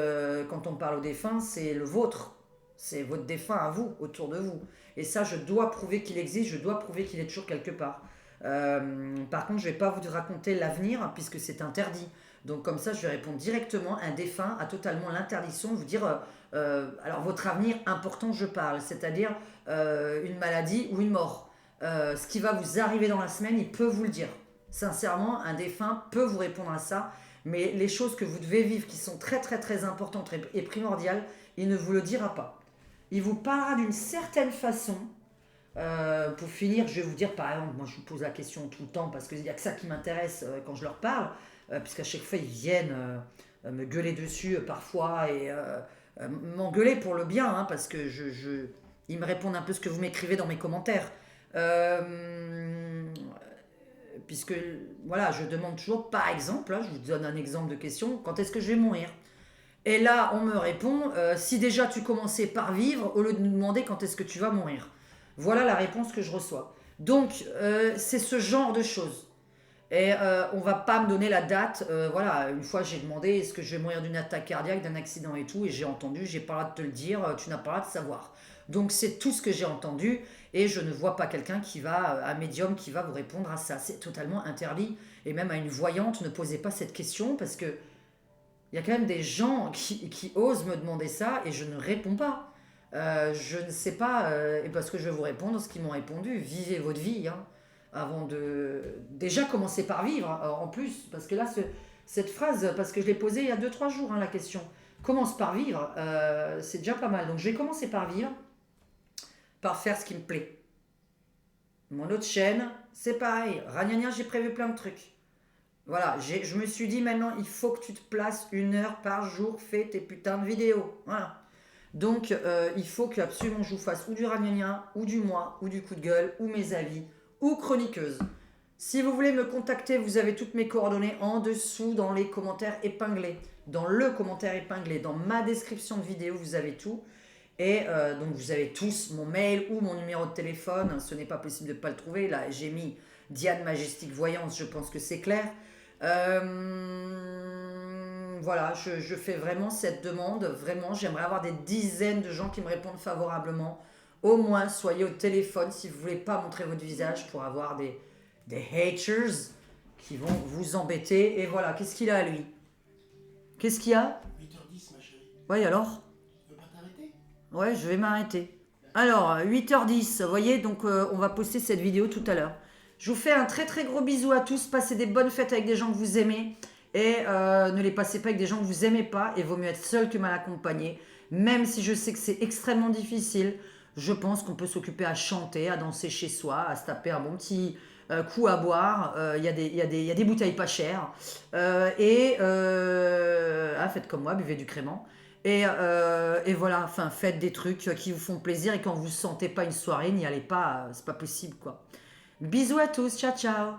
quand on parle aux défunts, c'est le vôtre. C'est votre défunt à vous, autour de vous. Et ça, je dois prouver qu'il existe, je dois prouver qu'il est toujours quelque part. Par contre, je ne vais pas vous raconter l'avenir, puisque c'est interdit. Donc comme ça, je vais répondre directement. Un défunt a totalement l'interdiction de vous dire alors votre avenir important, je parle, c'est-à-dire une maladie ou une mort. Ce qui va vous arriver dans la semaine, il peut vous le dire. Sincèrement, un défunt peut vous répondre à ça, mais les choses que vous devez vivre, qui sont très très très importantes et primordiales, il ne vous le dira pas. Il vous parlera d'une certaine façon. Pour finir, je vais vous dire, par exemple, moi je vous pose la question tout le temps parce qu'il n'y a que ça qui m'intéresse quand je leur parle, puisqu'à chaque fois ils viennent me gueuler dessus parfois, et m'engueuler pour le bien, hein, parce que ils me répondent un peu ce que vous m'écrivez dans mes commentaires. Puisque, voilà, je demande toujours, par exemple, hein, je vous donne un exemple de question, quand est-ce que je vais mourir? Et là, on me répond, si déjà tu commençais par vivre, au lieu de nous demander quand est-ce que tu vas mourir. Voilà la réponse que je reçois. Donc, c'est ce genre de choses. Et on va pas me donner la date. Voilà, une fois j'ai demandé est-ce que je vais mourir d'une attaque cardiaque, d'un accident et tout, et j'ai entendu, j'ai pas le droit de te le dire, tu n'as pas le droit de savoir. Donc c'est tout ce que j'ai entendu, et je ne vois pas quelqu'un qui va, un médium qui va vous répondre à ça. C'est totalement interdit. Et même à une voyante, ne posez pas cette question, parce que il y a quand même des gens qui osent me demander ça, et je ne réponds pas. Je ne sais pas, et parce que je vais vous répondre ce qu'ils m'ont répondu. Vivez votre vie, hein, avant de déjà commencer par vivre, en plus, parce que là, cette phrase, parce que je l'ai posée il y a 2-3 jours, hein, la question. Commence par vivre, c'est déjà pas mal. Donc je vais commencer par vivre, par faire ce qui me plaît. Mon autre chaîne, c'est pareil. Ragnagna, j'ai prévu plein de trucs. Voilà, je me suis dit maintenant, il faut que tu te places 1 heure par jour, fais tes putains de vidéos. Voilà. Donc, il faut que absolument je vous fasse ou du ragnagna, ou du moi, ou du coup de gueule, ou mes avis, ou chroniqueuse. Si vous voulez me contacter, vous avez toutes mes coordonnées en dessous dans les commentaires épinglés. Dans le commentaire épinglé, dans ma description de vidéo, vous avez tout. Et donc vous avez tous mon mail ou mon numéro de téléphone. Ce n'est pas possible de ne pas le trouver. Là, j'ai mis Diane Majestic Voyance, je pense que c'est clair. Voilà, je fais vraiment cette demande. Vraiment, j'aimerais avoir des dizaines de gens qui me répondent favorablement. Au moins, soyez au téléphone si vous ne voulez pas montrer votre visage pour avoir des haters qui vont vous embêter. Et voilà, qu'est-ce qu'il a lui? Qu'est-ce qu'il y a? 8h10, ma chérie. Ouais, alors? Tu veux pas t'arrêter? Ouais, je vais m'arrêter. Alors, 8h10, vous voyez, donc on va poster cette vidéo tout à l'heure. Je vous fais un très très gros bisou à tous. Passez des bonnes fêtes avec des gens que vous aimez. Et ne les passez pas avec des gens que vous aimez pas. Et vaut mieux être seul que mal accompagné. Même si je sais que c'est extrêmement difficile, je pense qu'on peut s'occuper à chanter, à danser chez soi, à se taper un bon petit coup à boire. Il y a des bouteilles pas chères. Faites comme moi, buvez du crément. Et voilà, enfin, faites des trucs qui vous font plaisir. Et quand vous ne sentez pas une soirée, n'y allez pas. C'est pas possible, quoi. Bisous à tous, ciao ciao.